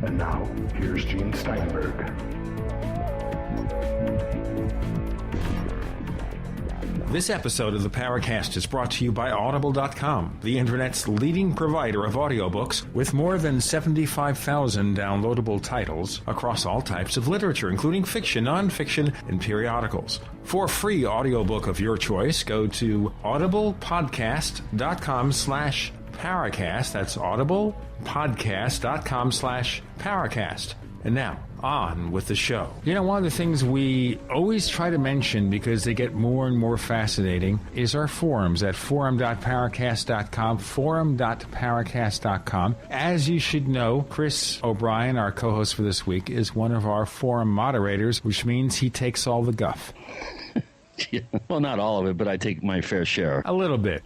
And now, here's Gene Steinberg. This episode of the Paracast is brought to you by Audible.com, the Internet's leading provider of audiobooks with more than 75,000 downloadable titles across all types of literature, including fiction, nonfiction, and periodicals. For a free audiobook of your choice, go to audiblepodcast.com/Paracast. That's audiblepodcast.com/Paracast. And now, on with the show. You know, one of the things we always try to mention because they get more and more fascinating is our forums at forum.paracast.com, forum.paracast.com. As you should know, Chris O'Brien, our co-host for this week, is one of our forum moderators, which means he takes all the guff. Yeah, well, not all of it, but I take my fair share. A little bit.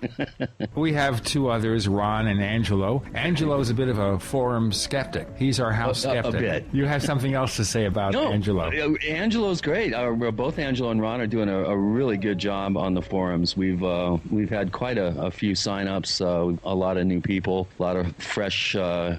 We have two others, Ron and Angelo. Angelo is a bit of a forum skeptic. He's our house skeptic. A bit. You have something else to say about Angelo. Angelo's great. Both Angelo and Ron are doing a really good job on the forums. We've had quite a few sign-ups, a lot of new people, a lot of fresh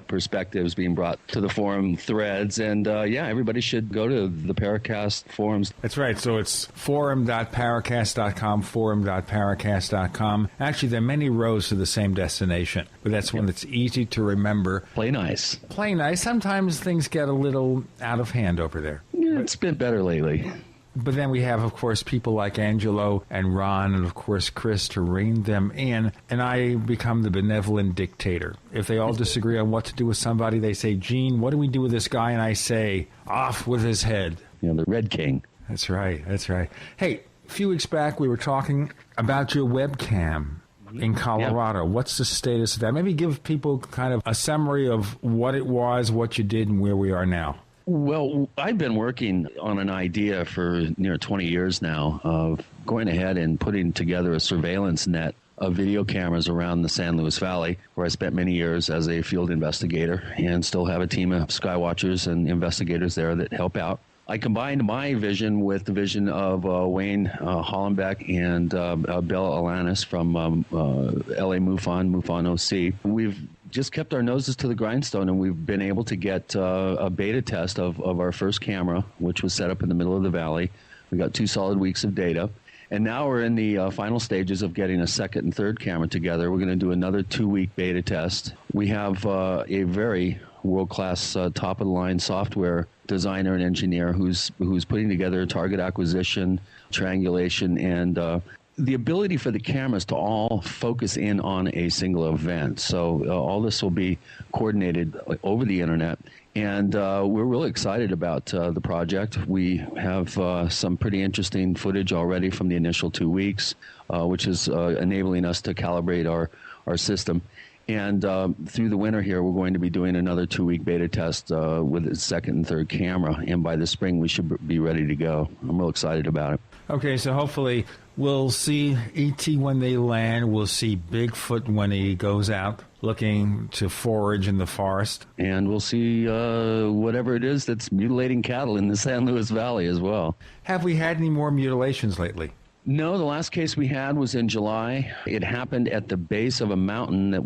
perspectives being brought to the forum threads. And, everybody should go to the Paracast forums. That's right. So it's forum.paracast.com, forum.paracast.com. Actually, there are many roads to the same destination, but that's one that's easy to remember. Play nice. Play nice. Sometimes things get a little out of hand over there. Yeah, it's been better lately. But then we have, of course, people like Angelo and Ron and, of course, Chris to rein them in, and I become the benevolent dictator. If they all disagree on what to do with somebody, they say, Gene, what do we do with this guy? And I say, off with his head. You know, the Red King. That's right. That's right. Hey, a few weeks back, we were talking about your webcam in Colorado. Yeah. What's the status of that? Maybe give people kind of a summary of what it was, what you did, and where we are now. Well, I've been working on an idea for near 20 years now of going ahead and putting together a surveillance net of video cameras around the San Luis Valley, where I spent many years as a field investigator and still have a team of skywatchers and investigators there that help out. I combined my vision with the vision of Wayne Hollenbeck and Bill Alanis from LA MUFON OC. We've just kept our noses to the grindstone, and we've been able to get a beta test of our first camera, which was set up in the middle of the valley. We got 2 solid weeks of data. And now we're in the final stages of getting a second and third camera together. We're going to do another 2-week beta test. We have a very world-class, top-of-the-line software designer and engineer who's putting together target acquisition, triangulation, and the ability for the cameras to all focus in on a single event. So all this will be coordinated over the internet. And we're really excited about the project. We have some pretty interesting footage already from the initial 2 weeks, which is enabling us to calibrate our system. And through the winter here, we're going to be doing another 2-week beta test with a second and third camera. And by the spring, we should be ready to go. I'm real excited about it. Okay, so hopefully we'll see E.T. when they land. We'll see Bigfoot when he goes out looking to forage in the forest. And we'll see whatever it is that's mutilating cattle in the San Luis Valley as well. Have we had any more mutilations lately? No, the last case we had was in July. It happened at the base of a mountain that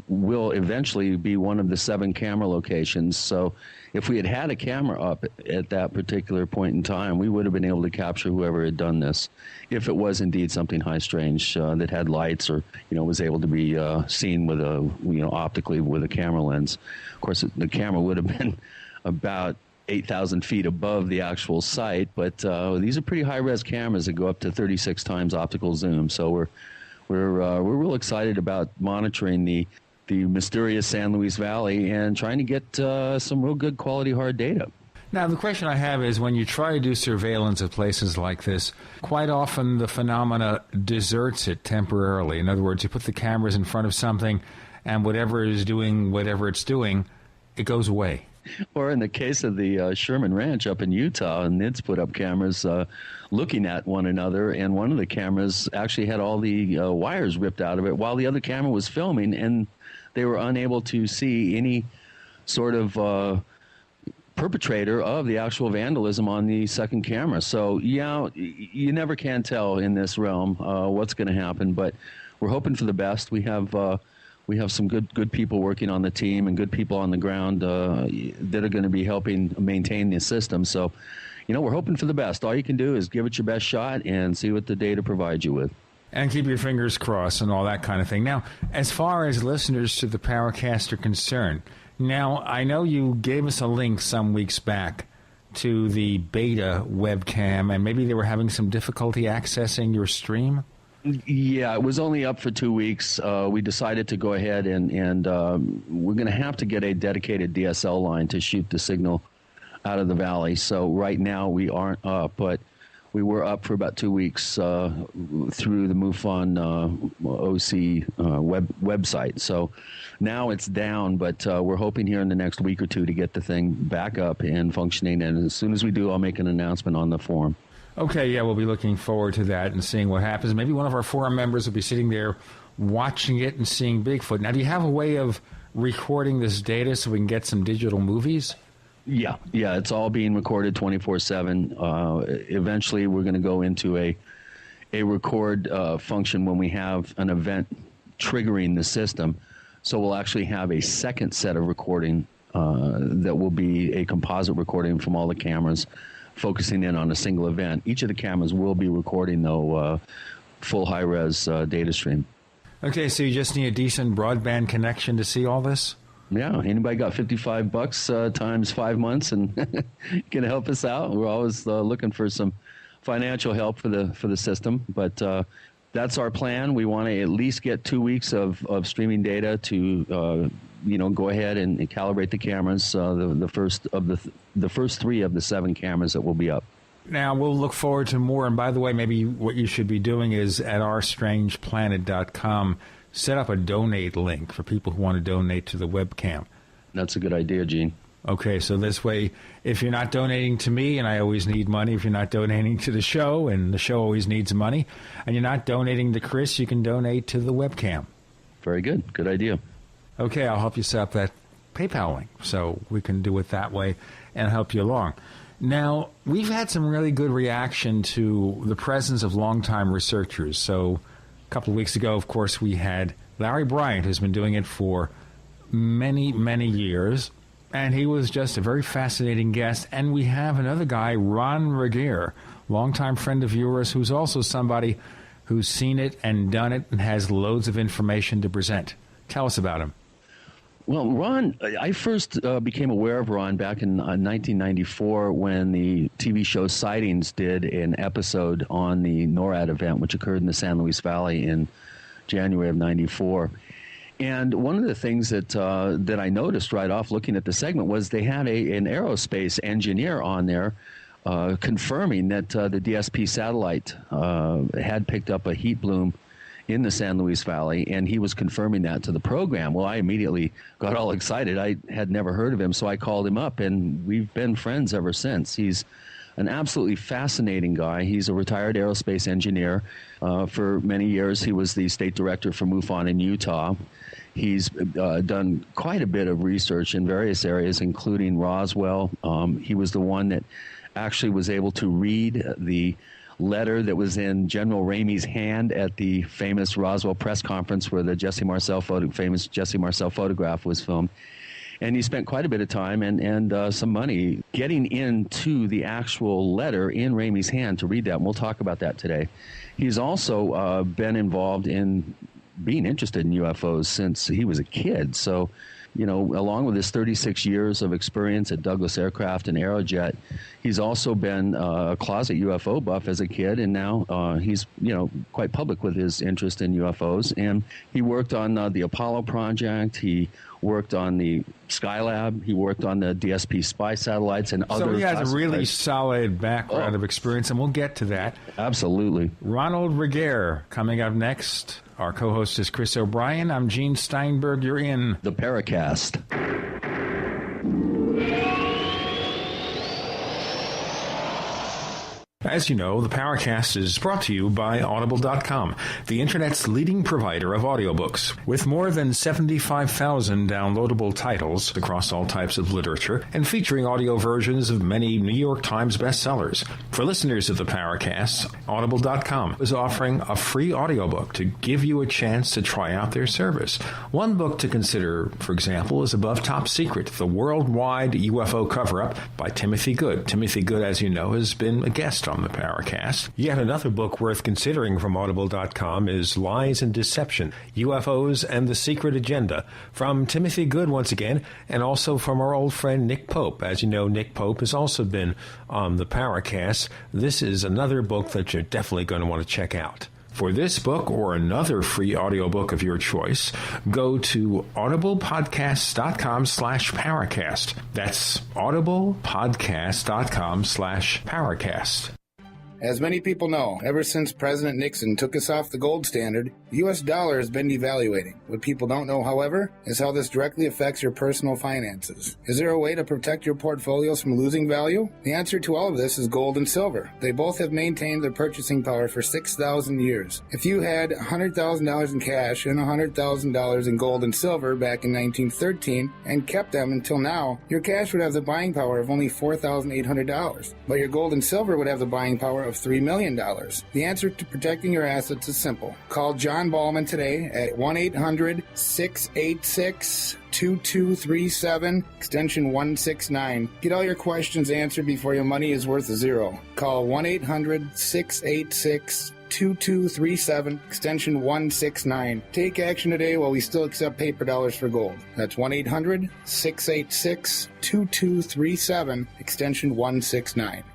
will eventually be one of the 7 camera locations. So if we had had a camera up at that particular point in time, we would have been able to capture whoever had done this, if it was indeed something high strange that had lights or was able to be seen with optically with a camera lens. Of course, the camera would have been about 8,000 feet above the actual site, but these are pretty high-res cameras that go up to 36 times optical zoom. So we're real excited about monitoring the mysterious San Luis Valley and trying to get some real good quality hard data. Now, the question I have is when you try to do surveillance of places like this, quite often the phenomena deserts it temporarily. In other words, you put the cameras in front of something, and whatever it's doing, it goes away. Or in the case of the Sherman Ranch up in Utah, NIDS put up cameras looking at one another, and one of the cameras actually had all the wires ripped out of it while the other camera was filming, and they were unable to see any sort of perpetrator of the actual vandalism on the second camera. So, you never can tell in this realm what's going to happen, but we're hoping for the best. We have we have some good people working on the team and good people on the ground that are going to be helping maintain the system. So, we're hoping for the best. All you can do is give it your best shot and see what the data provides you with. And keep your fingers crossed and all that kind of thing. Now, as far as listeners to the Paracast are concerned, now I know you gave us a link some weeks back to the beta webcam, and maybe they were having some difficulty accessing your stream? Yeah, it was only up for 2 weeks. We decided to go ahead and we're going to have to get a dedicated DSL line to shoot the signal out of the valley. So right now we aren't up, but we were up for about 2 weeks through the MUFON OC website. So now it's down, but we're hoping here in the next week or two to get the thing back up and functioning. And as soon as we do, I'll make an announcement on the forum. Okay, yeah, we'll be looking forward to that and seeing what happens. Maybe one of our forum members will be sitting there watching it and seeing Bigfoot. Now, do you have a way of recording this data so we can get some digital movies? Yeah, it's all being recorded 24/7. Eventually, we're going to go into a record function when we have an event triggering the system. So we'll actually have a second set of recording that will be a composite recording from all the cameras, focusing in on a single event. Each of the cameras will be recording, though, full high-res data stream. Okay, so you just need a decent broadband connection to see all this? Yeah, anybody got $55 times 5 months and can help us out? We're always looking for some financial help for the system, but that's our plan. We want to at least get 2 weeks of streaming data to go ahead and calibrate the cameras. The first 3 of the 7 cameras that will be up. Now, we'll look forward to more. And by the way, maybe what you should be doing is at ourstrangeplanet.com, set up a donate link for people who want to donate to the webcam. That's a good idea, Gene. Okay, so this way, if you're not donating to me, and I always need money, if you're not donating to the show, and the show always needs money, and you're not donating to Chris, you can donate to the webcam. Very good. Good idea. Okay, I'll help you set up that PayPal link so we can do it that way and help you along. Now, we've had some really good reaction to the presence of longtime researchers. So a couple of weeks ago, of course, we had Larry Bryant, who's been doing it for many, many years, and he was just a very fascinating guest. And we have another guy, Ron Regehr, longtime friend of yours, who's also somebody who's seen it and done it and has loads of information to present. Tell us about him. Well, Ron, I first became aware of Ron back in 1994 when the TV show Sightings did an episode on the NORAD event, which occurred in the San Luis Valley in January of 94. And one of the things that I noticed right off looking at the segment was they had an aerospace engineer on there confirming that the DSP satellite had picked up a heat bloom in the San Luis Valley, and he was confirming that to the program. Well, I immediately got all excited. I had never heard of him, so I called him up, and we've been friends ever since. He's an absolutely fascinating guy. He's a retired aerospace engineer. For many years, he was the state director for MUFON in Utah. He's done quite a bit of research in various areas, including Roswell. He was the one that actually was able to read the letter that was in General Ramey's hand at the famous Roswell press conference where the famous Jesse Marcel photograph was filmed. And he spent quite a bit of time and some money getting into the actual letter in Ramey's hand to read that. And we'll talk about that today. He's also been involved in being interested in UFOs since he was a kid. So, along with his 36 years of experience at Douglas Aircraft and Aerojet, he's also been a closet UFO buff as a kid, and now he's, quite public with his interest in UFOs. And he worked on the Apollo project. He worked on the Skylab. He worked on the DSP spy satellites and other. So he has a really solid background of experience, and we'll get to that. Absolutely. Ronald Regehr coming up next. Our co-host is Chris O'Brien. I'm Gene Steinberg. You're in the Paracast. As you know, the Paracast is brought to you by Audible.com, the Internet's leading provider of audiobooks. With more than 75,000 downloadable titles across all types of literature and featuring audio versions of many New York Times bestsellers. For listeners of the Paracast, Audible.com is offering a free audiobook to give you a chance to try out their service. One book to consider, for example, is Above Top Secret, the worldwide UFO cover-up by Timothy Good. Timothy Good, as you know, has been a guest on the Paracast. Yet another book worth considering from Audible.com is Lies and Deception, UFOs and the Secret Agenda, from Timothy Good once again, and also from our old friend Nick Pope. As you know, Nick Pope has also been on the Paracast. This is another book that you're definitely going to want to check out. For this book or another free audiobook of your choice, go to audiblepodcast.com/Paracast. That's audiblepodcast.com/Paracast. As many people know, ever since President Nixon took us off the gold standard, the U.S. dollar has been devaluating. What people don't know, however, is how this directly affects your personal finances. Is there a way to protect your portfolios from losing value? The answer to all of this is gold and silver. They both have maintained their purchasing power for 6,000 years. If you had $100,000 in cash and $100,000 in gold and silver back in 1913 and kept them until now, your cash would have the buying power of only $4,800, but your gold and silver would have the buying power of $3 million. The answer to protecting your assets is simple. Call John Ballman today at 1-800-686-2237, extension 169. Get all your questions answered before your money is worth zero. Call 1-800-686-2237, extension 169. Take action today while we still accept paper dollars for gold. That's 1-800-686-2237, extension 169.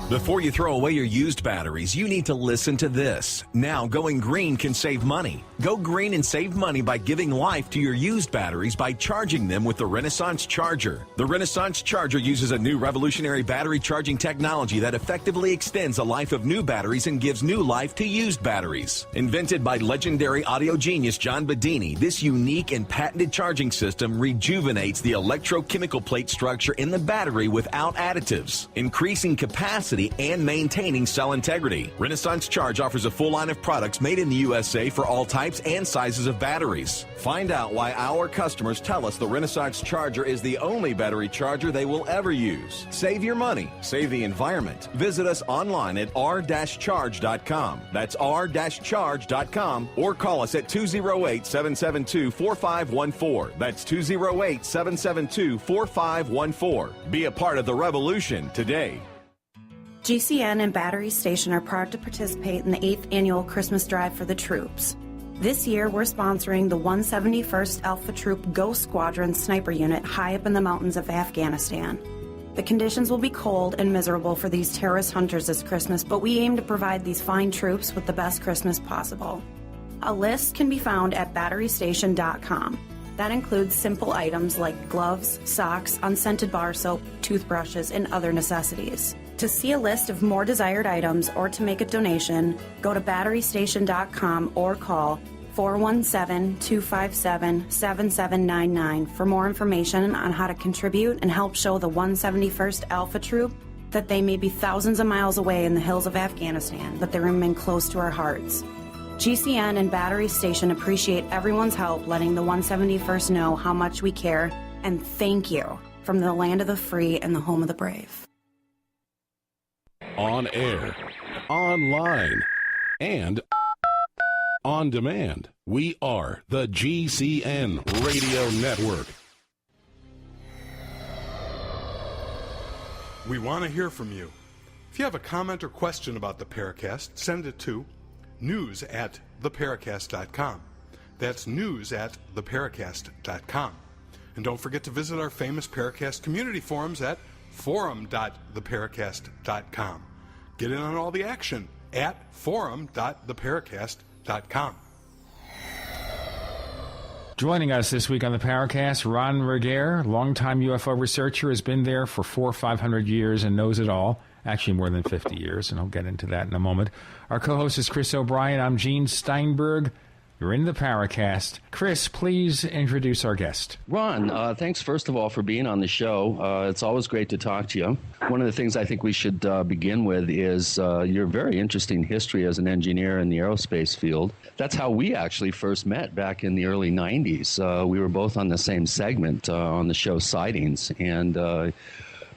Before you throw away your used batteries, you need to listen to this. Now, going green can save money. Go green and save money by giving life to your used batteries by charging them with the Renaissance Charger. The Renaissance Charger uses a new revolutionary battery charging technology that effectively extends the life of new batteries and gives new life to used batteries. Invented by legendary audio genius John Bedini, this unique and patented charging system rejuvenates the electrochemical plate structure in the battery without additives, increasing capacity and maintaining cell integrity. Renaissance Charge offers a full line of products made in the USA for all types and sizes of batteries. Find out why our customers tell us the Renaissance Charger is the only battery charger they will ever use. Save your money. Save the environment. Visit us online at r-charge.com. That's r-charge.com, or call us at 208-772-4514. That's 208-772-4514. Be a part of the revolution today. GCN and Battery Station are proud to participate in the 8th annual Christmas Drive for the Troops. This year, we're sponsoring the 171st Alpha Troop Ghost Squadron Sniper Unit high up in the mountains of Afghanistan. The conditions will be cold and miserable for these terrorist hunters this Christmas, but we aim to provide these fine troops with the best Christmas possible. A list can be found at batterystation.com. That includes simple items like gloves, socks, unscented bar soap, toothbrushes, and other necessities. To see a list of more desired items or to make a donation, go to batterystation.com or call 417-257-7799 for more information on how to contribute and help show the 171st Alpha Troop that they may be thousands of miles away in the hills of Afghanistan, but they remain close to our hearts. GCN and Battery Station appreciate everyone's help letting the 171st know how much we care, and thank you from the land of the free and the home of the brave. On air, online, and on demand. We are the GCN Radio Network. We want to hear from you. If you have a comment or question about the Paracast, send it to news@theparacast.com. That's news@theparacast.com. And don't forget to visit our famous Paracast community forums at forum.theparacast.com. Get in on all the action at forum.theparacast.com. Joining us this week on the Paracast, Ron Regehr, longtime UFO researcher, has been there for 400 or 500 years and knows it all. Actually, more than 50 years, and I'll get into that in a moment. Our co-host is Chris O'Brien. I'm Gene Steinberg. You're in the Paracast. Chris, please introduce our guest. Ron, thanks first of all for being on the show. It's always great to talk to you. One of the things I think we should begin with is your very interesting history as an engineer in the aerospace field. That's how we actually first met back in the early 90s. We were both on the same segment on the show Sightings, and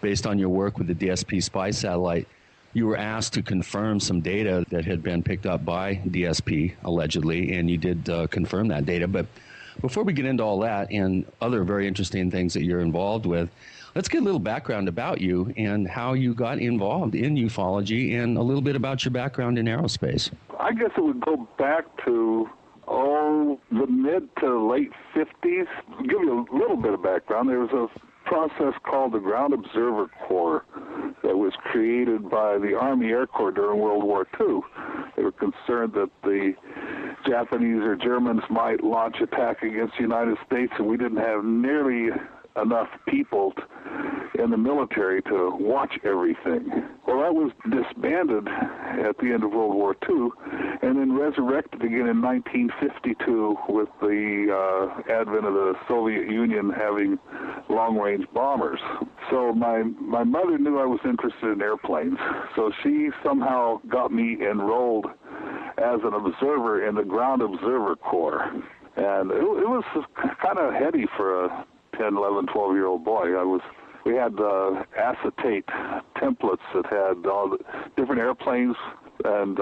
based on your work with the DSP spy satellite, you were asked to confirm some data that had been picked up by DSP, allegedly, and you did confirm that data. But before we get into all that and other very interesting things that you're involved with, let's get a little background about you and how you got involved in ufology and a little bit about your background in aerospace. I guess it would go back to, the mid to late 50s. I'll give you a little bit of background. There was a process called the Ground Observer Corps that was created by the Army Air Corps during World War II. They were concerned that the Japanese or Germans might launch attack against the United States, and we didn't have nearly enough people in the military to watch everything. Well, that was disbanded at the end of World War II and then resurrected again in 1952 with the advent of the Soviet Union having long-range bombers. So my mother knew I was interested in airplanes, so she somehow got me enrolled as an observer in the Ground Observer Corps. And it was kind of heady for a 10, 11, 12-year-old boy. We had acetate templates that had all the different airplanes and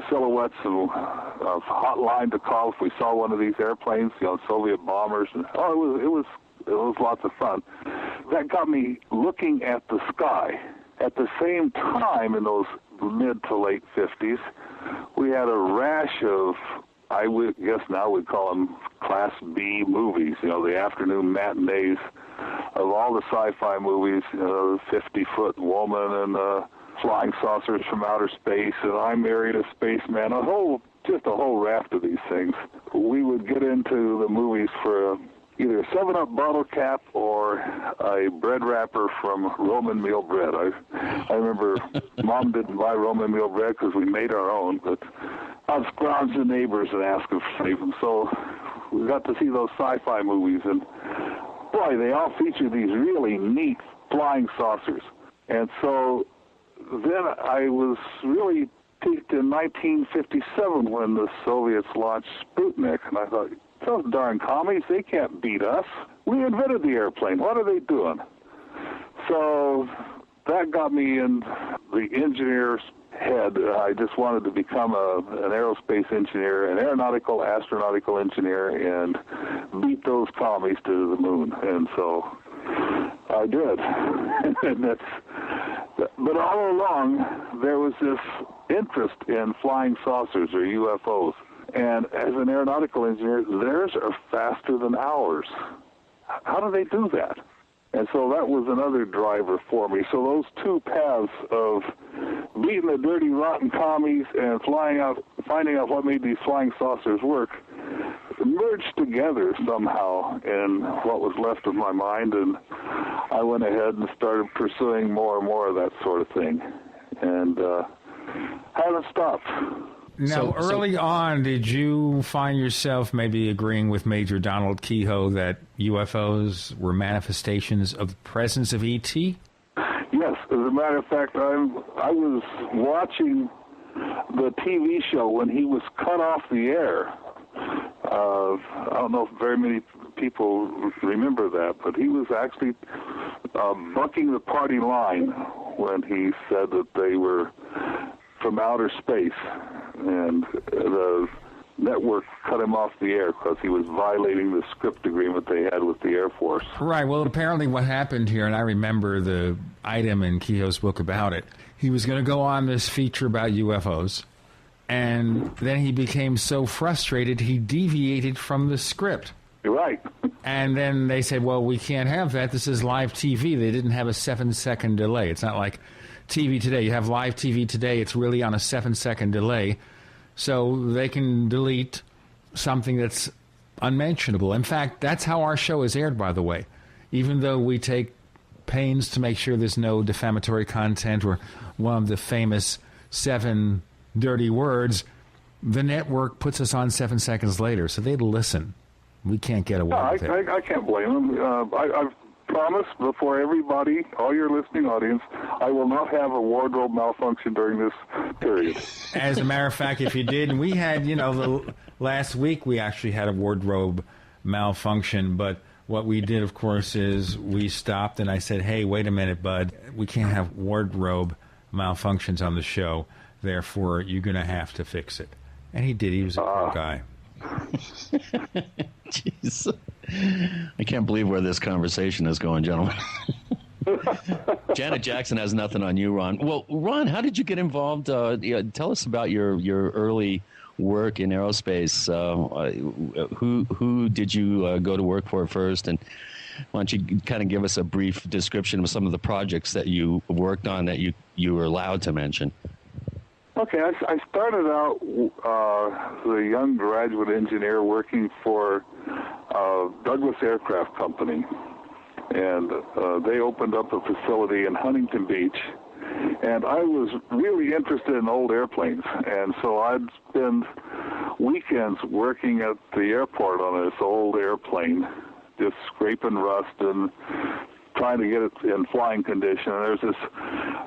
silhouettes of hotline to call if we saw one of these airplanes, Soviet bombers. And, it was lots of fun. That got me looking at the sky. At the same time, in those mid to late 50s, we had a rash of, I would guess now we'd call them Class B movies, the afternoon matinees of all the sci-fi movies, 50-Foot Woman and Flying Saucers from Outer Space, and I Married a Spaceman, just a whole raft of these things. We would get into the movies for either a 7-Up bottle cap or a bread wrapper from Roman meal bread. I remember Mom didn't buy Roman meal bread because we made our own, but I'd scrounge the neighbors and ask them to save them. So we got to see those sci-fi movies, and boy, they all feature these really neat flying saucers. And so then I was really peaked in 1957 when the Soviets launched Sputnik, and I thought, those darn commies, they can't beat us. We invented the airplane. What are they doing? So that got me in the engineer's head. I just wanted to become an aerospace engineer, an aeronautical, astronautical engineer, and beat those commies to the moon. And so I did. But all along, there was this interest in flying saucers or UFOs. And as an aeronautical engineer, theirs are faster than ours. How do they do that? And so that was another driver for me. So those two paths of beating the dirty, rotten commies and finding out what made these flying saucers work, merged together somehow in what was left of my mind. And I went ahead and started pursuing more and more of that sort of thing. And haven't stopped. Now, early on, did you find yourself maybe agreeing with Major Donald Kehoe that UFOs were manifestations of the presence of E.T.? Yes. As a matter of fact, I was watching the TV show when he was cut off the air. I don't know if very many people remember that, but he was actually bucking the party line when he said that they were from outer space, and the network cut him off the air because he was violating the script agreement they had with the Air Force. Right. Well, apparently what happened here, and I remember the item in Kehoe's book about it, he was going to go on this feature about UFOs, and then he became so frustrated he deviated from the script. You're right. And then they said, well, we can't have that. This is live TV. They didn't have a 7-second delay. It's not like TV today. You have live TV today. It's really on a 7-second delay. So they can delete something that's unmentionable. In fact, that's how our show is aired, by the way. Even though we take pains to make sure there's no defamatory content or one of the famous 7 dirty words, the network puts us on 7 seconds later, so they'd listen. We can't get away with it. I can't blame them. I've promised before everybody, all your listening audience, I will not have a wardrobe malfunction during this period. As a matter of fact, if you did, and we had, last week we actually had a wardrobe malfunction, but what we did, of course, is we stopped and I said, hey, wait a minute, bud, we can't have wardrobe malfunctions on the show, therefore you're going to have to fix it. And he did. He was a good guy. Jeez. I can't believe where this conversation is going, gentlemen. Janet Jackson has nothing on you, Ron. Well, Ron, how did you get involved? Tell us about your early work in aerospace. Who did you go to work for first? And why don't you kind of give us a brief description of some of the projects that you worked on that you were allowed to mention? Okay, I started out as a young graduate engineer working for Douglas Aircraft Company, and they opened up a facility in Huntington Beach, and I was really interested in old airplanes, and so I'd spend weekends working at the airport on this old airplane, just scraping rust and trying to get it in flying condition. And there's this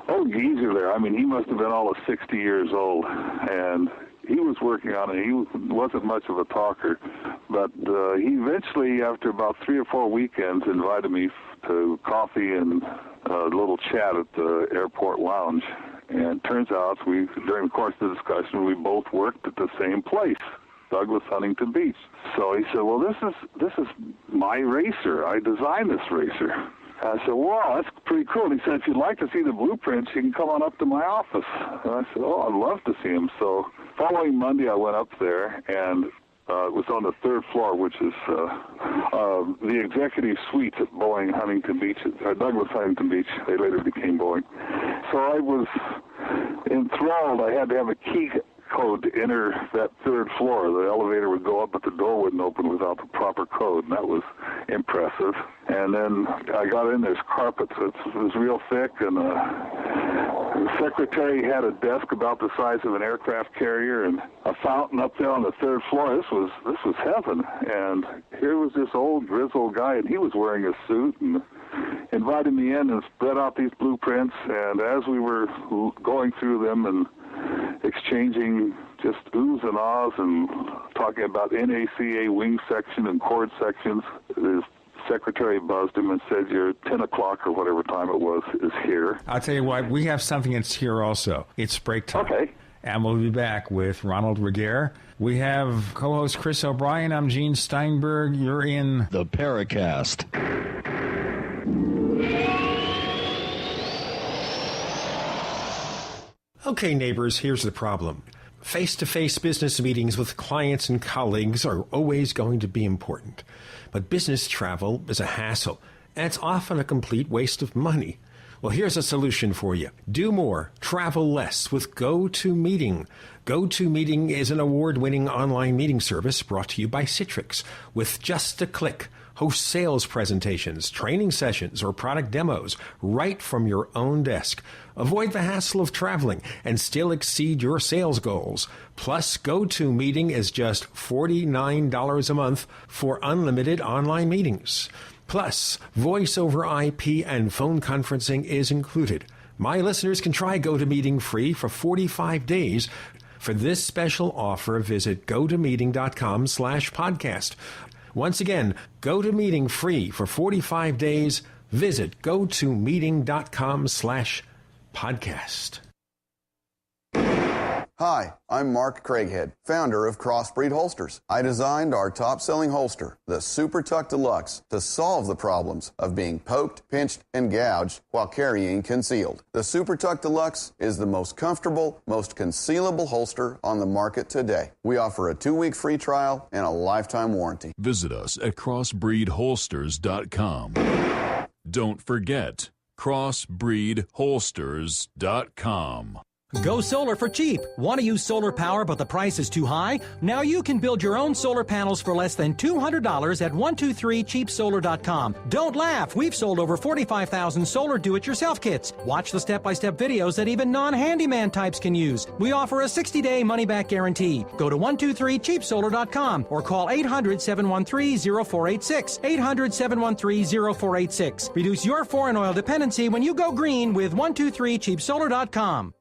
old geezer there. I mean, he must have been all of 60 years old, and he was working on it. He wasn't much of a talker, but he eventually, after about 3 or 4 weekends, invited me to coffee and a little chat at the airport lounge. And it turns out, during the course of the discussion, we both worked at the same place, Douglas Huntington Beach. So he said, well, this is my racer. I designed this racer. I said, wow, that's pretty cool. And he said, if you'd like to see the blueprints, you can come on up to my office. And I said, oh, I'd love to see them. So following Monday, I went up there, and it was on the 3rd floor, which is the executive suites at Boeing Huntington Beach, Douglas Huntington Beach. They later became Boeing. So I was enthralled. I had to have a key code to enter that 3rd floor. The elevator would go up, but the door wouldn't open without the proper code, and that was impressive. And then I got in, there's carpets. It was real thick, and the secretary had a desk about the size of an aircraft carrier and a fountain up there on the 3rd floor. This was heaven. And here was this old grizzled guy, and he was wearing a suit and invited me in and spread out these blueprints. And as we were going through them and exchanging just oohs and ahs and talking about NACA wing section and chord sections, his secretary buzzed him and said, your 10 o'clock or whatever time it was is here. I'll tell you what, we have something that's here also. It's break time. Okay. And we'll be back with Ronald Regehr. We have co-host Chris O'Brien. I'm Gene Steinberg. You're in the Paracast. Okay, neighbors, here's the problem. Face-to-face business meetings with clients and colleagues are always going to be important. But business travel is a hassle, and it's often a complete waste of money. Well, here's a solution for you. Do more, travel less with GoToMeeting. GoToMeeting is an award-winning online meeting service brought to you by Citrix. With just a click, host sales presentations, training sessions, or product demos right from your own desk. Avoid the hassle of traveling and still exceed your sales goals. Plus, GoToMeeting is just $49 a month for unlimited online meetings. Plus, voice over IP and phone conferencing is included. My listeners can try GoToMeeting free for 45 days. For this special offer, visit gotomeeting.com/podcast. Once again, GoToMeeting free for 45 days. Visit gotomeeting.com/podcast. Hi, I'm Mark Craighead, founder of Crossbreed Holsters. I designed our top-selling holster, the Super Tuck Deluxe, to solve the problems of being poked, pinched, and gouged while carrying concealed. The Super Tuck Deluxe is the most comfortable, most concealable holster on the market today. We offer a 2-week free trial and a lifetime warranty. Visit us at crossbreedholsters.com. Don't forget, crossbreedholsters.com. Go solar for cheap. Want to use solar power but the price is too high? Now you can build your own solar panels for less than $200 at 123cheapsolar.com. Don't laugh. We've sold over 45,000 solar do-it-yourself kits. Watch the step-by-step videos that even non-handyman types can use. We offer a 60-day money-back guarantee. Go to 123cheapsolar.com or call 800-713-0486. 800-713-0486. Reduce your foreign oil dependency when you go green with 123cheapsolar.com.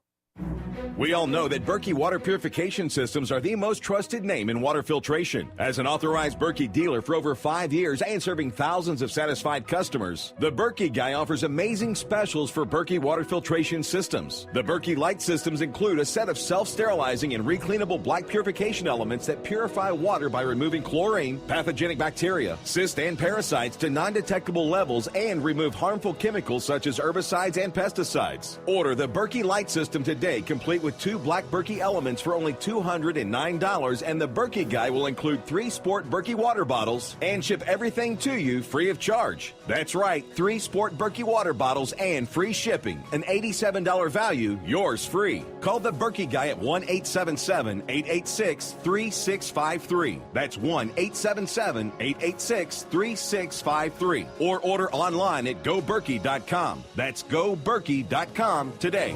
We all know that Berkey Water Purification Systems are the most trusted name in water filtration. As an authorized Berkey dealer for over 5 years and serving thousands of satisfied customers, the Berkey Guy offers amazing specials for Berkey Water Filtration Systems. The Berkey Light Systems include a set of self-sterilizing and recleanable black purification elements that purify water by removing chlorine, pathogenic bacteria, cysts, and parasites to non-detectable levels and remove harmful chemicals such as herbicides and pesticides. Order the Berkey Light System today, complete with 2 black Berkey elements for only $209, and the Berkey Guy will include 3 Sport Berkey water bottles and ship everything to you free of charge. That's right, 3 Sport Berkey water bottles and free shipping. An $87 value, yours free. Call the Berkey Guy at 1-877-886-3653. That's 1-877-886-3653. Or order online at goberkey.com. That's goberkey.com today.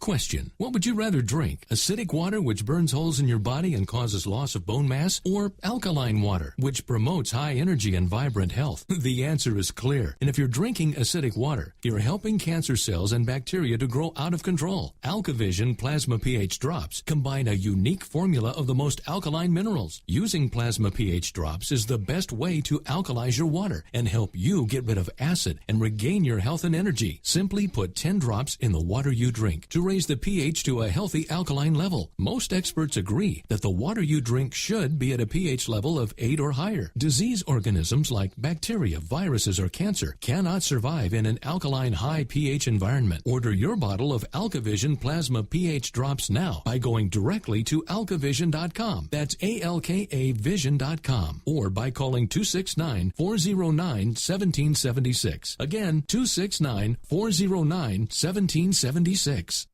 Question: what would you rather drink? Acidic water, which burns holes in your body and causes loss of bone mass, or alkaline water, which promotes high energy and vibrant health? The answer is clear. And if you're drinking acidic water, you're helping cancer cells and bacteria to grow out of control. AlkaVision Plasma pH drops combine a unique formula of the most alkaline minerals. Using Plasma pH drops is the best way to alkalize your water and help you get rid of acid and regain your health and energy. Simply put 10 drops in the water you drink to raise the pH to a healthy alkaline level. Most experts agree that the water you drink should be at a pH level of 8 or higher. Disease organisms like bacteria, viruses, or cancer cannot survive in an alkaline high pH environment. Order your bottle of AlkaVision Plasma pH drops now by going directly to alkavision.com. That's ALKAvision.com. Or by calling 269-409-1776. Again, 269-409-1776.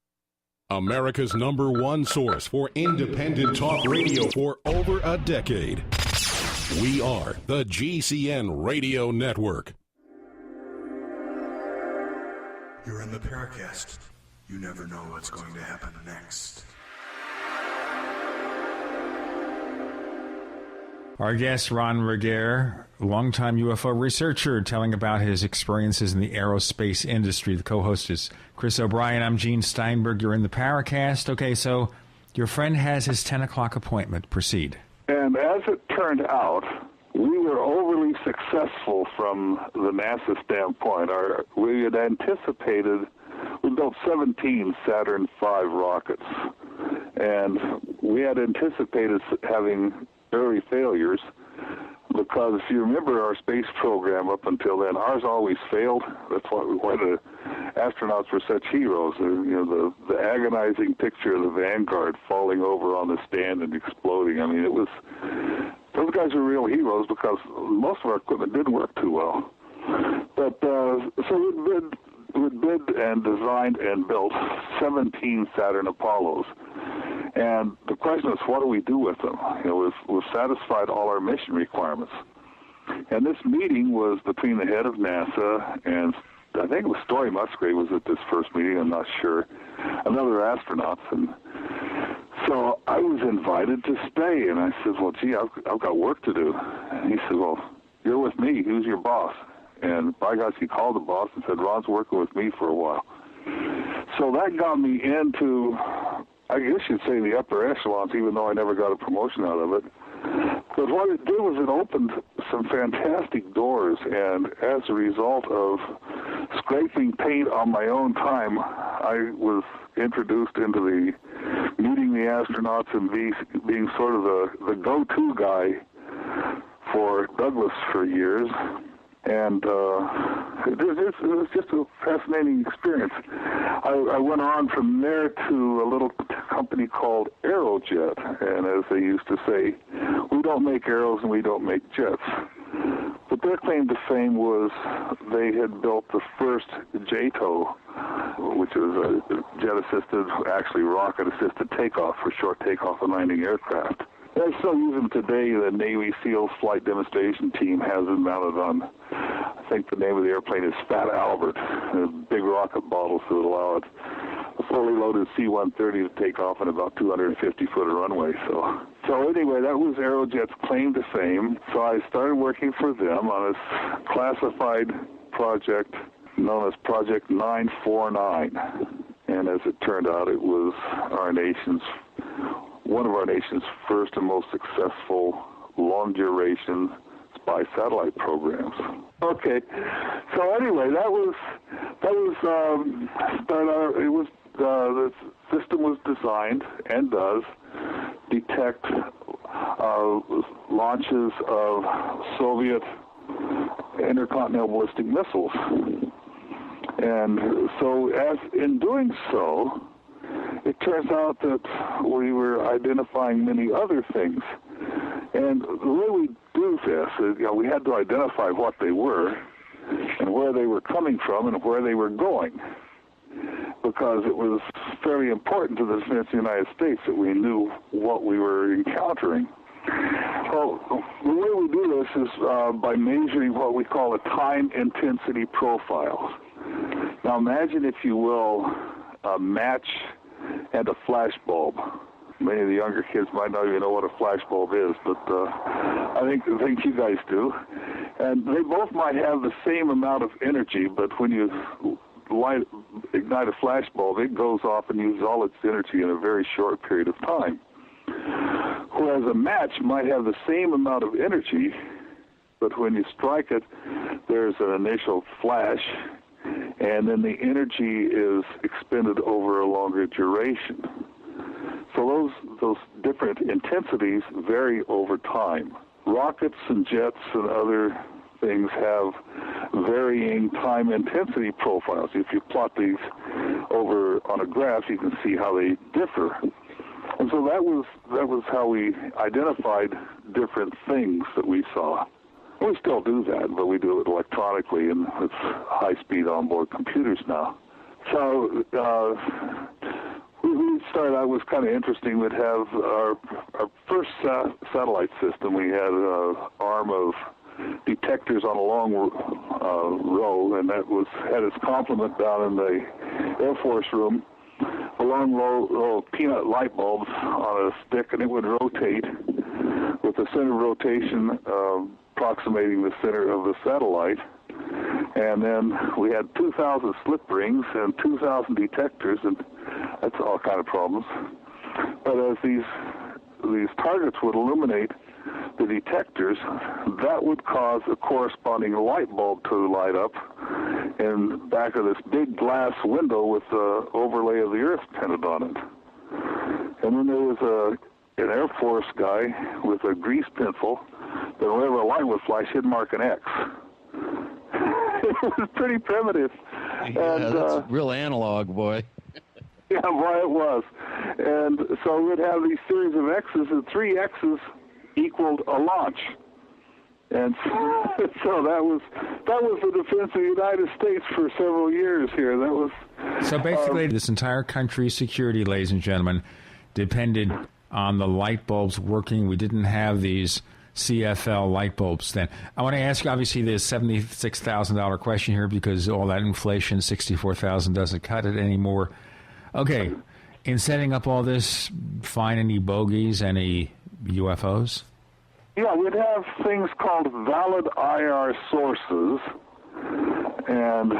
America's #1 source for independent talk radio for over a decade. We are the GCN Radio Network. You're in the Paracast. You never know what's going to happen next. Our guest, Ron Regehr, longtime UFO researcher, telling about his experiences in the aerospace industry. The co-host is Chris O'Brien. I'm Gene Steinberg. You're in the Paracast. Okay, so your friend has his 10 o'clock appointment. Proceed. And as it turned out, we were overly successful from the NASA standpoint. We had anticipated, we built 17 Saturn V rockets, and we had anticipated having early failures, because if you remember our space program up until then, ours always failed. That's why the astronauts were such heroes. The agonizing picture of the Vanguard falling over on the stand and exploding. I mean, those guys were real heroes because most of our equipment didn't work too well. But so we bid and designed and built 17 Saturn Apollos. And the question is, what do we do with them? We've satisfied all our mission requirements. And this meeting was between the head of NASA and, I think it was Story Musgrave was at this first meeting, I'm not sure, and other astronauts. And so I was invited to stay, and I said, well, gee, I've got work to do. And he said, well, you're with me. Who's your boss? And by gosh, he called the boss and said, Ron's working with me for a while. So that got me into, I guess you'd say, the upper echelons, even though I never got a promotion out of it. But what it did was it opened some fantastic doors, and as a result of scraping paint on my own time, I was introduced into the meeting the astronauts and being sort of the go-to guy for Douglas for years. And it was just a fascinating experience. I went on from there to a little company called Aerojet, and as they used to say, we don't make arrows and we don't make jets. But their claim to fame was they had built the first JATO which is a jet-assisted, actually rocket-assisted takeoff for short takeoff and landing aircraft. They still use them today. The Navy SEALs Flight Demonstration Team has them mounted on, I think the name of the airplane is Fat Albert, a big rocket bottle that would allow it a fully loaded C-130 to take off in about 250-foot runway. So anyway, that was Aerojet's claim to fame. So I started working for them on this classified project known as Project 949. And as it turned out, it was one of our nation's first and most successful long-duration spy satellite programs. Okay, so anyway, the system was designed and does detect launches of Soviet intercontinental ballistic missiles. And so in doing so, it turns out that we were identifying many other things. And the way we do this is, we had to identify what they were and where they were coming from and where they were going, because it was fairly important to the defense of the United States that we knew what we were encountering. Well, the way we do this is by measuring what we call a time intensity profile. Now imagine, if you will, a match and a flash bulb. Many of the younger kids might not even know what a flash bulb is, but I think you guys do. And they both might have the same amount of energy, but when you ignite a flash bulb, it goes off and uses all its energy in a very short period of time. Whereas a match might have the same amount of energy, but when you strike it, there's an initial flash, and then the energy is expended over a longer duration. So those different intensities vary over time. Rockets and jets and other things have varying time intensity profiles. If you plot these over on a graph, you can see how they differ. And so that was how we identified different things that we saw. We still do that, but we do it electronically and with high-speed onboard computers now. So we started out, was kind of interesting. We'd have our first satellite system. We had an arm of detectors on a long row, and that had its complement down in the Air Force room. A long row of peanut light bulbs on a stick, and it would rotate with the center of rotation approximating the center of the satellite. And then we had 2,000 slip rings and 2,000 detectors, and that's all kind of problems. But as these targets would illuminate the detectors, that would cause a corresponding light bulb to light up in back of this big glass window with the overlay of the Earth painted on it. And then there was an Air Force guy with a grease pencil that whenever a light would flash, he'd mark an X. It was pretty primitive. Yeah, and, that's real analog, boy. Yeah, boy, it was. And so we'd have these series of X's, and 3 X's equaled a launch. And so that was the defense of the United States for several years here. That was so basically this entire country's security, ladies and gentlemen, depended on the light bulbs working. We didn't have these CFL light bulbs then. I want to ask you, obviously, the $76,000 question here, because all that inflation, $64,000 doesn't cut it anymore. Okay, in setting up all this, find any bogeys, any UFOs? Yeah, we'd have things called valid IR sources and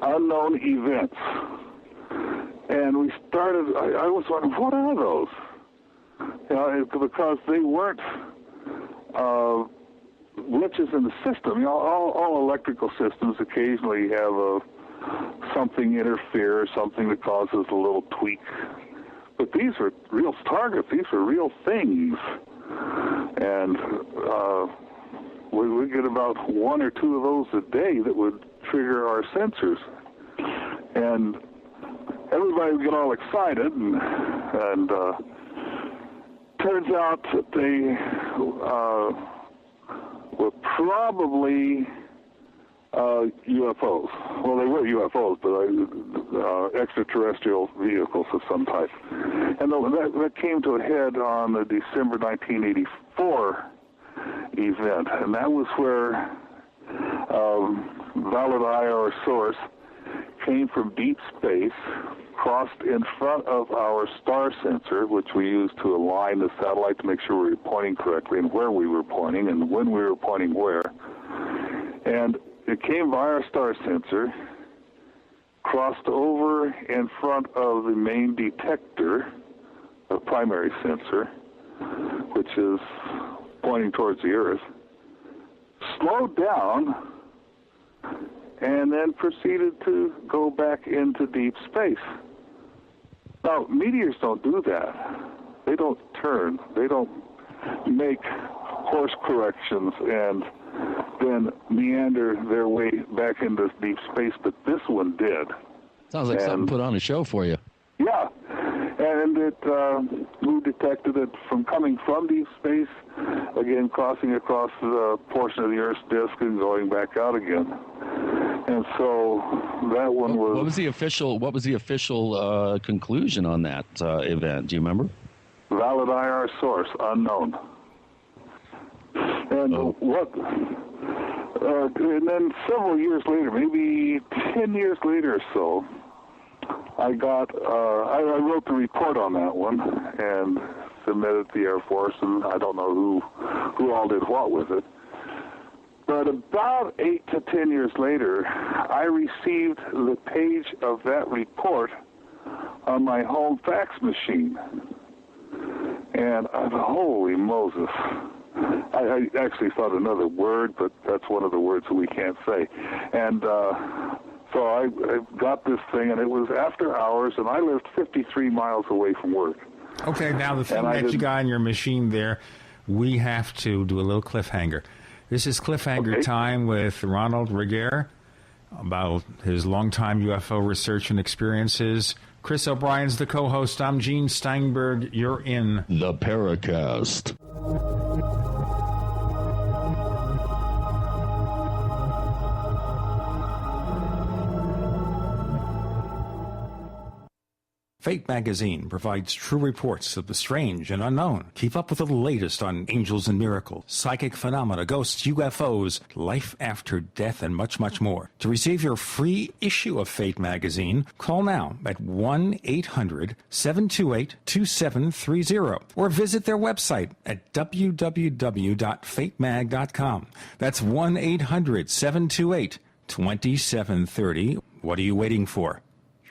unknown events. And we started, I was wondering, what are those? Because they weren't glitches in the system. All electrical systems occasionally have something interfere, something that causes a little tweak. But these were real targets. These were real things. And we would get about 1 or 2 of those a day that would trigger our sensors. And everybody would get all excited, and turns out that they were probably UFOs. Well, they were UFOs, but extraterrestrial vehicles of some type. And that came to a head on the December 1984 event, and that was where valid IR source came from deep space, crossed in front of our star sensor, which we used to align the satellite to make sure we were pointing correctly and where we were pointing and when we were pointing where. And it came via our star sensor, crossed over in front of the main detector, a primary sensor, which is pointing towards the Earth, slowed down, and then proceeded to go back into deep space. Now, meteors don't do that. They don't turn. They don't make course corrections and then meander their way back into deep space, but this one did. Sounds like something put on a show for you. Yeah, and we detected it from coming from deep space, again crossing across the portion of the Earth's disk and going back out again. And so that one was. What was the official conclusion on that event? Do you remember? Valid IR source unknown. And and then several years later, maybe 10 years later or so, I got I wrote the report on that one and submitted to the Air Force, and I don't know who all did what with it. But about 8 to 10 years later, I received the page of that report on my home fax machine. And I thought, holy Moses. I actually thought another word, but that's one of the words that we can't say. And so I got this thing, and it was after hours, and I lived 53 miles away from work. Okay, now the thing that you got on your machine there, we have to do a little cliffhanger. This is cliffhanger time with Ronald Regehr about his longtime UFO research and experiences. Chris O'Brien's the co-host. I'm Gene Steinberg. You're in the Paracast. Fate magazine provides true reports of the strange and unknown. Keep up with the latest on angels and miracles, psychic phenomena, ghosts, UFOs, life after death, and much, much more. To receive your free issue of Fate magazine, call now at 1-800-728-2730 or visit their website at www.fatemag.com. That's 1-800-728-2730. What are you waiting for?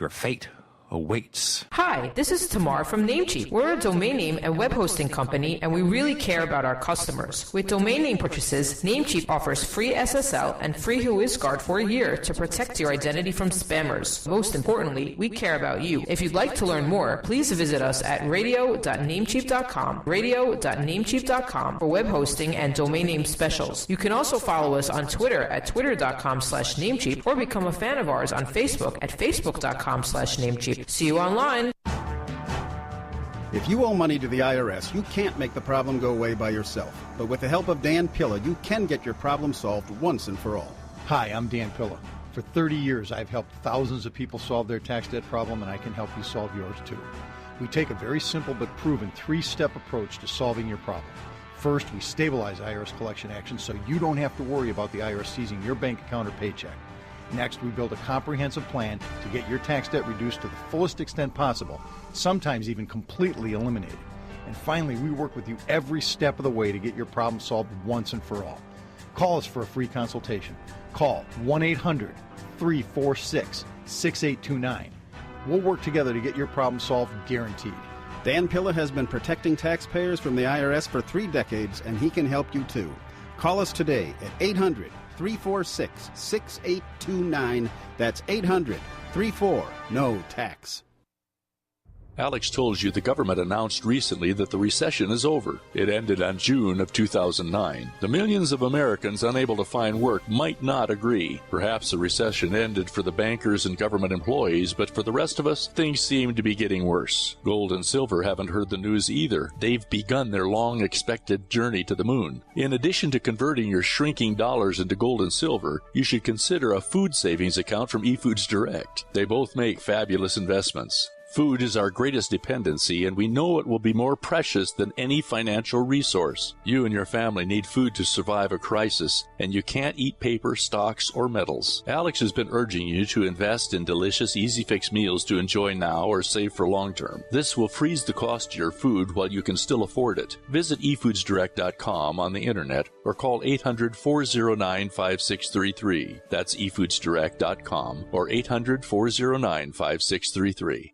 Your fate awaits. Hi, this is Tamar from Namecheap. We're a domain name and web hosting company, and we really care about our customers. With domain name purchases, Namecheap offers free SSL and free WhoisGuard for a year to protect your identity from spammers. Most importantly, we care about you. If you'd like to learn more, please visit us at radio.namecheap.com, radio.namecheap.com for web hosting and domain name specials. You can also follow us on Twitter at twitter.com/Namecheap or become a fan of ours on Facebook at facebook.com/Namecheap. See you online. If you owe money to the IRS, you can't make the problem go away by yourself. But with the help of Dan Pilla, you can get your problem solved once and for all. Hi, I'm Dan Pilla. For 30 years, I've helped thousands of people solve their tax debt problem, and I can help you solve yours too. We take a very simple but proven 3-step approach to solving your problem. First, we stabilize IRS collection actions so you don't have to worry about the IRS seizing your bank account or paycheck. Next, we build a comprehensive plan to get your tax debt reduced to the fullest extent possible, sometimes even completely eliminated. And finally, we work with you every step of the way to get your problem solved once and for all. Call us for a free consultation. Call 1-800-346-6829. We'll work together to get your problem solved, guaranteed. Dan Pilla has been protecting taxpayers from the IRS for 3 decades, and he can help you too. Call us today at 800-346-6829. That's 800-34-NO-TAX. Alex told you the government announced recently that the recession is over. It ended on June of 2009. The millions of Americans unable to find work might not agree. Perhaps the recession ended for the bankers and government employees, but for the rest of us, things seem to be getting worse. Gold and silver haven't heard the news either. They've begun their long-expected journey to the moon. In addition to converting your shrinking dollars into gold and silver, you should consider a food savings account from eFoods Direct. They both make fabulous investments. Food is our greatest dependency, and we know it will be more precious than any financial resource. You and your family need food to survive a crisis, and you can't eat paper, stocks, or metals. Alex has been urging you to invest in delicious, easy-fix meals to enjoy now or save for long-term. This will freeze the cost of your food while you can still afford it. Visit efoodsdirect.com on the internet or call 800-409-5633. That's efoodsdirect.com or 800-409-5633.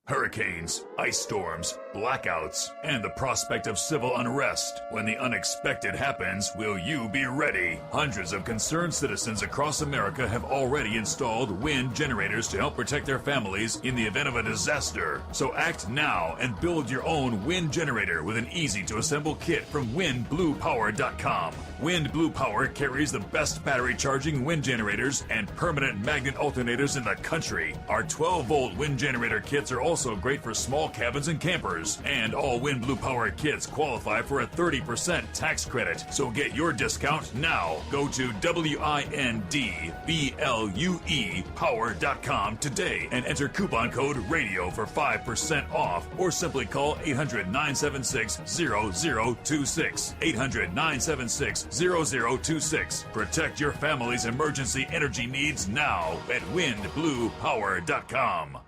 Hurricanes, ice storms, blackouts, and the prospect of civil unrest. When the unexpected happens, will you be ready? Hundreds of concerned citizens across America have already installed wind generators to help protect their families in the event of a disaster. So act now and build your own wind generator with an easy-to-assemble kit from windbluepower.com. Wind Blue Power carries the best battery charging wind generators and permanent magnet alternators in the country. Our 12-volt wind generator kits are also great for small cabins and campers. And all Wind Blue Power kits qualify for a 30% tax credit. So get your discount now. Go to WINDBLUE power.com today and enter coupon code RADIO for 5% off. Or simply call 800-976-0026. 800-976-0026. Protect your family's emergency energy needs now at windbluepower.com.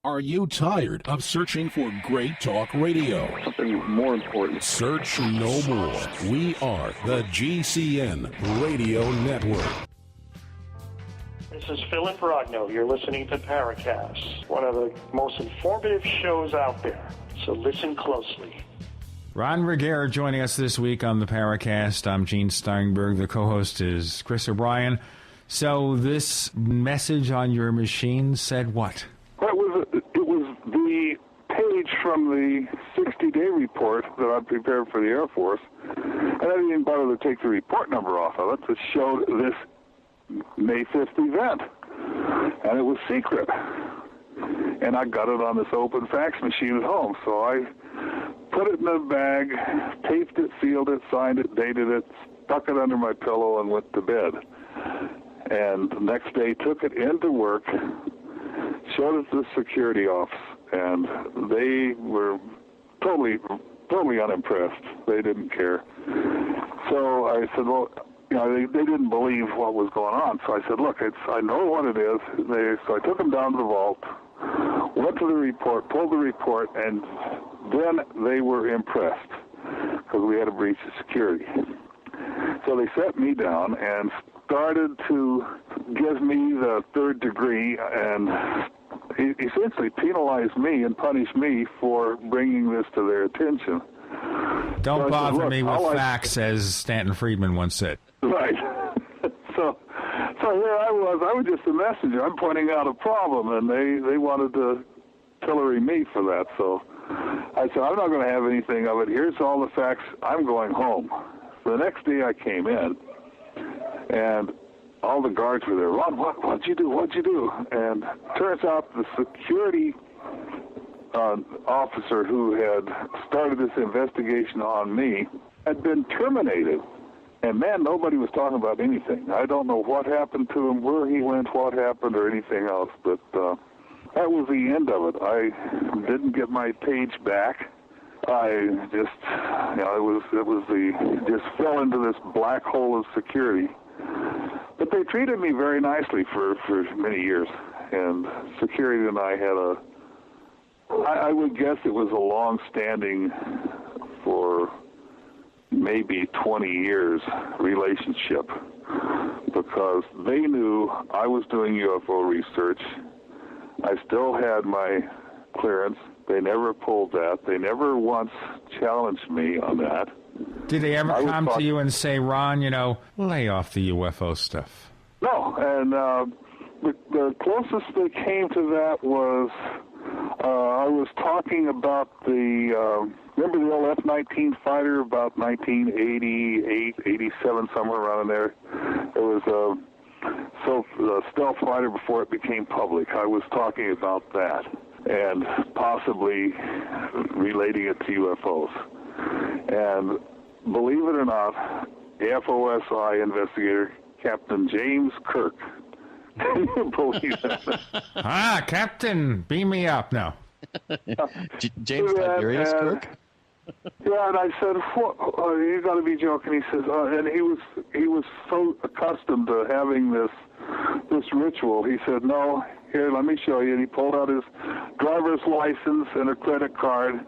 Are you tired of searching for great talk radio? Something more important. Search no more. We are the GCN Radio Network. This is Philip Rogno. You're listening to Paracast, one of the most informative shows out there. So listen closely. Ron Regehr joining us this week on the Paracast. I'm Gene Steinberg. The co-host is Chris O'Brien. So this message on your machine said what? Well, it was the page from the 60-day report that I prepared for the Air Force, and I didn't even bother to take the report number off of it to show this May 5th event, and it was secret. And I got it on this open fax machine at home, so I put it in a bag, taped it, sealed it, signed it, dated it, stuck it under my pillow, and went to bed. And the next day took it into work, showed it to the security office, and they were totally unimpressed. They didn't care. So I said, well, you know, they didn't believe what was going on. So I said, look, I know what it is. So I took them down to the vault, went to the report, pulled the report, and then they were impressed because we had a breach of security. So they set me down and started to give me the third degree and essentially penalize me and punish me for bringing this to their attention. Don't bother me with facts, as Stanton Friedman once said. Right. So here I was just a messenger. I'm pointing out a problem, and they wanted to pillory me for that. So I said, I'm not going to have anything of it. Here's all the facts. I'm going home. So the next day I came in, and all the guards were there. Ron, what'd you do? What'd you do? And turns out the security officer who had started this investigation on me had been terminated. And, man, nobody was talking about anything. I don't know what happened to him, where he went, what happened, or anything else. But that was the end of it. I didn't get my page back. I just, just fell into this black hole of security. But they treated me very nicely for many years. And security and I had I would guess it was a long-standing, for maybe 20 years, relationship, because they knew I was doing UFO research. I still had my clearance. They never pulled that. They never once challenged me on that. Did they ever come to you and say, Ron, lay off the UFO stuff? No, and the closest they came to that was I was talking about the, remember the old F-19 fighter, about 1988, 87, somewhere around there? It was a stealth fighter before it became public. I was talking about that and possibly relating it to UFOs. And believe it or not, FOSI investigator Captain James Kirk. Can you believe that? Captain, beam me up now. James Tiberius Kirk? Yeah, and I said, you got to be joking. He says, and he was so accustomed to having this ritual. He said, no, here, let me show you. And he pulled out his driver's license and a credit card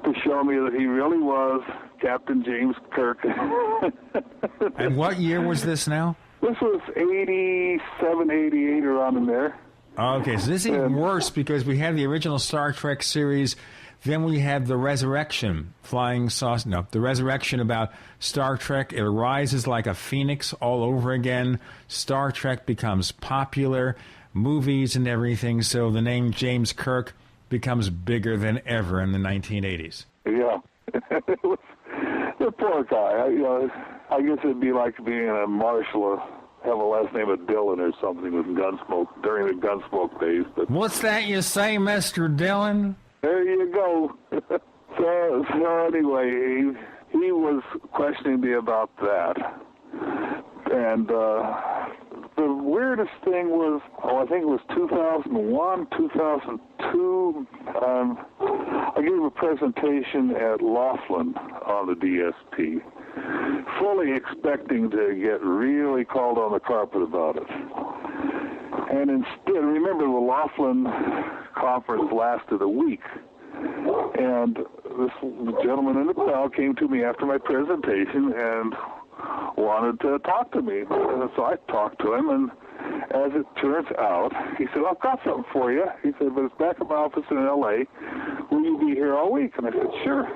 to show me that he really was Captain James Kirk. And what year was this now? This was 87, 88, around in there. Okay, so this is even worse because we had the original Star Trek series, then we had the Resurrection, the Resurrection about Star Trek. It rises like a phoenix all over again. Star Trek becomes popular, movies and everything, so the name James Kirk becomes bigger than ever in the 1980s. Yeah. The poor guy. I guess it'd be like being a marshal, have a last name of Dillon or something with Gunsmoke, during the Gunsmoke days. But what's that you say, Mr. Dillon? There you go. So anyway, he was questioning me about that. And the weirdest thing was, I think it was 2001, 2002. I gave a presentation at Laughlin on the DSP, fully expecting to get really called on the carpet about it. And instead, remember the Laughlin conference lasted a week. And this gentleman in the crowd came to me after my presentation and wanted to talk to me. And so I talked to him, and as it turns out, he said, I've got something for you. He said, but it's back at my office in L.A. Will you be here all week? And I said, sure.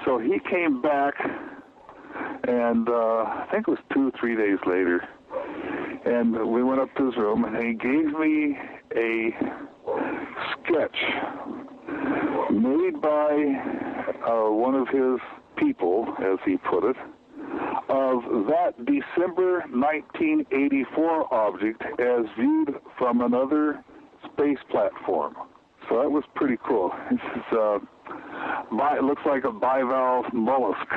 So he came back, and I think it was 2 or 3 days later, and we went up to his room, and he gave me a sketch made by one of his people, as he put it, of that December 1984 object as viewed from another space platform. So that was pretty cool. This is, it looks like a bivalve mollusk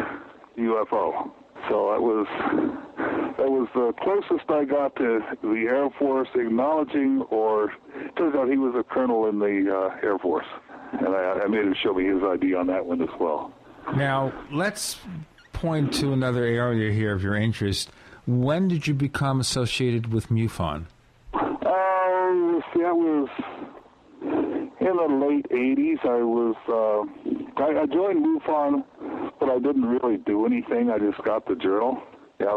UFO. So that was the closest I got to the Air Force acknowledging, or it turns out he was a colonel in the Air Force. And I made him show me his ID on that one as well. Now, let's point to another area here of your interest. When did you become associated with MUFON? That was in the late 80s. I joined MUFON, but I didn't really do anything. I just got the journal. Yeah,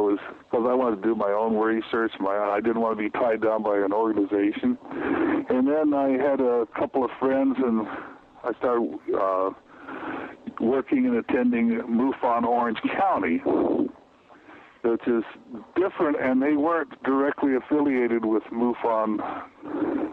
because I wanted to do my own research. I didn't want to be tied down by an organization. And then I had a couple of friends, and I started working and attending MUFON Orange County, which is different, and they weren't directly affiliated with MUFON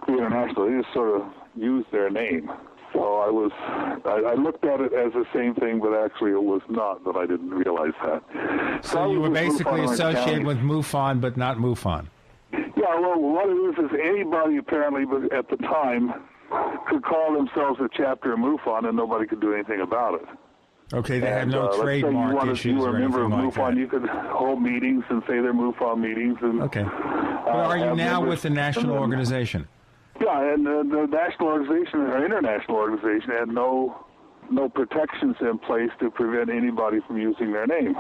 International. They just sort of used their name. So I looked at it as the same thing, but actually it was not, but I didn't realize that. So you were basically associated with MUFON, but not MUFON. Yeah, well, what it is anybody apparently at the time could call themselves a chapter of MUFON, and nobody could do anything about it. Okay, they had no trademark issues you were a member of MUFON, like that. You could hold meetings and say they're MUFON meetings. And, okay. Well, are you now with the national organization? Yeah, and the national organization or international organization had no protections in place to prevent anybody from using their name.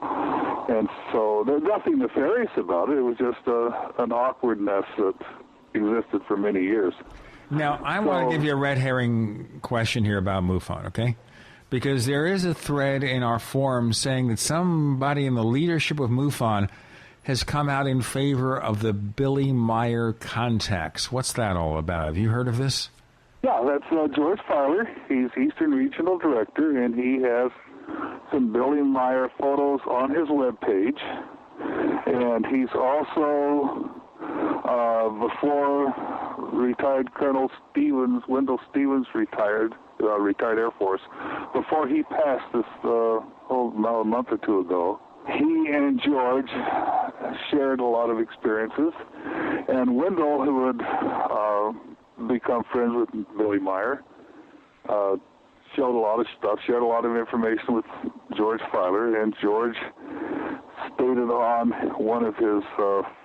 And so there's nothing nefarious about it. It was just an awkwardness that existed for many years. Now, I want to give you a red herring question here about MUFON, okay? Because there is a thread in our forum saying that somebody in the leadership of MUFON has come out in favor of the Billy Meyer contacts. What's that all about? Have you heard of this? Yeah, that's George Fowler. He's Eastern Regional Director, and he has some Billy Meyer photos on his webpage. And he's also before retired Colonel Stevens, Wendell Stevens retired Air Force, before he passed this a month or two ago, he and George shared a lot of experiences, and Wendell, who had become friends with Billy Meyer, showed a lot of stuff, shared a lot of information with George Filer, and George stated on one of his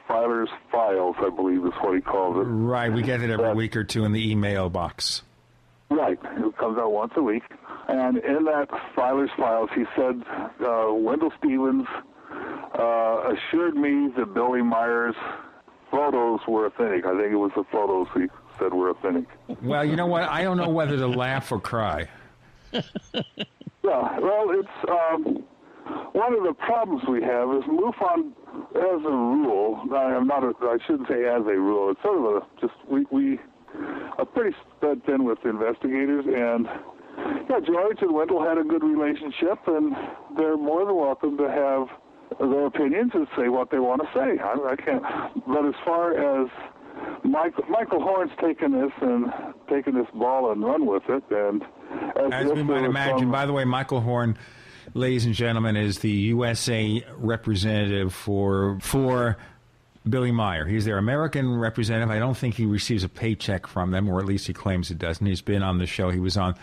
Filer's files, I believe is what he calls it. Right, we get it every week or two in the email box. Right, it comes out once a week. And in that Filer's files, he said, Wendell Stevens assured me that Billy Meyer's photos were authentic. I think it was the photos he said were authentic. Well, you know what? I don't know whether to laugh or cry. Yeah, well, it's one of the problems we have is MUFON, as a rule. I shouldn't say as a rule. It's sort of we are pretty spread thin with investigators, and George and Wendell had a good relationship, and they're more than welcome to have their opinions and say what they want to say. I can't. But as far as Michael Horn's taken this ball and run with it, and as we might imagine. By the way, Michael Horn, ladies and gentlemen, is the USA representative for Billy Meyer. He's their American representative. I don't think he receives a paycheck from them, or at least he claims he doesn't. He's been on the show. He was on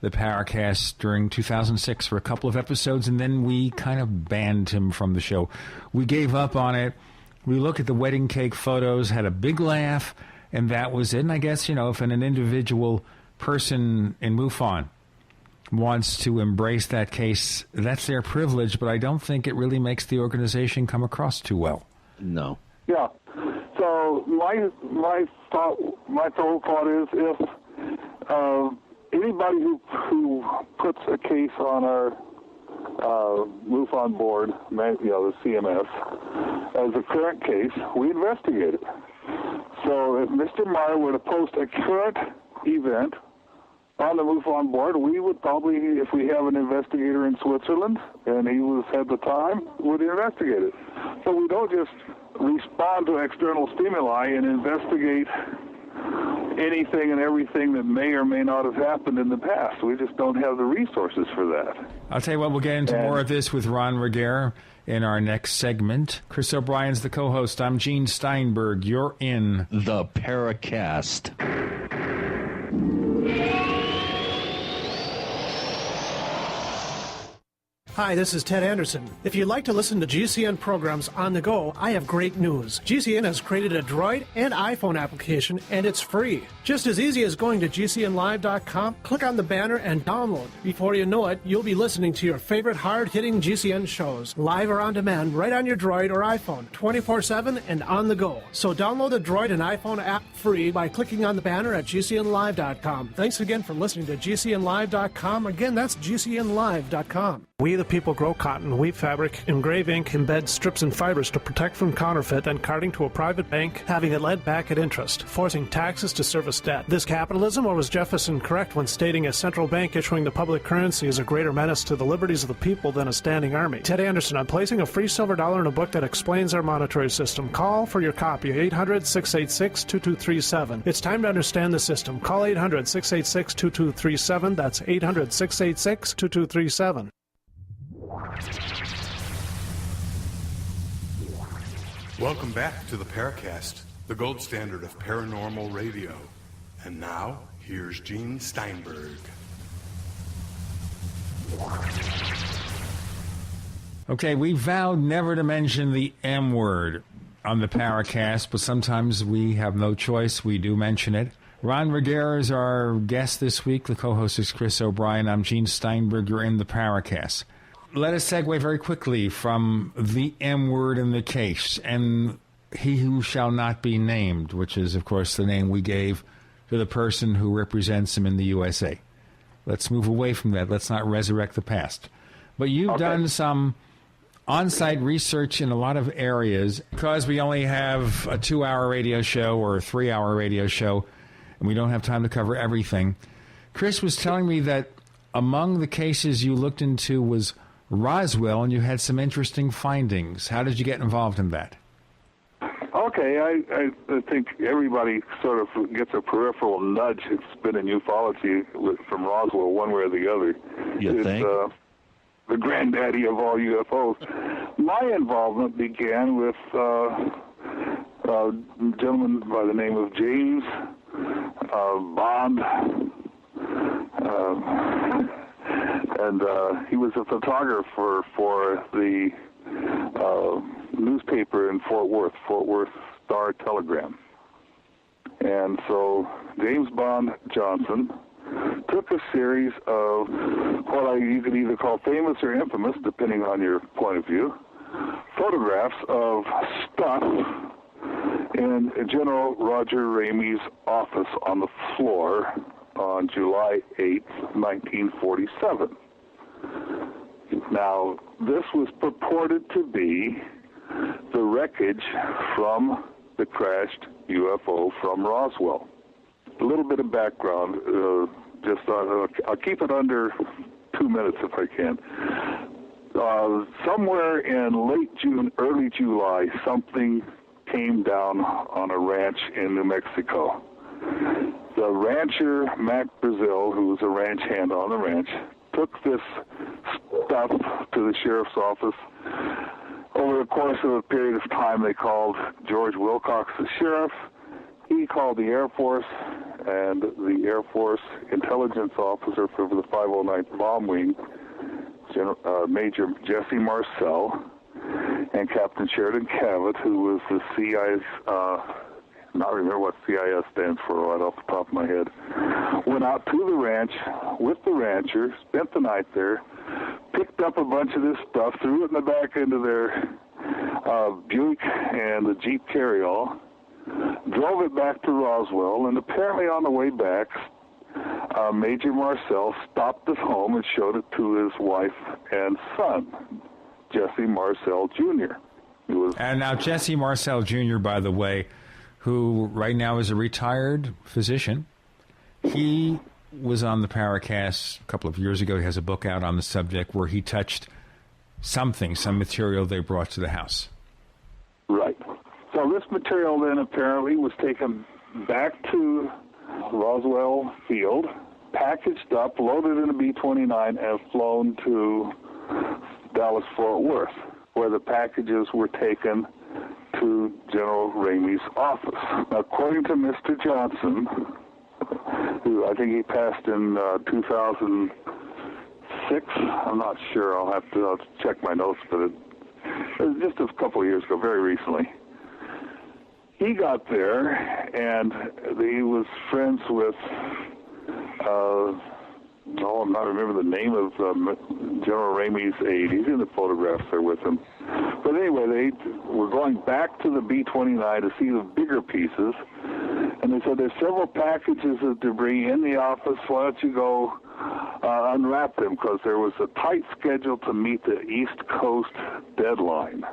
the Paracast during 2006 for a couple of episodes, and then we kind of banned him from the show. We gave up on it. We looked at the wedding cake photos, had a big laugh, and that was it. And I guess, if an individual person in MUFON wants to embrace that case, that's their privilege, but I don't think it really makes the organization come across too well. No. Yeah. So my thought is, if anybody who puts a case on our MUFON board, the CMS, as a current case, we investigate it. So if Mr. Meyer were to post a current event on the MUFON board, we would probably, if we have an investigator in Switzerland and he had the time, would investigate it. So we don't just respond to external stimuli and investigate anything and everything that may or may not have happened in the past. We just don't have the resources for that. I'll tell you what, we'll get into more of this with Ron Regehr in our next segment. Chris O'Brien's the co-host. I'm Gene Steinberg. You're in the Paracast. Hi, this is Ted Anderson. If you'd like to listen to GCN programs on the go, I have great news. GCN has created a Droid and iPhone application, and it's free. Just as easy as going to GCNlive.com, click on the banner, and download. Before you know it, you'll be listening to your favorite hard-hitting GCN shows, live or on demand, right on your Droid or iPhone, 24/7 and on the go. So download the Droid and iPhone app free by clicking on the banner at GCNlive.com. Thanks again for listening to GCNlive.com. Again, that's GCNlive.com. We the people grow cotton, weave fabric, engrave ink, embed strips and fibers to protect from counterfeit and carting to a private bank, having it led back at interest, forcing taxes to service debt. This capitalism, or was Jefferson correct when stating a central bank issuing the public currency is a greater menace to the liberties of the people than a standing army? Ted Anderson, I'm placing a free silver dollar in a book that explains our monetary system. Call for your copy, 800-686-2237. It's time to understand the system. Call 800-686-2237. That's 800-686-2237. Welcome back to the Paracast, the gold standard of paranormal radio. And now, here's Gene Steinberg. Okay, we vowed never to mention the M word on the Paracast, but sometimes we have no choice. We do mention it. Ron Regehr is our guest this week. The co-host is Chris O'Brien. I'm Gene Steinberg. You're in the Paracast. Let us segue very quickly from the M word in the case and he who shall not be named, which is, of course, the name we gave to the person who represents him in the USA. Let's move away from that. Let's not resurrect the past. But you've done some on-site research in a lot of areas. Because we only have a 2-hour radio show or a 3-hour radio show, and we don't have time to cover everything, Chris was telling me that among the cases you looked into was Roswell, and you had some interesting findings. How did you get involved in that? Okay, I think everybody sort of gets a peripheral nudge. It's been in ufology from Roswell, one way or the other. You think? The granddaddy of all UFOs. My involvement began with a gentleman by the name of James Bond, and he was a photographer for the newspaper in Fort Worth Star-Telegram. And so James Bond Johnson took a series of what you could either call famous or infamous, depending on your point of view, photographs of stuff in General Roger Ramey's office on the floor on July 8th, 1947. Now, this was purported to be the wreckage from the crashed UFO from Roswell. A little bit of background, I'll keep it under 2 minutes if I can. Somewhere in late June, early July, something came down on a ranch in New Mexico. The rancher, Mac Brazil, who was a ranch hand on the ranch, took this stuff to the sheriff's office. Over the course of a period of time, they called George Wilcox the sheriff. He called the Air Force, and the Air Force intelligence officer for the 509th Bomb Wing, Major Jesse Marcel, and Captain Sheridan Cavett, who was the CIS, not remember what CIS stands for right off the top of my head, went out to the ranch with the rancher, spent the night there, picked up a bunch of this stuff, threw it in the back end of their Buick and the Jeep carryall, drove it back to Roswell, and apparently on the way back, Major Marcel stopped at home and showed it to his wife and son, Jesse Marcel Jr. And now Jesse Marcel Jr., by the way, who right now is a retired physician, he was on the Paracast a couple of years ago. He has a book out on the subject where he touched some material they brought to the house. Right. So this material then apparently was taken back to Roswell Field, packaged up, loaded in a B-29, and flown to Dallas-Fort Worth, where the packages were taken to General Ramey's office. According to Mr. Johnson, who I think he passed in 2006, I'm not sure, I'll check my notes, but it was just a couple of years ago, very recently. He got there, and he was friends with, I'm not remember the name of General Ramey's aide. He's in the photographs there with him. But anyway, they were going back to the B-29 to see the bigger pieces, and they said there's several packages of debris in the office. Why don't you go unwrap them? Because there was a tight schedule to meet the East Coast deadline.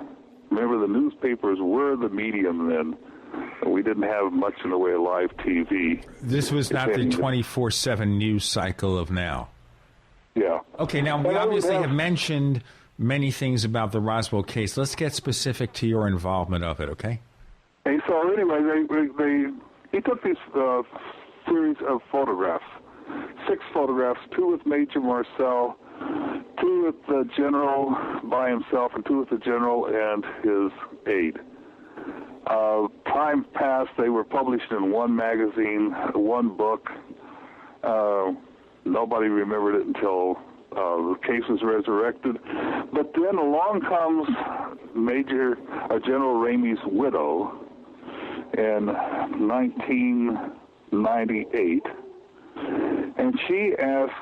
Remember, the newspapers were the medium then. We didn't have much in the way of live TV. This was not the 24/7 news cycle of now. Yeah. Okay, now we obviously have mentioned many things about the Roswell case. Let's get specific to your involvement of it, okay? And so anyway, he took these series of photographs, 6 photographs, 2 with Major Marcel, 2 with the general by himself, and 2 with the general and his aide. Time passed, they were published in one magazine, one book. Nobody remembered it until the case was resurrected. But then along comes General Ramey's widow in 1998, and she asks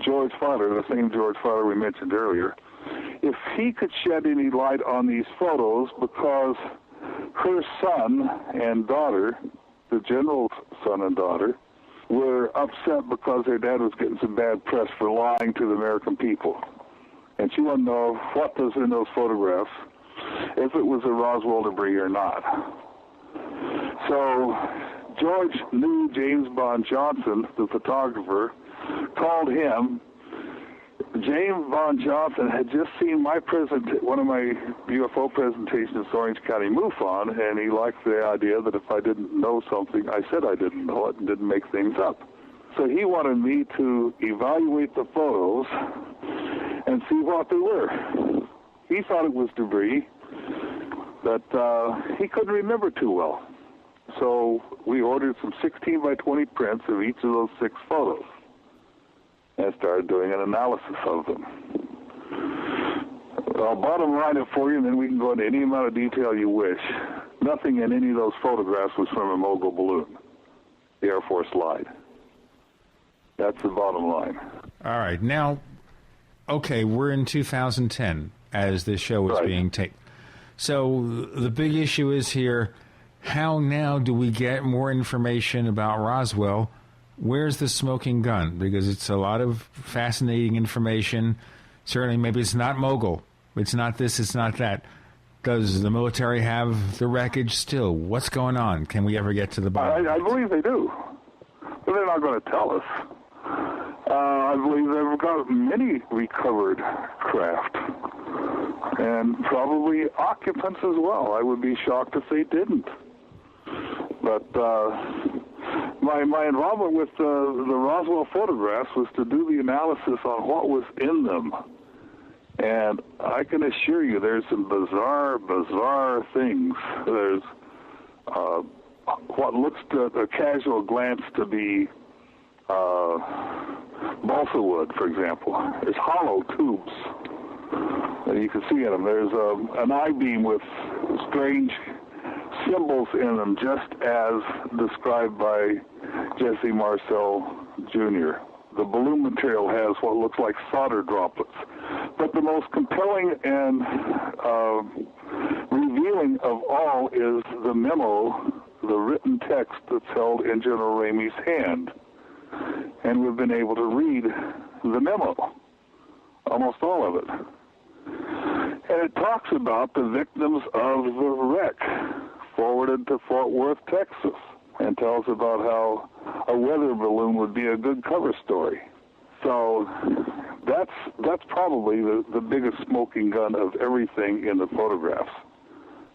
George Fowler, the same George Fowler we mentioned earlier, if he could shed any light on these photos, because her son and daughter, the general's son and daughter, were upset because their dad was getting some bad press for lying to the American people. And she wanted to know what was in those photographs, if it was a Roswell debris or not. So George knew James Bond Johnson, the photographer, called him James Von Johnson had just seen one of my UFO presentations at Orange County MUFON, and he liked the idea that if I didn't know something, I said I didn't know it and didn't make things up. So he wanted me to evaluate the photos and see what they were. He thought it was debris that he couldn't remember too well. So we ordered some 16 by 20 prints of each of those 6 photos and started doing an analysis of them. I'll bottom line it for you, and then we can go into any amount of detail you wish. Nothing in any of those photographs was from a mogul balloon. The Air Force lied. That's the bottom line. All right. Now, okay, we're in 2010 as this show is being taped. So the big issue is here, how now do we get more information about Roswell? Where's the smoking gun? Because it's a lot of fascinating information. Certainly, maybe it's not mogul. It's not this, it's not that. Does the military have the wreckage still? What's going on? Can we ever get to the bottom? I believe they do. But they're not going to tell us. I believe they've got many recovered craft. And probably occupants as well. I would be shocked if they didn't. But my involvement with the Roswell photographs was to do the analysis on what was in them. And I can assure you there's some bizarre things. There's what looks to a casual glance to be balsa wood, for example. There's hollow tubes that you can see in them. There's an I-beam with strange symbols in them, just as described by Jesse Marcel Jr. The balloon material has what looks like solder droplets. But the most compelling and revealing of all is the memo, the written text that's held in General Ramey's hand. And we've been able to read the memo, almost all of it. And it talks about the victims of the wreck forwarded to Fort Worth, Texas, and tells about how a weather balloon would be a good cover story. So that's probably the biggest smoking gun of everything in the photographs,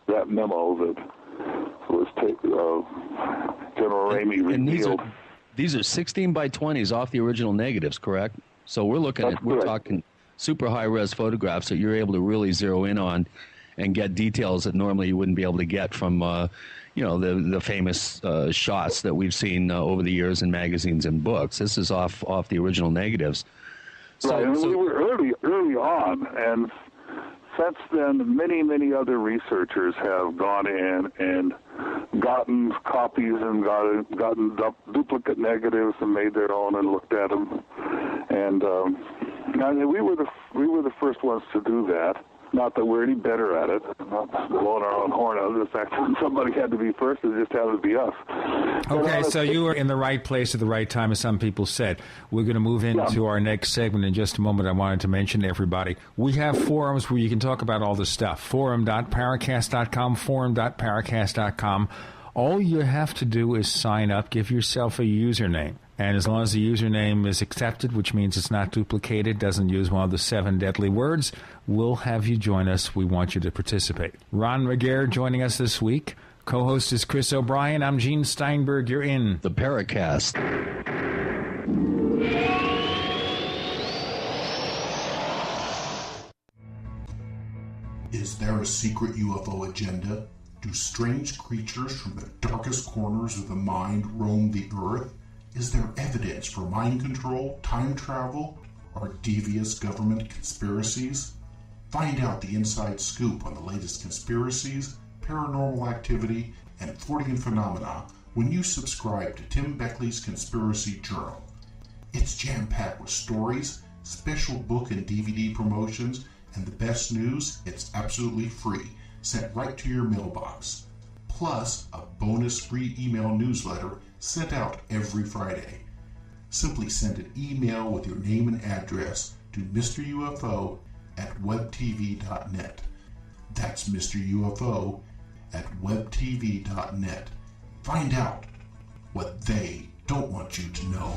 that memo that was General Ramey revealed. These are 16 by 20s off the original negatives, correct? So we're looking at, we're talking super high-res photographs that you're able to really zero in on and get details that normally you wouldn't be able to get from, the famous shots that we've seen over the years in magazines and books. This is off the original negatives. So, right, and we were early on, and since then, many other researchers have gone in and gotten copies and gotten duplicate negatives and made their own and looked at them. And we were the first ones to do that. Not that we're any better at it. Not blowing our own horn out of the fact that somebody had to be first. It just happened to be us. Okay, so you were in the right place at the right time, as some people said. We're going to move into our next segment in just a moment. I wanted to mention to everybody, we have forums where you can talk about all this stuff. Forum.paracast.com, forum.paracast.com. All you have to do is sign up, give yourself a username. And as long as the username is accepted, which means it's not duplicated, doesn't use one of the 7 deadly words, we'll have you join us. We want you to participate. Ron Regehr joining us this week. Co-host is Chris O'Brien. I'm Gene Steinberg. You're in the Paracast. Is there a secret UFO agenda? Do strange creatures from the darkest corners of the mind roam the earth? Is there evidence for mind control, time travel, or devious government conspiracies? Find out the inside scoop on the latest conspiracies, paranormal activity, and Fortean phenomena when you subscribe to Tim Beckley's Conspiracy Journal. It's jam-packed with stories, special book and DVD promotions, and the best news, it's absolutely free, sent right to your mailbox. Plus, a bonus free email newsletter sent out every Friday. Simply send an email with your name and address to Mr. UFO at webtv.net. That's Mr. UFO at webtv.net. Find out what they don't want you to know.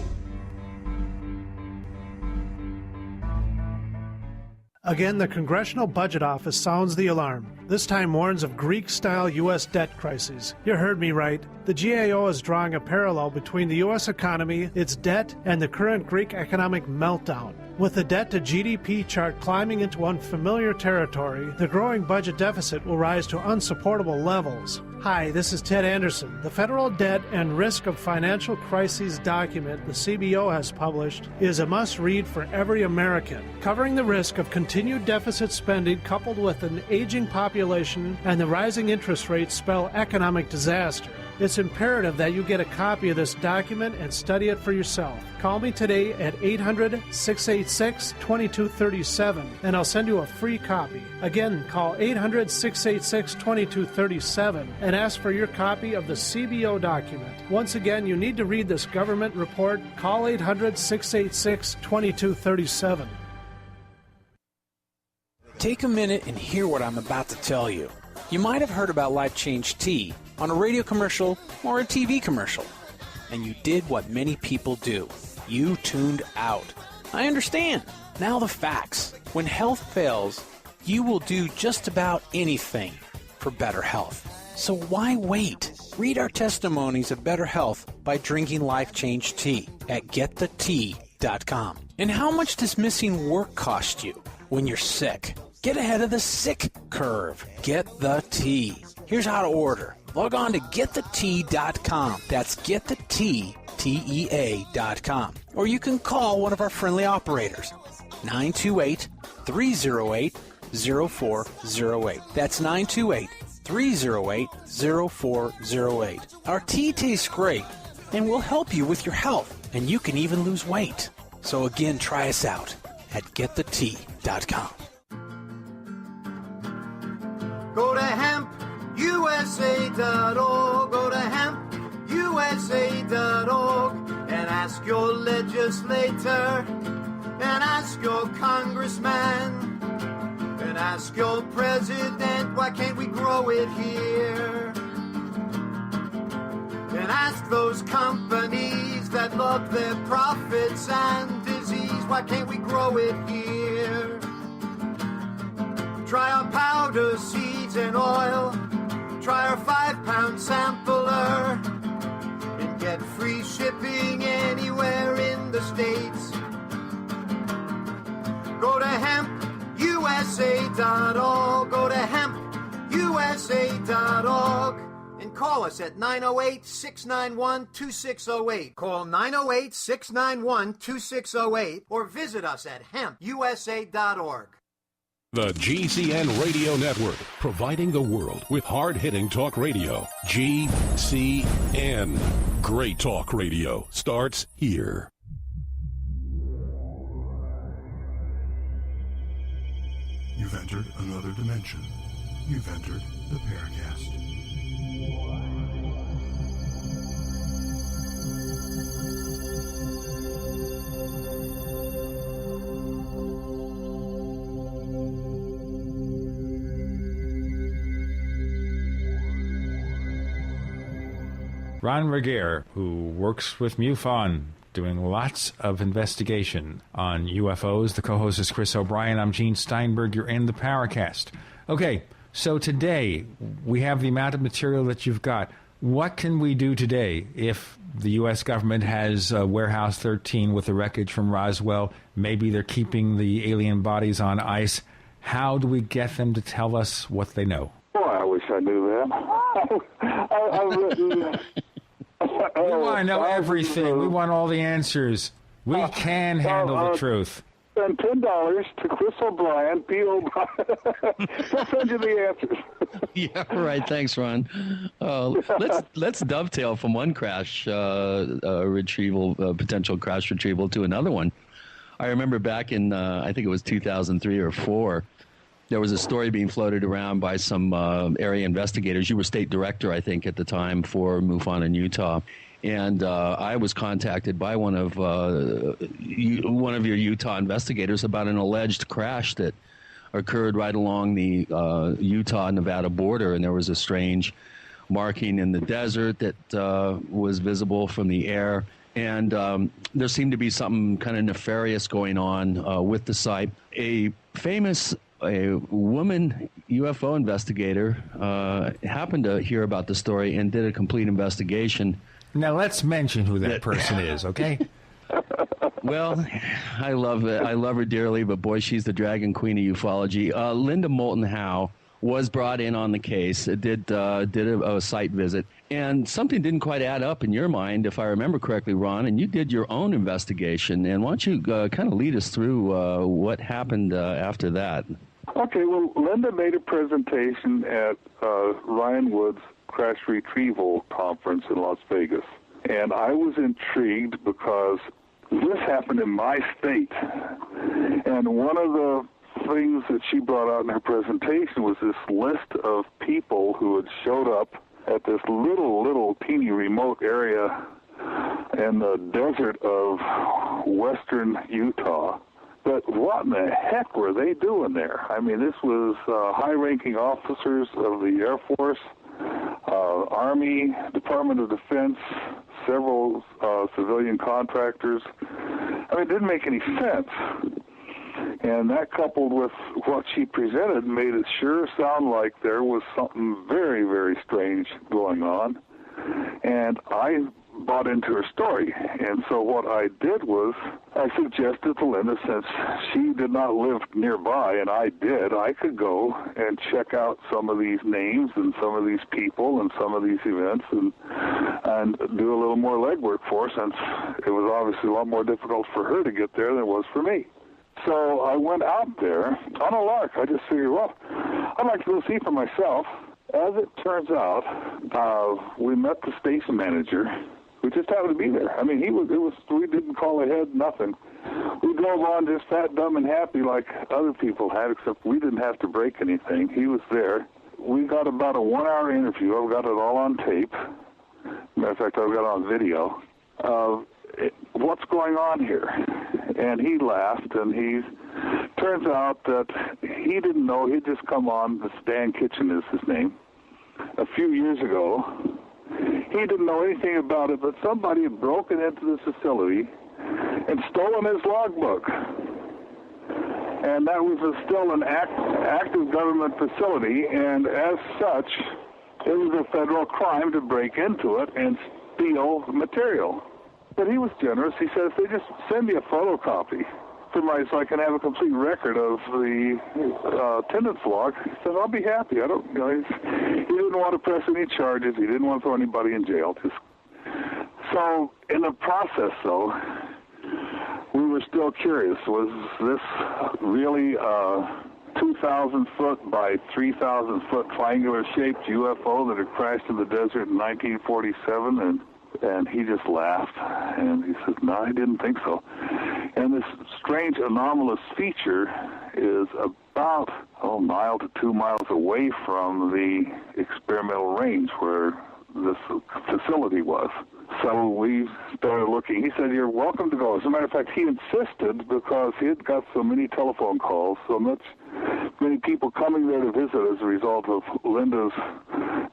Again, the Congressional Budget Office sounds the alarm. This time warns of Greek-style U.S. debt crises. You heard me right. The GAO is drawing a parallel between the U.S. economy, its debt, and the current Greek economic meltdown. With the debt-to-GDP chart climbing into unfamiliar territory, the growing budget deficit will rise to unsupportable levels. Hi, this is Ted Anderson. The Federal Debt and Risk of Financial Crises document the CBO has published is a must-read for every American, covering the risk of continued deficit spending coupled with an aging population and the rising interest rates spell economic disaster. It's imperative that you get a copy of this document and study it for yourself. Call me today at 800-686-2237 and I'll send you a free copy. Again, call 800-686-2237 and ask for your copy of the CBO document. Once again, you need to read this government report. Call 800-686-2237. Take a minute and hear what I'm about to tell you. You might have heard about Life Change Tea on a radio commercial or a TV commercial, and you did what many people do. You tuned out. I understand. Now the facts. When health fails, you will do just about anything for better health. So why wait? Read our testimonies of better health by drinking Life Change Tea at getthetea.com. And how much does missing work cost you when you're sick? Get ahead of the sick curve. Get the tea. Here's how to order. Log on to getthetea.com. That's getthetea.com. Or you can call one of our friendly operators. 928-308-0408. That's 928-308-0408. Our tea tastes great and will help you with your health, and you can even lose weight. So again, try us out at getthetea.com. Go to hempusa.org, go to hempusa.org, and ask your legislator, and ask your congressman, and ask your president, why can't we grow it here? And ask those companies that love their profits and disease, why can't we grow it here? Try our powder, seeds, and oil. Try our 5-pound sampler. And get free shipping anywhere in the States. Go to hempusa.org. Go to hempusa.org. And call us at 908-691-2608. Call 908-691-2608. Or visit us at hempusa.org. The GCN Radio Network, providing the world with hard-hitting talk radio. GCN. Great talk radio starts here. You've entered another dimension. You've entered the Paracast. Ron Regehr, who works with MUFON, doing lots of investigation on UFOs. The co-host is Chris O'Brien. I'm Gene Steinberg. You're in the Paracast. Okay, so today we have the amount of material that you've got. What can we do today if the U.S. government has Warehouse 13 with the wreckage from Roswell? Maybe they're keeping the alien bodies on ice. How do we get them to tell us what they know? Oh, I wish I knew that. I've written... We want to know everything. We want all the answers. We can handle the truth. Send $10 to Chris O'Brien, P.O. O'Brien. We'll send you the answers. Yeah, right. Thanks, Ron. Let's dovetail from one crash potential crash retrieval to another one. I remember back in, I think it was 2003 or 4, there was a story being floated around by some area investigators. You were state director, I think, at the time for MUFON in Utah. And I was contacted by one of your Utah investigators about an alleged crash that occurred right along the Utah-Nevada border. And there was a strange marking in the desert that was visible from the air. And there seemed to be something kind of nefarious going on with the site. A famous woman UFO investigator happened to hear about the story and did a complete investigation. Now let's mention who that person is, okay? Well, I love it. I love her dearly, but boy, she's the dragon queen of ufology. Linda Moulton Howe was brought in on the case, did a site visit, and something didn't quite add up in your mind, if I remember correctly, Ron, and you did your own investigation. And why don't you kind of lead us through what happened after that? Okay, well, Linda made a presentation at Ryan Wood's Crash Retrieval Conference in Las Vegas, and I was intrigued because this happened in my state, and one of the things that she brought out in her presentation was this list of people who had showed up at this little teeny remote area in the desert of western Utah. But what in the heck were they doing there? I mean, this was high-ranking officers of the Air Force, Army, Department of Defense, several civilian contractors. I mean, it didn't make any sense. And that, coupled with what she presented, made it sure sound like there was something very, very strange going on. And I bought into her story. And so what I did was I suggested to Linda, since she did not live nearby and I did, I could go and check out some of these names and some of these people and some of these events and do a little more legwork for her, since it was obviously a lot more difficult for her to get there than it was for me. So I went out there on a lark. I just figured, well, I'd like to go see for myself. As it turns out, we met the station manager, who just happened to be there. I mean, we didn't call ahead, nothing. We drove on just fat, dumb, and happy like other people had, except we didn't have to break anything. He was there. We got about a 1-hour interview. I've got it all on tape. Matter of fact, I've got it on video. What's going on here? And he laughed, and turns out that he didn't know. He'd just come on, Stan Kitchen is his name, a few years ago. He didn't know anything about it, but somebody had broken into this facility and stolen his logbook. And that was still an active government facility, and as such, it was a federal crime to break into it and steal material. But he was generous. He says, they just send me a photocopy so I can have a complete record of the attendance log. He said, I'll be happy. He didn't want to press any charges. He didn't want to throw anybody in jail. So in the process, though, we were still curious. Was this really a 2,000-foot by 3,000-foot triangular-shaped UFO that had crashed in the desert in 1947? And he just laughed, and he said, no, I didn't think so. And this strange anomalous feature is about a mile to 2 miles away from the experimental range where this facility was. So we started looking. He said, you're welcome to go. As a matter of fact, he insisted, because he had got so many telephone calls, many people coming there to visit as a result of Linda's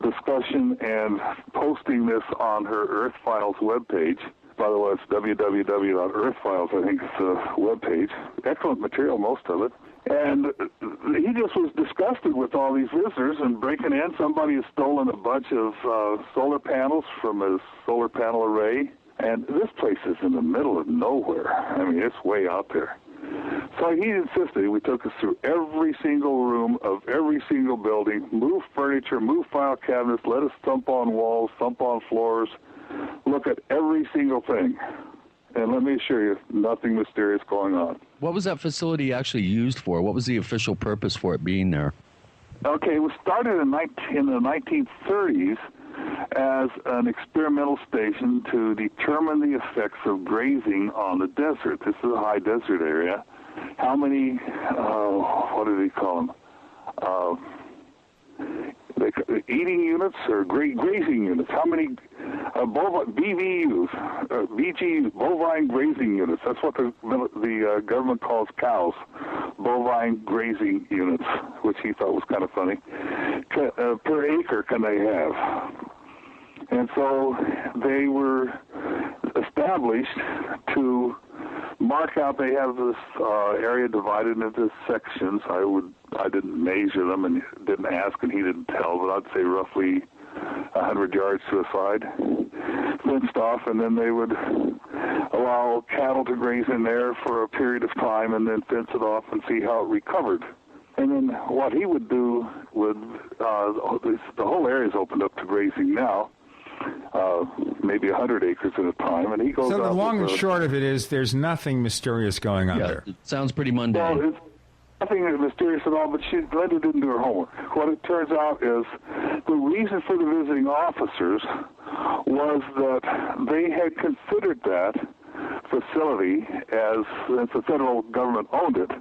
discussion and posting this on her Earth Files webpage. By the way, it's www.earthfiles, I think is the webpage. Excellent material, most of it. And he just was disgusted with all these visitors and breaking in. Somebody has stolen a bunch of solar panels from his solar panel array. And this place is in the middle of nowhere. I mean, it's way out there. So he insisted. We took us through every single room of every single building, moved furniture, moved file cabinets, let us thump on walls, thump on floors, look at every single thing. And let me assure you, nothing mysterious going on. What was that facility actually used for? What was the official purpose for it being there? Okay, it was started in the 1930s as an experimental station to determine the effects of grazing on the desert. This is a high desert area. How many, what do they call them? Eating units or grazing units. How many BVUs, BGUs, bovine grazing units? That's what the government calls cows, bovine grazing units, which he thought was kind of funny. Per acre can they have? And so they were established to mark out. They have this area divided into sections. I didn't measure them and didn't ask, and he didn't tell, but I'd say roughly 100 yards to a side, fenced off, and then they would allow cattle to graze in there for a period of time and then fence it off and see how it recovered. And then what he would do would, the whole area is opened up to grazing now, maybe 100 acres at a time, and he goes So the out long and with short of it is there's nothing mysterious going on there. It sounds pretty mundane. Well, it's nothing mysterious at all, but Glenda didn't do her homework. What it turns out is the reason for the visiting officers was that they had considered that facility, as since the federal government owned it,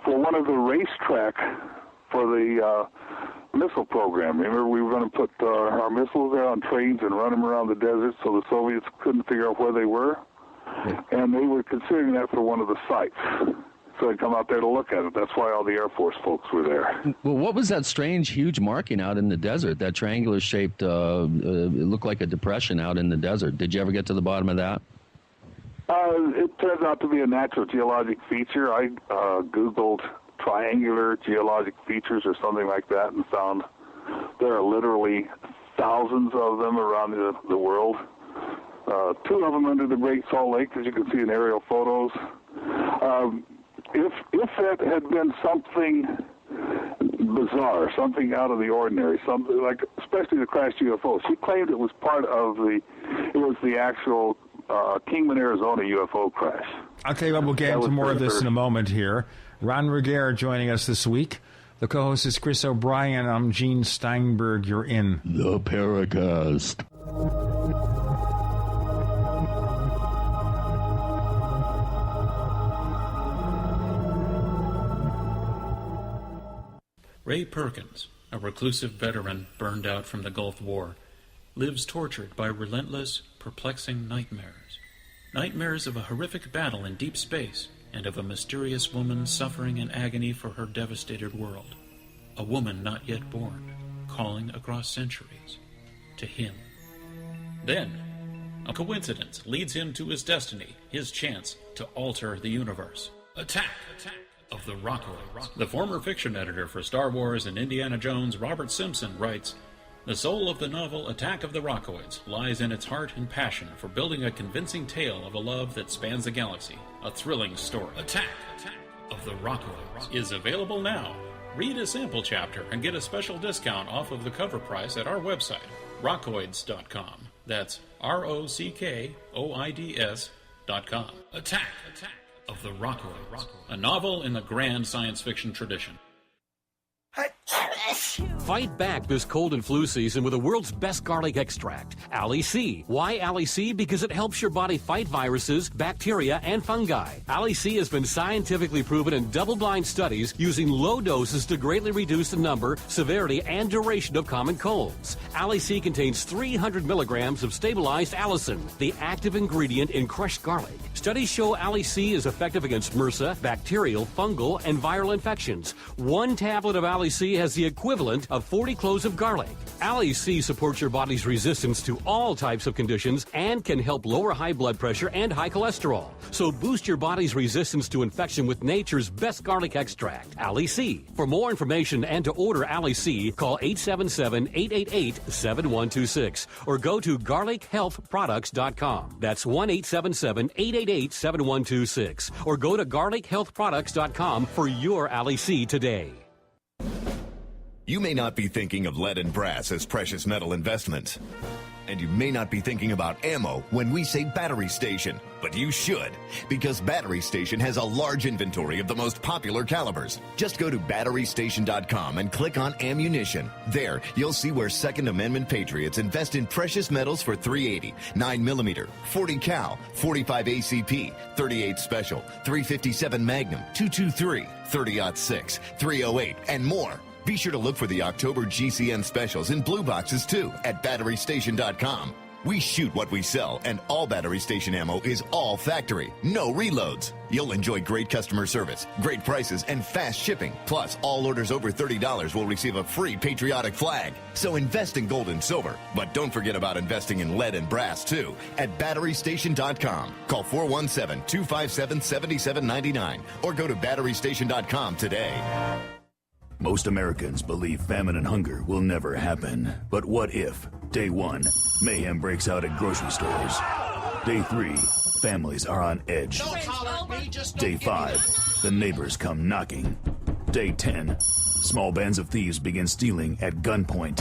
for one of the racetrack for the missile program. Remember, we were going to put our missiles there on trains and run them around the desert so the Soviets couldn't figure out where they were, and they were considering that for one of the sites. So I'd come out there to look at it. That's why all the Air Force folks were there. Well, what was that strange, huge marking out in the desert? That triangular-shaped, it looked like a depression out in the desert. Did you ever get to the bottom of that? It turns out to be a natural geologic feature. I Googled triangular geologic features or something like that and found there are literally thousands of them around the world. Two of them under the Great Salt Lake, as you can see in aerial photos. If it had been something bizarre, something out of the ordinary, something like, especially the crashed UFO, she claimed it was part of the actual Kingman, Arizona UFO crash. I'll tell you what, we'll get into more of this in a moment here. Ron Regehr joining us this week. The co-host is Chris O'Brien. I'm Gene Steinberg. You're in the Paracast. Ray Perkins, a reclusive veteran burned out from the Gulf War, lives tortured by relentless, perplexing nightmares. Nightmares of a horrific battle in deep space and of a mysterious woman suffering in agony for her devastated world. A woman not yet born, calling across centuries to him. Then, a coincidence leads him to his destiny, his chance to alter the universe. Attack of the Rockoids. The former fiction editor for Star Wars and Indiana Jones, Robert Simpson, writes, "The soul of the novel Attack of the Rockoids lies in its heart and passion for building a convincing tale of a love that spans the galaxy, a thrilling story. Attack of the Rockoids is available now. Read a sample chapter and get a special discount off of the cover price at our website, rockoids.com. That's ROCKOIDS.com. Attack of the Rockoids, a novel in the grand science fiction tradition." Fight back this cold and flu season with the world's best garlic extract, Ali C. Why Ali C? Because it helps your body fight viruses, bacteria, and fungi. Ali C has been scientifically proven in double-blind studies using low doses to greatly reduce the number, severity, and duration of common colds. Ali C contains 300 milligrams of stabilized allicin, the active ingredient in crushed garlic. Studies show Ali C is effective against MRSA, bacterial, fungal, and viral infections. One tablet of Ali C has the equivalent of 40 cloves of garlic. Ali C supports your body's resistance to all types of conditions and can help lower high blood pressure and high cholesterol. So boost your body's resistance to infection with nature's best garlic extract, Ali C. For more information and to order Ali C, call 877-888-7126 or go to garlichealthproducts.com. That's 1-877-888-7126 or go to garlichealthproducts.com for your Ali C today. You may not be thinking of lead and brass as precious metal investments. And you may not be thinking about ammo when we say Battery Station. But you should, because Battery Station has a large inventory of the most popular calibers. Just go to batterystation.com and click on ammunition. There, you'll see where Second Amendment patriots invest in precious metals for .380, 9mm, 40 cal, 45 ACP, 38 Special, 357 Magnum, 223, 30-06, 308, and more. Be sure to look for the October GCN specials in blue boxes, too, at batterystation.com. We shoot what we sell, and all battery station ammo is all factory, no reloads. You'll enjoy great customer service, great prices, and fast shipping. Plus, all orders over $30 will receive a free patriotic flag. So invest in gold and silver, but don't forget about investing in lead and brass, too, at batterystation.com. Call 417-257-7799 or go to batterystation.com today. Most Americans believe famine and hunger will never happen. But what if? Day 1, mayhem breaks out at grocery stores. Day 3, families are on edge. Day 5, the neighbors come knocking. Day 10, small bands of thieves begin stealing at gunpoint.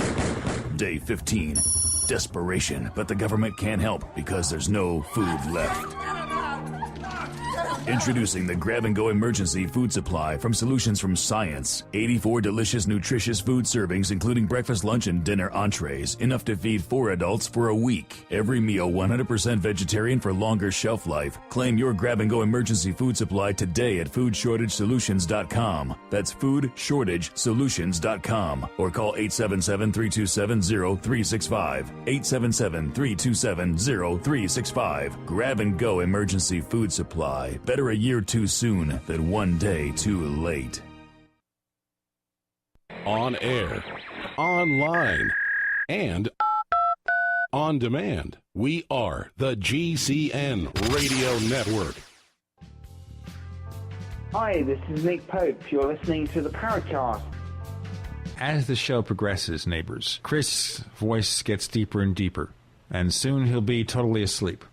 Day 15, desperation, but the government can't help because there's no food left. Introducing the Grab-and-Go Emergency Food Supply from Solutions from Science. 84 delicious, nutritious food servings, including breakfast, lunch, and dinner entrees. Enough to feed 4 adults for a week. Every meal 100% vegetarian for longer shelf life. Claim your Grab-and-Go Emergency Food Supply today at foodshortagesolutions.com. That's foodshortagesolutions.com. Or call 877-327-0365. 877-327-0365. Grab-and-Go Emergency Food Supply. Better a year too soon than one day too late. On air, online, and on demand. We are the GCN Radio Network. Hi, this is Nick Pope. You're listening to the Paracast. As the show progresses, neighbors, Chris' voice gets deeper and deeper, and soon he'll be totally asleep.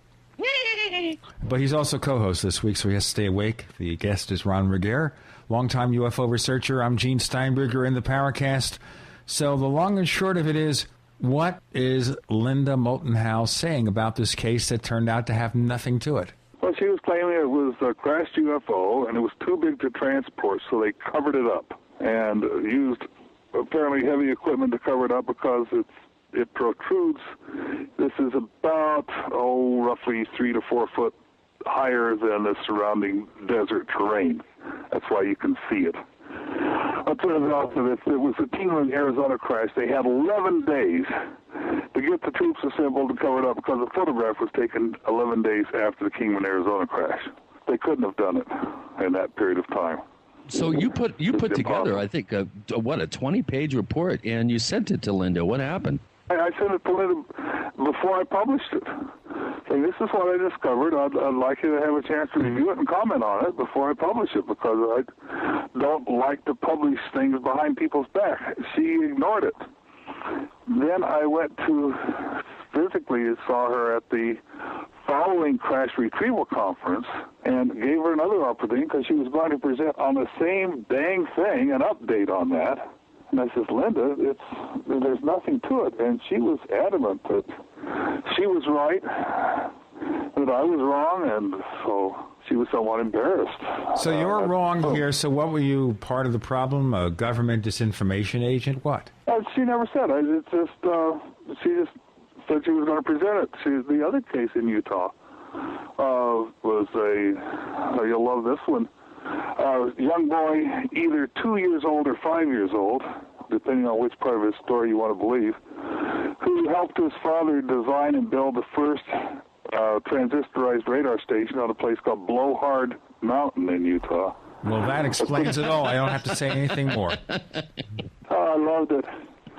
But he's also co-host this week, so he has to stay awake. The guest is Ron Regehr, longtime UFO researcher. I'm Gene Steinberger in the Paracast. So the long and short of it is, what is Linda Moulton Howe saying about this case that turned out to have nothing to it? Well, she was claiming it was a crashed UFO, and it was too big to transport, so they covered it up and used apparently heavy equipment to cover it up because it protrudes. This is about, roughly 3 to 4 foot higher than the surrounding desert terrain. That's why you can see it. It turns out that if it was a Kingman, Arizona crash, they had 11 days to get the troops assembled to cover it up because the photograph was taken 11 days after the Kingman, Arizona crash. They couldn't have done it in that period of time. So you put together, I think, a 20-page report, and you sent it to Linda. What happened? I sent it to Linda before I published it. Saying, this is what I discovered. I'd like you to have a chance to review it and comment on it before I publish it, because I don't like to publish things behind people's back. She ignored it. Then I went to physically saw her at the following crash retrieval conference and gave her another opportunity because she was going to present on the same dang thing, an update on that. And I says, Linda, there's nothing to it. And she was adamant that she was right, that I was wrong, and so she was somewhat embarrassed. So you're wrong here. So what were you, part of the problem? A government disinformation agent? What? She never said. She just said she was going to present it. The other case in Utah was you'll love this one, young boy, either 2 years old or 5 years old, depending on which part of his story you want to believe, who helped his father design and build the first transistorized radar station on a place called Blowhard Mountain in Utah. Well, that explains it all. I don't have to say anything more. I loved it.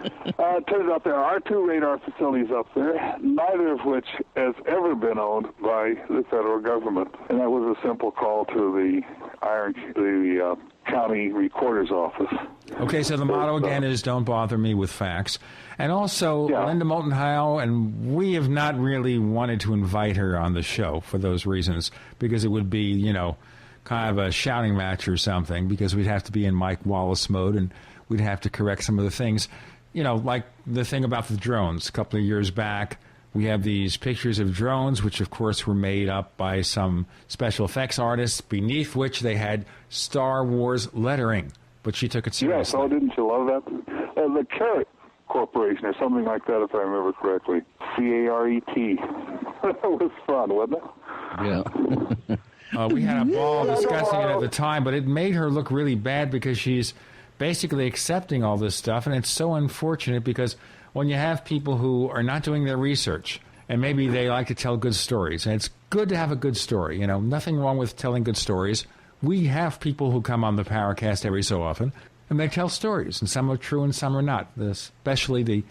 It turns out there are 2 radar facilities up there, neither of which has ever been owned by the federal government. And that was a simple call to the county recorder's office. Okay, so the motto again is don't bother me with facts. And also, Linda Moulton Howe, and we have not really wanted to invite her on the show for those reasons, because it would be, kind of a shouting match or something, because we'd have to be in Mike Wallace mode and we'd have to correct some of the things. Like the thing about the drones. A couple of years back, we have these pictures of drones, which, of course, were made up by some special effects artists, beneath which they had Star Wars lettering. But she took it seriously. Yes, didn't you love that? The Carrot Corporation or something like that, if I remember correctly. CARET. That was fun, wasn't it? Yeah. We had a ball discussing it at the time, but it made her look really bad because she's basically accepting all this stuff, and it's so unfortunate because when you have people who are not doing their research and maybe they like to tell good stories. And it's good to have a good story. You know, nothing wrong with telling good stories. We have people who come on the Paracast every so often, and they tell stories, and some are true and some are not, especially the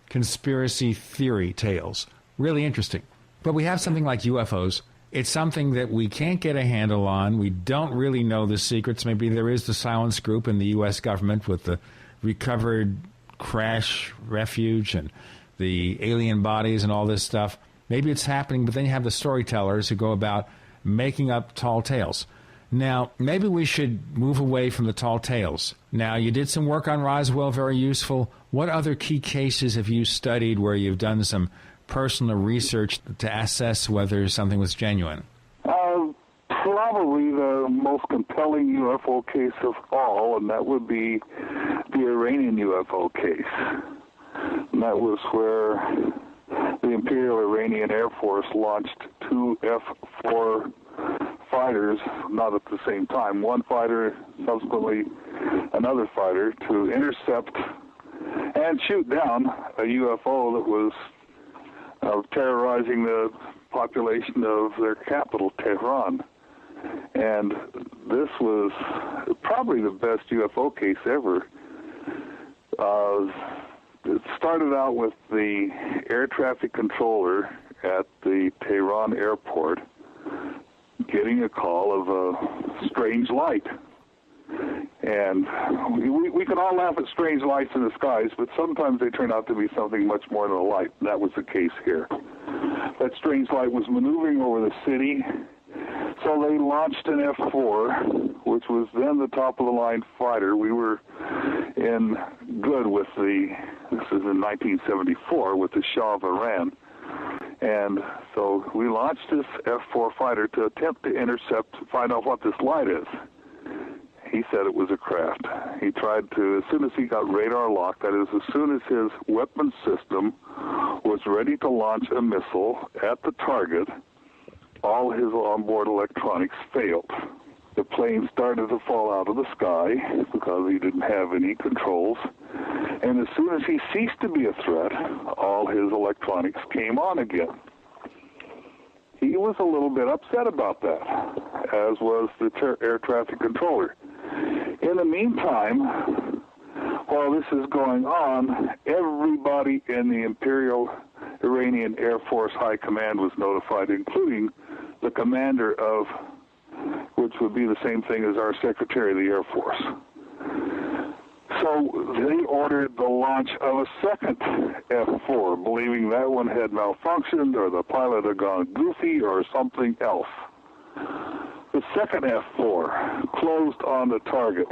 conspiracy theory tales. Really interesting. But we have something like UFOs. It's something that we can't get a handle on. We don't really know the secrets. Maybe there is the silence group in the U.S. government with the recovered crash refuge and the alien bodies and all this stuff. Maybe it's happening, but then you have the storytellers who go about making up tall tales. Now, maybe we should move away from the tall tales. Now, you did some work on Roswell, very useful. What other key cases have you studied where you've done some personal research to assess whether something was genuine? Probably the most compelling UFO case of all, and that would be the Iranian UFO case. And that was where the Imperial Iranian Air Force launched 2 F-4 fighters, not at the same time, one fighter, subsequently another fighter, to intercept and shoot down a UFO that was terrorizing the population of their capital, Tehran. And this was probably the best UFO case ever. It started out with the air traffic controller at the Tehran airport getting a call of a strange light. And we can all laugh at strange lights in the skies, but sometimes they turn out to be something much more than a light. And that was the case here. That strange light was maneuvering over the city, so they launched an F-4, which was then the top-of-the-line fighter. We were in good with this is in 1974, with the Shah of Iran. And so we launched this F-4 fighter to attempt to intercept, find out what this light is. He said it was a craft. He tried to, as soon as he got radar locked, that is, as soon as his weapon system was ready to launch a missile at the target, all his onboard electronics failed. The plane started to fall out of the sky because he didn't have any controls. And as soon as he ceased to be a threat, all his electronics came on again. He was a little bit upset about that, as was the air traffic controller. In the meantime, while this is going on, everybody in the Imperial Iranian Air Force High Command was notified, including the commander of, which would be the same thing as our Secretary of the Air Force. So they ordered the launch of a second F-4, believing that one had malfunctioned or the pilot had gone goofy or something else. The second F-4 closed on the target.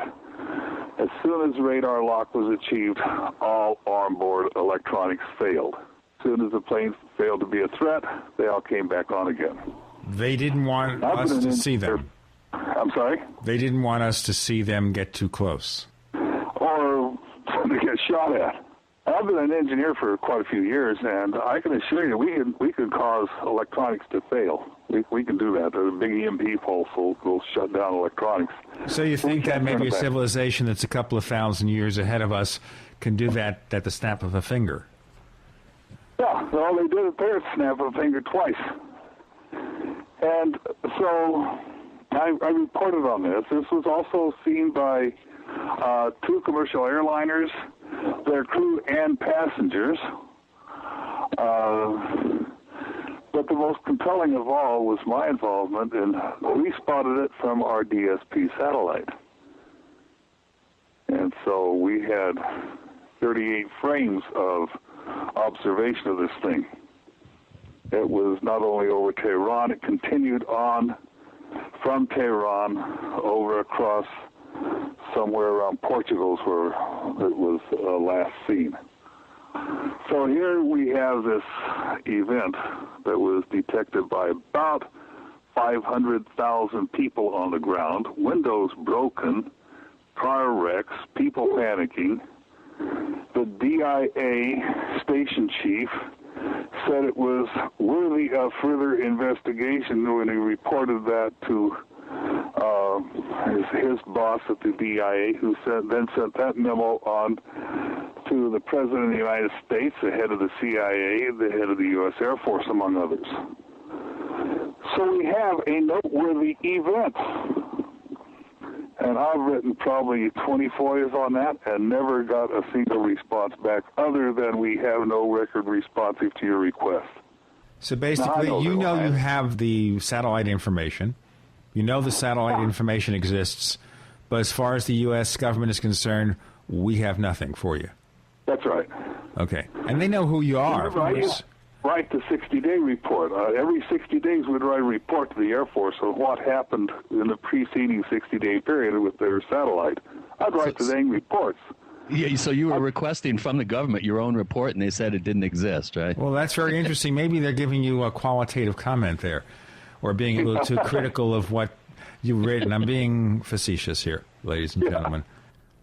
As soon as radar lock was achieved, all onboard electronics failed. As soon as the plane failed to be a threat, they all came back on again. They didn't want us to see them. I'm sorry? They didn't want us to see them get too close. Or to get shot at. I've been an engineer for quite a few years, and I can assure you we can cause electronics to fail. We can do that. The big EMP pulse will shut down electronics. So you think that maybe a civilization that's a couple of thousand years ahead of us can do that at the snap of a finger? Yeah, well, they did it there, snap of a finger twice. And so I reported on this. This was also seen by 2 commercial airliners, their crew and passengers. But the most compelling of all was my involvement, and we spotted it from our DSP satellite. And so we had 38 frames of observation of this thing. It was not only over Tehran, it continued on from Tehran over across somewhere around Portugal where it was last seen. So here we have this event that was detected by about 500,000 people on the ground, windows broken, car wrecks, people panicking. The DIA station chief said it was worthy of further investigation when he reported that to his boss at the DIA, who then sent that memo on to to the President of the United States, the head of the CIA, the head of the U.S. Air Force, among others. So we have a noteworthy event. And I've written probably 20 FOIAs on that and never got a single response back other than we have no record responsive to your request. So basically, you have the satellite information. You know the satellite information exists. But as far as the U.S. government is concerned, we have nothing for you. That's right. Okay. And they know who you are. Write the 60-day report. Every 60 days we'd write a report to the Air Force on what happened in the preceding 60-day period with their satellite. I'd write the dang reports. Yeah, so you were requesting from the government your own report, and they said it didn't exist, right? Well, that's very interesting. Maybe they're giving you a qualitative comment there, or being a little too critical of what you've written. I'm being facetious here, ladies and gentlemen.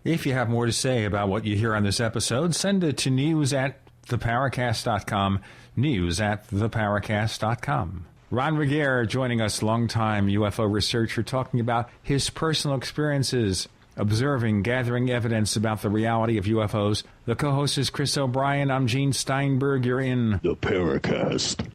If you have more to say about what you hear on this episode, send it to news@theparacast.com, news@theparacast.com. Ron Regehr joining us, longtime UFO researcher, talking about his personal experiences observing, gathering evidence about the reality of UFOs. The co-host is Chris O'Brien. I'm Gene Steinberg. You're in The Paracast.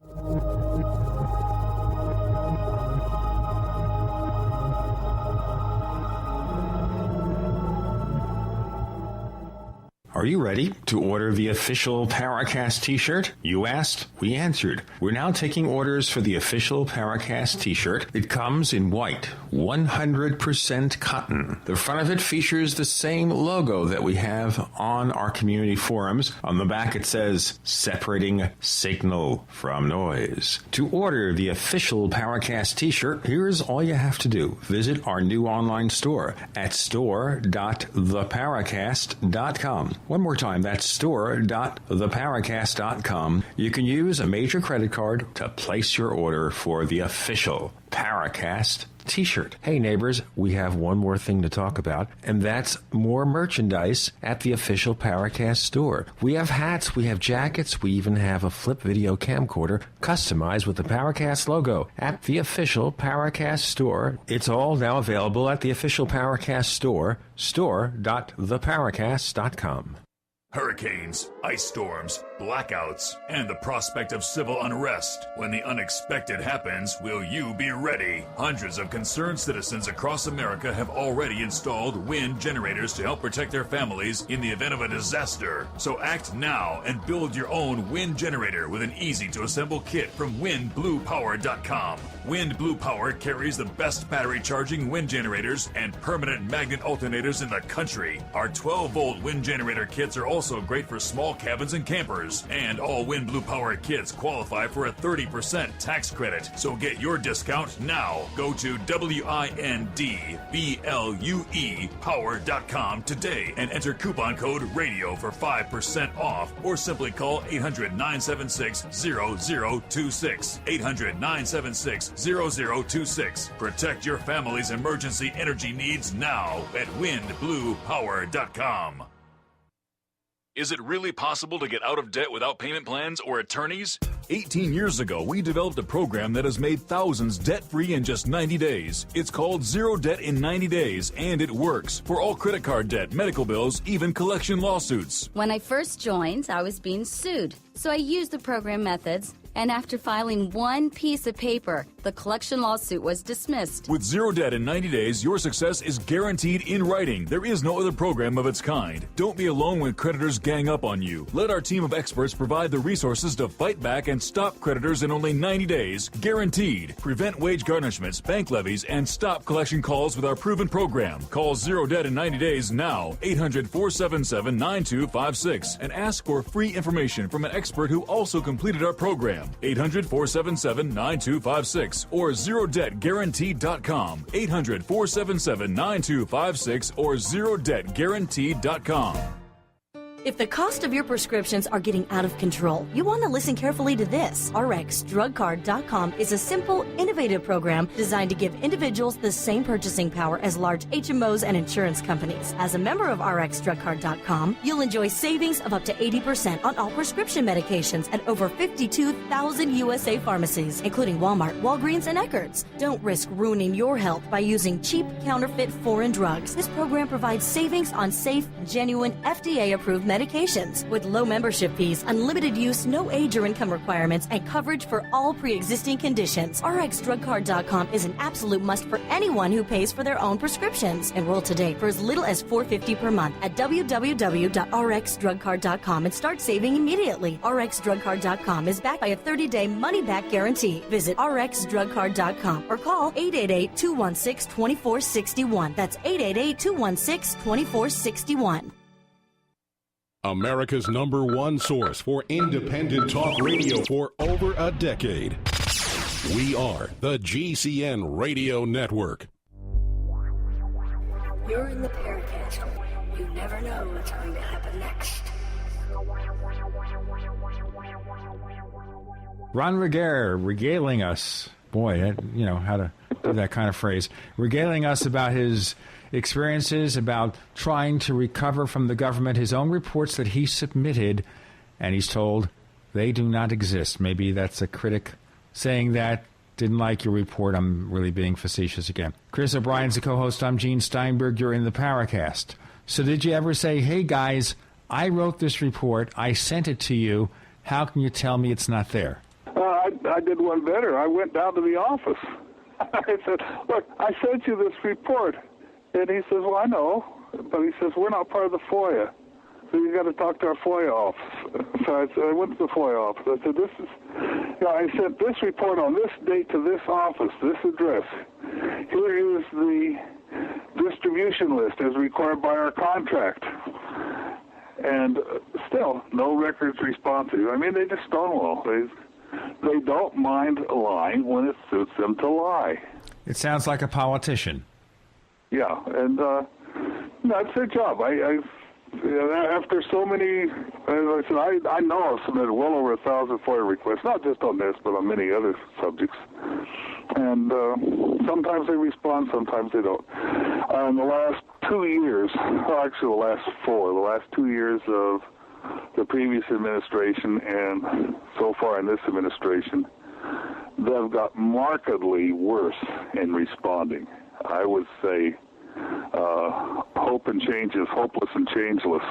Are you ready to order the official Paracast t-shirt? You asked, we answered. We're now taking orders for the official Paracast t-shirt. It comes in white, 100% cotton. The front of it features the same logo that we have on our community forums. On the back it says, separating signal from noise. To order the official Paracast t-shirt, here's all you have to do. Visit our new online store at store.theparacast.com. One more time, that's store.theparacast.com. You can use a major credit card to place your order for the official Paracast t-shirt. Hey neighbors, we have one more thing to talk about, and that's more merchandise at the official Paracast store. We have hats, we have jackets, we even have a flip video camcorder customized with the Paracast logo at the official Paracast store. It's all now available at the official Paracast store, store.theparacast.com. Hurricanes, ice storms, blackouts, and the prospect of civil unrest. When the unexpected happens, will you be ready? Hundreds of concerned citizens across America have already installed wind generators to help protect their families in the event of a disaster. So act now and build your own wind generator with an easy-to-assemble kit from windbluepower.com. Wind Blue Power carries the best battery charging wind generators and permanent magnet alternators in the country. Our 12-volt wind generator kits are also great for small cabins and campers. And all Wind Blue Power kits qualify for a 30% tax credit. So get your discount now. Go to WINDBLUE power.com today and enter coupon code RADIO for 5% off, or simply call 800-976-0026. 800-976-0026. Protect your family's emergency energy needs now at windbluepower.com. Is it really possible to get out of debt without payment plans or attorneys? 18 years ago, we developed a program that has made thousands debt-free in just 90 days. It's called Zero Debt in 90 Days, and it works for all credit card debt, medical bills, even collection lawsuits. When I first joined, I was being sued. So I used the program methods, and after filing one piece of paper, the collection lawsuit was dismissed. With Zero Debt in 90 days, your success is guaranteed in writing. There is no other program of its kind. Don't be alone when creditors gang up on you. Let our team of experts provide the resources to fight back and stop creditors in only 90 days, guaranteed. Prevent wage garnishments, bank levies, and stop collection calls with our proven program. Call Zero Debt in 90 days now, 800-477-9256, and ask for free information from an expert who also completed our program. 800-477-9256 or ZeroDebtGuaranteed.com. 800-477-9256 or ZeroDebtGuaranteed.com. If the cost of your prescriptions are getting out of control, you want to listen carefully to this. RxDrugCard.com is a simple, innovative program designed to give individuals the same purchasing power as large HMOs and insurance companies. As a member of RxDrugCard.com, you'll enjoy savings of up to 80% on all prescription medications at over 52,000 USA pharmacies, including Walmart, Walgreens, and Eckerd's. Don't risk ruining your health by using cheap, counterfeit foreign drugs. This program provides savings on safe, genuine, FDA-approved medications medications. With low membership fees, unlimited use, no age or income requirements, and coverage for all pre-existing conditions, RxDrugCard.com is an absolute must for anyone who pays for their own prescriptions. Enroll today for as little as $4.50 per month at www.rxdrugcard.com and start saving immediately. RxDrugCard.com is backed by a 30-day money-back guarantee. Visit RxDrugCard.com or call 888-216-2461. That's 888-216-2461. America's #1 source for independent talk radio for over a decade. We are the GCN Radio Network. You're in the Paracast. You never know what's going to happen next. Ron Regehr regaling us, boy, you know how to do that kind of phrase, regaling us about his experiences, about trying to recover from the government his own reports that he submitted, and he's told they do not exist. Maybe that's a critic saying that. Didn't like your report. I'm really being facetious again. Chris O'Brien's the co-host. I'm Gene Steinberg. You're in the Paracast. So did you ever say, hey, guys, I wrote this report. I sent it to you. How can you tell me it's not there? I did one better. I went down to the office. I said, look, I sent you this report. And he says, well, I know. But he says, we're not part of the FOIA. So you got to talk to our FOIA office. So I went to the FOIA office. I said, I sent this report on this date to this office, this address. Here is the distribution list as required by our contract. And still, no records responsive. I mean, they just stonewall. They don't mind lying when it suits them to lie. It sounds like a politician. Yeah, and that's their job. After so many, as I said, I know I've submitted well over 1,000 FOIA requests, not just on this, but on many other subjects. And sometimes they respond, sometimes they don't. In the last 2 years, actually the last 4, the last 2 years of the previous administration and so far in this administration, they've got markedly worse in responding. I would say hope and change is hopeless and changeless.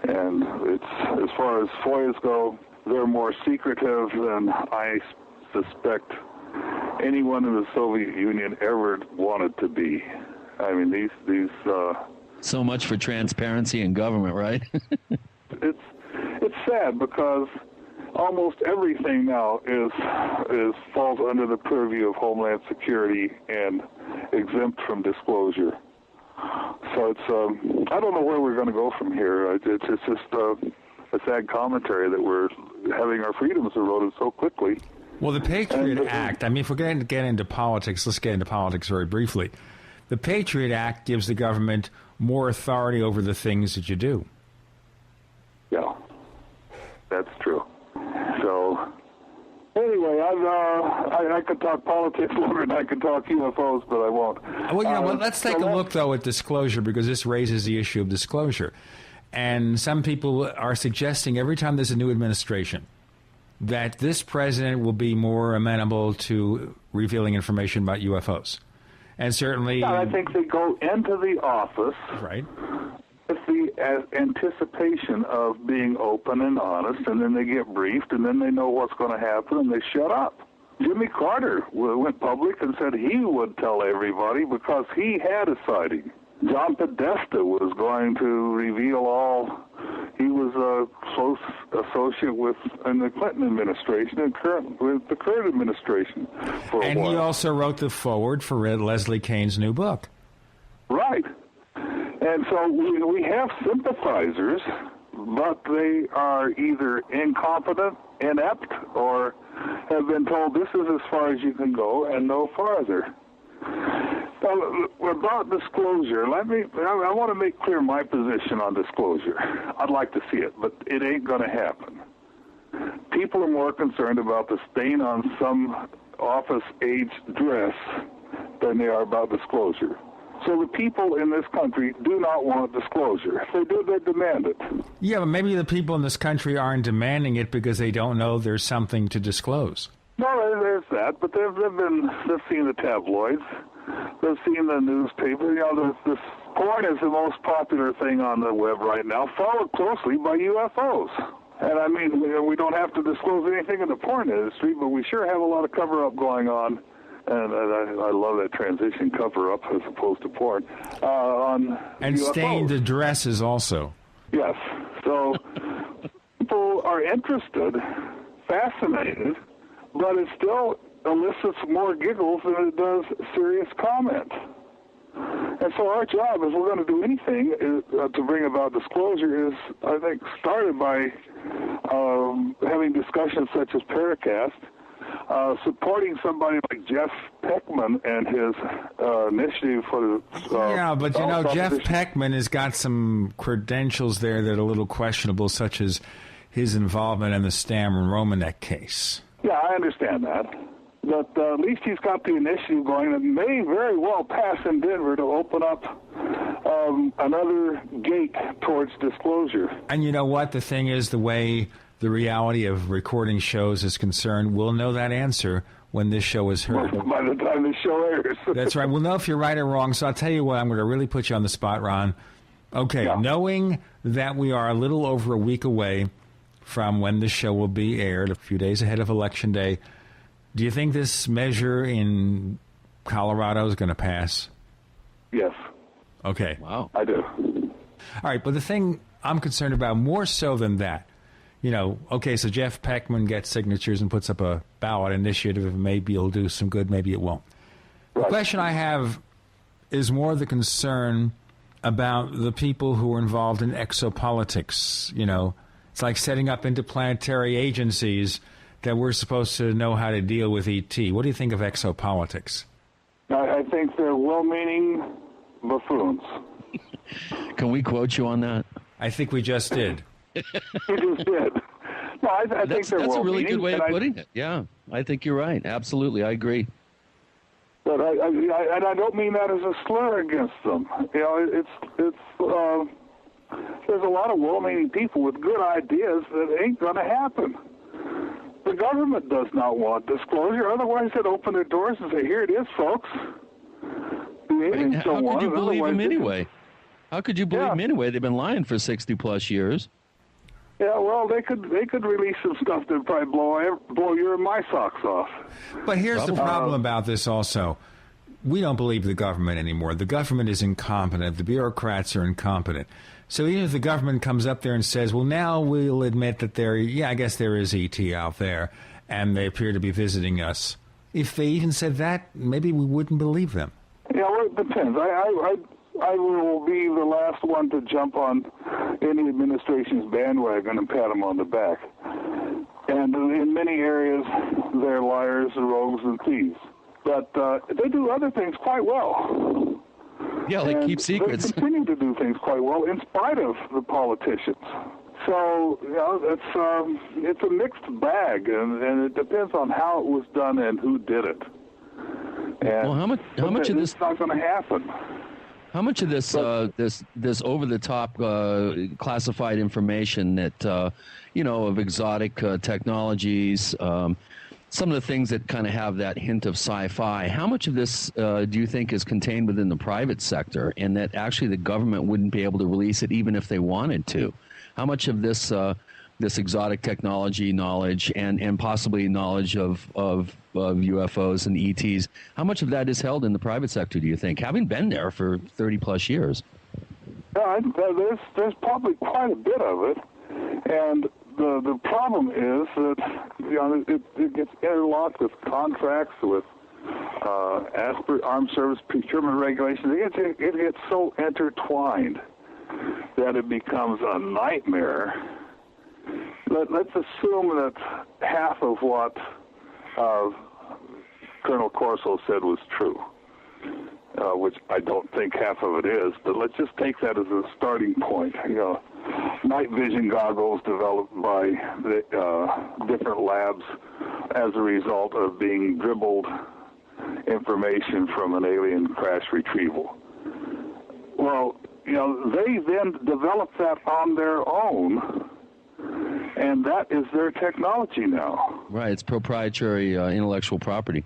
And it's, as far as FOIAs go, they're more secretive than I suspect anyone in the Soviet Union ever wanted to be. I mean, these so much for transparency in government, right? It's sad because almost everything now falls under the purview of Homeland Security and exempt from disclosure. So it's I don't know where we're going to go from here. It's just a sad commentary that we're having our freedoms eroded so quickly. Well, the Patriot Act, I mean, if we're going to get into politics, let's get into politics very briefly. The Patriot Act gives the government more authority over the things that you do. Yeah, that's true. So, anyway, I could talk politics longer than I could talk UFOs, but I won't. Well, let's take a look, though, at disclosure, because this raises the issue of disclosure. And some people are suggesting every time there's a new administration that this president will be more amenable to revealing information about UFOs. And certainly... Yeah, I think they go into the office... Right. with the anticipation of being open and honest, and then they get briefed, and then they know what's going to happen, and they shut up. Jimmy Carter went public and said he would tell everybody because he had a sighting. John Podesta was going to reveal all. He was a close associate in the Clinton administration and with the current administration for a while. And he also wrote the foreword for Leslie Kane's new book. Right. And so we have sympathizers, but they are either incompetent, inept, or have been told this is as far as you can go and no farther. About disclosure, I want to make clear my position on disclosure. I'd like to see it, but it ain't going to happen. People are more concerned about the stain on some office-aged dress than they are about disclosure. So the people in this country do not want disclosure. If they do, they demand it. Yeah, but maybe the people in this country aren't demanding it because they don't know there's something to disclose. No, there's that, but they've seen the tabloids. they've seen the newspaper. This porn is the most popular thing on the web right now, followed closely by UFOs. And I mean, we don't have to disclose anything in the porn industry, but we sure have a lot of cover-up going on. And I love that transition, cover-up as opposed to porn. And UFOs. stained dresses also. Yes. So people are interested, fascinated, but it still elicits more giggles than it does serious comment. And so our job, if we're going to do anything to bring about disclosure, is, I think, started by having discussions such as Paracast, supporting somebody like Jeff Peckman and his initiative for the... yeah, but Jeff Peckman has got some credentials there that are a little questionable, such as his involvement in the Stam and Romanek case. Yeah, I understand that. But at least he's got the initiative going that may very well pass in Denver to open up another gate towards disclosure. And you know what? The thing is, the way the reality of recording shows is concerned, we'll know that answer when this show is heard. By the time the show airs. That's right. We'll know if you're right or wrong. So I'll tell you what, I'm going to really put you on the spot, Ron. Okay, yeah. Knowing that we are a little over a week away from when this show will be aired, a few days ahead of Election Day, do you think this measure in Colorado is going to pass? Yes. Okay. Wow. I do. All right, but the thing I'm concerned about more so than that, okay, so Jeff Peckman gets signatures and puts up a ballot initiative. Maybe it'll do some good, maybe it won't. Right. The question I have is more the concern about the people who are involved in exopolitics. It's like setting up interplanetary agencies that we're supposed to know how to deal with ET. What do you think of exopolitics? I think they're well-meaning buffoons. Can we quote you on that? I think we just did. You just did. No, I think they're well-meaning. That's a really good way of putting it. Yeah, I think you're right. Absolutely, I agree. But I don't mean that as a slur against them. It's there's a lot of well-meaning people with good ideas that ain't going to happen. The government does not want disclosure. Otherwise, they'd open their doors and say, here it is, folks. How could you believe them anyway? How could you believe them anyway? They've been lying for 60-plus years. Yeah, well, they could release some stuff that would probably blow your and my socks off. But here's the problem about this also. We don't believe the government anymore. The government is incompetent. The bureaucrats are incompetent. So even if the government comes up there and says, well, now we'll admit that I guess there is ET out there, and they appear to be visiting us. If they even said that, maybe we wouldn't believe them. Yeah, well, it depends. I will be the last one to jump on any administration's bandwagon and pat them on the back. And in many areas, they're liars, rogues, and thieves. But they do other things quite well. Yeah, they keep secrets. They continue to do things quite well in spite of the politicians. So, it's a mixed bag, and it depends on how it was done and who did it. And well, how much of this? It's not going to happen. How much of this this over-the-top classified information that of exotic technologies, some of the things that kind of have that hint of sci-fi, how much of this do you think is contained within the private sector, and that actually the government wouldn't be able to release it even if they wanted to? How much of this this exotic technology knowledge and possibly knowledge of UFOs and ETs, how much of that is held in the private sector, do you think, having been there for 30-plus years? Yeah, there's probably quite a bit of it, and the problem is that it gets interlocked with contracts, with armed service procurement regulations. It gets so intertwined that it becomes a nightmare. Let's assume that half of what Colonel Corso said was true, which I don't think half of it is, but let's just take that as a starting point. Night vision goggles developed by the different labs as a result of being dribbled information from an alien crash retrieval. Well, they then developed that on their own, and that is their technology now. Right, it's proprietary intellectual property.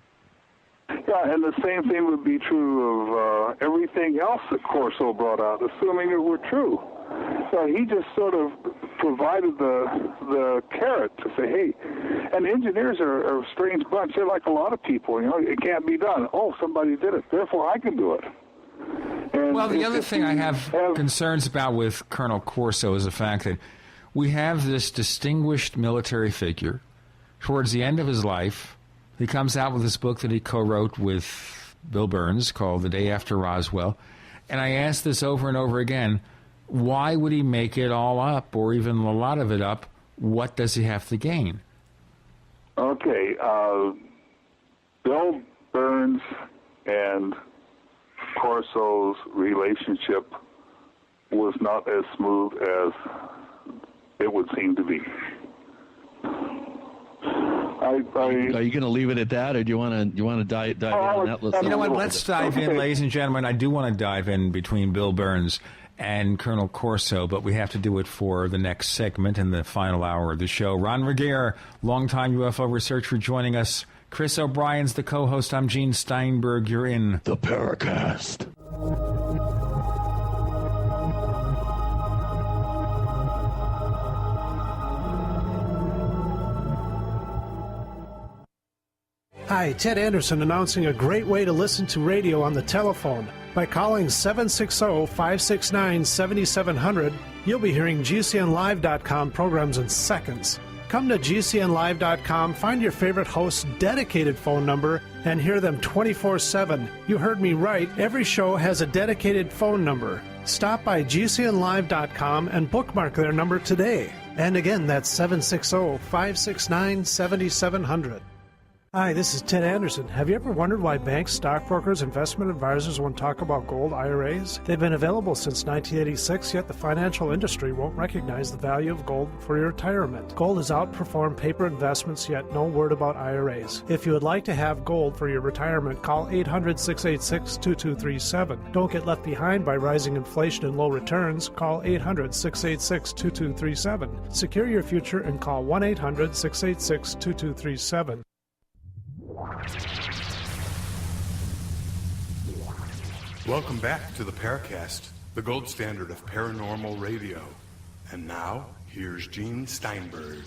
Yeah, Yeah, and the same thing would be true of everything else that Corso brought out, assuming it were true. So he just sort of provided the carrot to say, hey, and engineers are a strange bunch. They're like a lot of people, it can't be done. Oh, somebody did it, therefore I can do it. And well, the other thing I have concerns about with Colonel Corso is the fact that we have this distinguished military figure. Towards the end of his life, he comes out with this book that he co-wrote with Bill Burns called The Day After Roswell. And I ask this over and over again, why would he make it all up, or even a lot of it up? What does he have to gain? Okay, Bill Burns and Corso's relationship was not as smooth as it would seem to be. Are you going to leave it at that, or do you want to dive in on that? You know what? Let's dive in, ladies and gentlemen. I do want to dive in between Bill Burns and Colonel Corso, but we have to do it for the next segment in the final hour of the show. Ron Regehr, longtime UFO researcher, joining us. Chris O'Brien's the co-host. I'm Gene Steinberg. You're in the Paracast. Hi, Ted Anderson announcing a great way to listen to radio on the telephone. By calling 760-569-7700, you'll be hearing GCNlive.com programs in seconds. Come to GCNlive.com, find your favorite host's dedicated phone number, and hear them 24/7. You heard me right. Every show has a dedicated phone number. Stop by GCNlive.com and bookmark their number today. And again, that's 760-569-7700. Hi, this is Ted Anderson. Have you ever wondered why banks, stockbrokers, investment advisors won't talk about gold IRAs? They've been available since 1986, yet the financial industry won't recognize the value of gold for your retirement. Gold has outperformed paper investments, yet no word about IRAs. If you would like to have gold for your retirement, call 800-686-2237. Don't get left behind by rising inflation and low returns. Call 800-686-2237. Secure your future and call 1-800-686-2237. Welcome back to the Paracast, the gold standard of paranormal radio. And now, here's Gene Steinberg.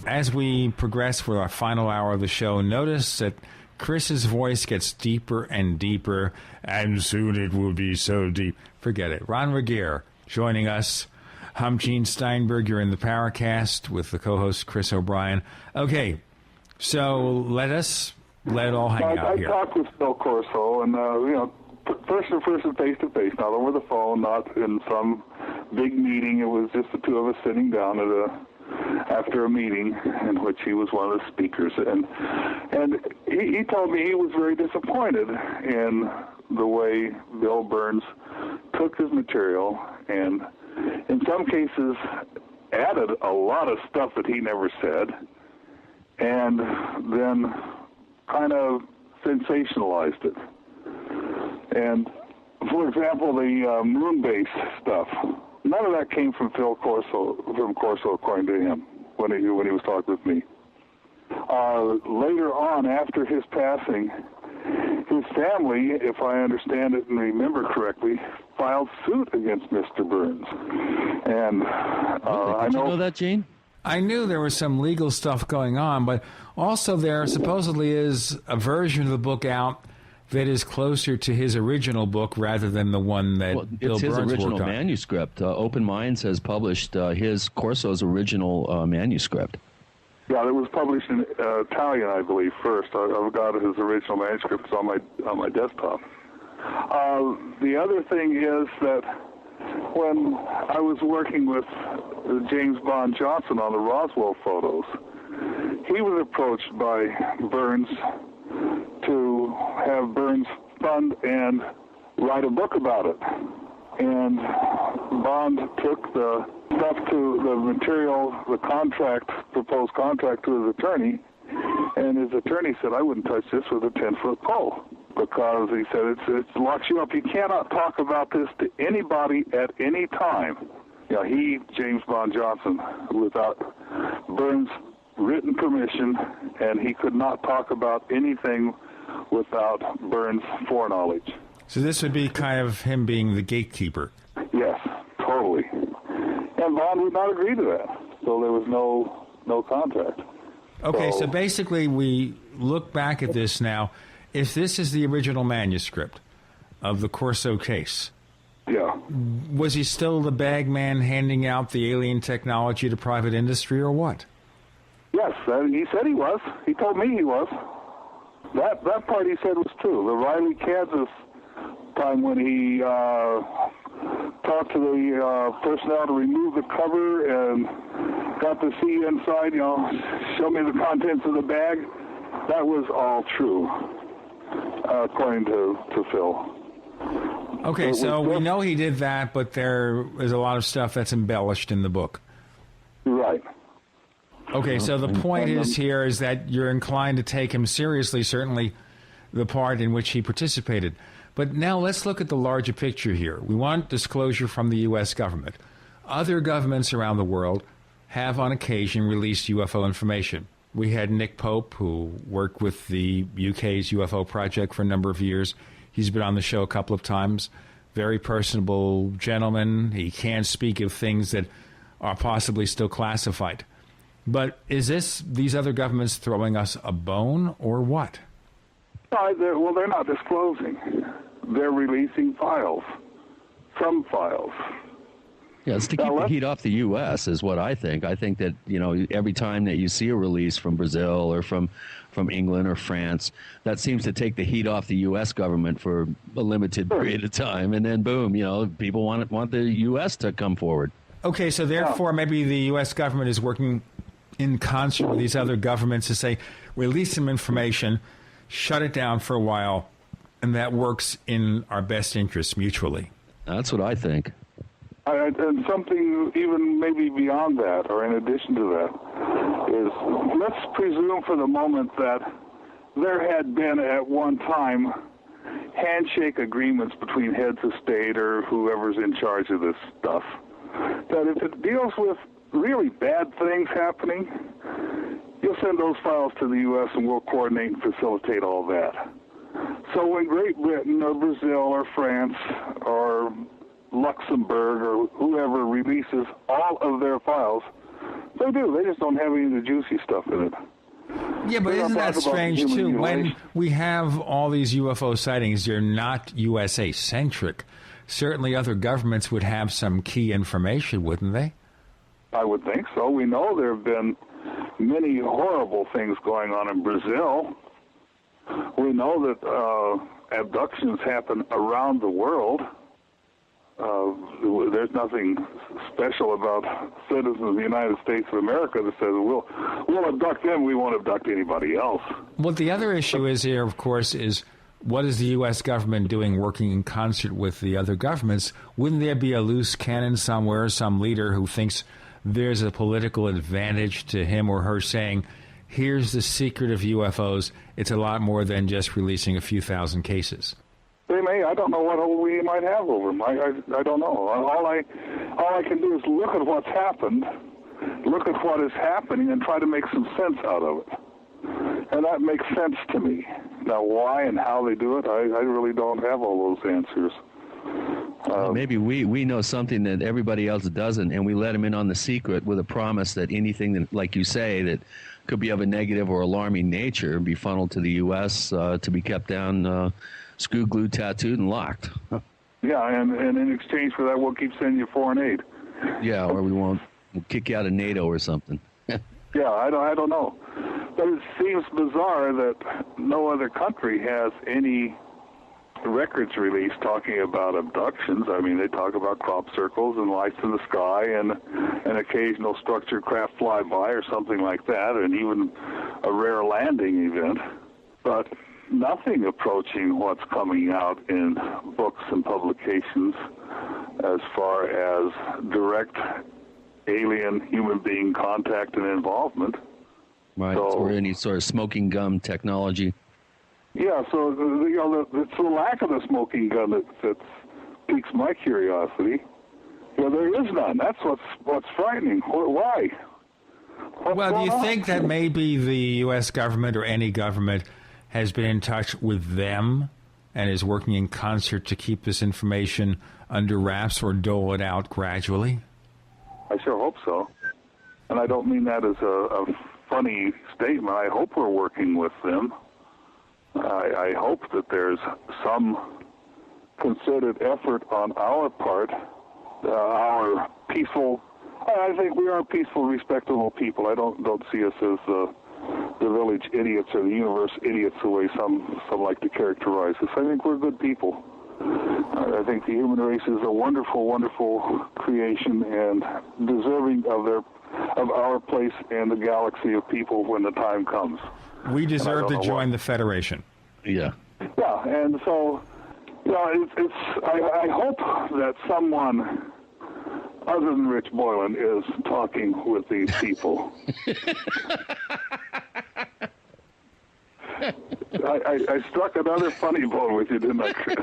As we progress with our final hour of the show, notice that Chris's voice gets deeper and deeper, and soon it will be so deep. Forget it. Ron Regehr joining us. I'm Gene Steinberg. You're in the Paracast with the co-host Chris O'Brien. Okay, so let it all hang out here. I talked with Bill Corso, and person to person, face to face, not over the phone, not in some big meeting. It was just the two of us sitting down after a meeting in which he was one of the speakers, and he told me he was very disappointed in the way Bill Burns took his material and in some cases added a lot of stuff that he never said, and then kind of sensationalized it. And, for example, the moon base stuff, none of that came from Corso, according to him, when he was talking with me. Later on, after his passing, his family, if I understand it and remember correctly, filed suit against Mr. Burns. And Did you know that, Gene? I knew there was some legal stuff going on, but also there supposedly is a version of the book out that is closer to his original book rather than the one that Bill Burns worked on. It's his original manuscript. Open Minds has published Corso's original manuscript. Yeah, it was published in Italian, I believe, first. I've got his original manuscripts on my desktop. The other thing is that when I was working with James Bond Johnson on the Roswell photos, he was approached by Burns to have Burns fund and write a book about it. And Bond took the stuff to the material, the proposed contract to his attorney, and his attorney said, I wouldn't touch this with a 10-foot pole, because he said it locks you up. You cannot talk about this to anybody at any time. James Bond Johnson, without Burns written permission, and he could not talk about anything without Burns' foreknowledge. So this would be kind of him being the gatekeeper. Yes, totally. And Vaughn would not agree to that, so there was no contract. Okay, so basically we look back at this now. If this is the original manuscript of the Corso case, yeah, was he still the bag man handing out the alien technology to private industry or what? Yes, he said he was. He told me he was. That part he said was true. The Riley, Kansas time when he talked to the personnel to remove the cover and got to see inside, show me the contents of the bag, that was all true, according to Phil. Okay, so we know he did that, but there is a lot of stuff that's embellished in the book. Right. Okay, so the point is that you're inclined to take him seriously, certainly the part in which he participated. But now let's look at the larger picture here. We want disclosure from the U.S. government. Other governments around the world have on occasion released UFO information. We had Nick Pope, who worked with the UK's UFO project for a number of years. He's been on the show a couple of times. Very personable gentleman. He can speak of things that are possibly still classified. But is these other governments throwing us a bone or what? They're not disclosing. They're releasing files. Some files. Yeah, it's to keep the heat off the U.S. is what I think. I think that, every time that you see a release from Brazil or from England or France, that seems to take the heat off the U.S. government for a limited period of time. And then, boom, people want the U.S. to come forward. Okay, so therefore maybe the U.S. government is working in concert with these other governments to say, release some information, shut it down for a while, and that works in our best interests mutually. That's what I think. And something even maybe beyond that, or in addition to that, is let's presume for the moment that there had been at one time handshake agreements between heads of state or whoever's in charge of this stuff. That if it deals with really bad things happening, you'll send those files to the U.S. and we'll coordinate and facilitate all that. So when Great Britain or Brazil or France or Luxembourg or whoever releases all of their files, they do. They just don't have any of the juicy stuff in it. Yeah, but isn't that strange, too? When we have all these UFO sightings, they're not USA-centric. Certainly other governments would have some key information, wouldn't they? I would think so. We know there have been many horrible things going on in Brazil. We know that abductions happen around the world. There's nothing special about citizens of the United States of America that says we'll abduct them, we won't abduct anybody else. Well, the other issue is here, of course, is what is the U.S. government doing working in concert with the other governments? Wouldn't there be a loose cannon somewhere, some leader who thinks there's a political advantage to him or her saying, here's the secret of UFOs, it's a lot more than just releasing a few thousand cases? They may. I don't know what hold we might have over them. I don't know. All I can do is look at what's happened, look at what is happening, and try to make some sense out of it. And that makes sense to me. Now, why and how they do it, I really don't have all those answers. Maybe we know something that everybody else doesn't, and we let them in on the secret with a promise that anything that, like you say, that could be of a negative or alarming nature be funneled to the U.S. To be kept down, screw glued, tattooed, and locked. Yeah, and in exchange for that, we'll keep sending you foreign aid. Yeah, or we'll kick you out of NATO or something. Yeah, I don't know. But it seems bizarre that no other country has any records released talking about abductions. I mean, they talk about crop circles and lights in the sky and an occasional structured craft flyby or something like that, and even a rare landing event. But nothing approaching what's coming out in books and publications as far as direct alien human being contact and involvement. Right, or any sort of smoking gun technology. Yeah, so it's the lack of the smoking gun that piques my curiosity. There is none. That's what's frightening. Why? Well, do you think that maybe the U.S. government or any government has been in touch with them and is working in concert to keep this information under wraps or dole it out gradually? I sure hope so. And I don't mean that as a funny statement. I hope we're working with them. I hope that there's some concerted effort on our part, our peaceful. I think we are peaceful, respectable people. I don't see us as the village idiots or the universe idiots the way some like to characterize us. I think we're good people. I think the human race is a wonderful, wonderful creation and deserving of our place in the galaxy of people when the time comes. We deserve to join the Federation. Yeah. Yeah, and so, I hope that someone other than Rich Boylan is talking with these people. I struck another funny bone with you, didn't I, Chris?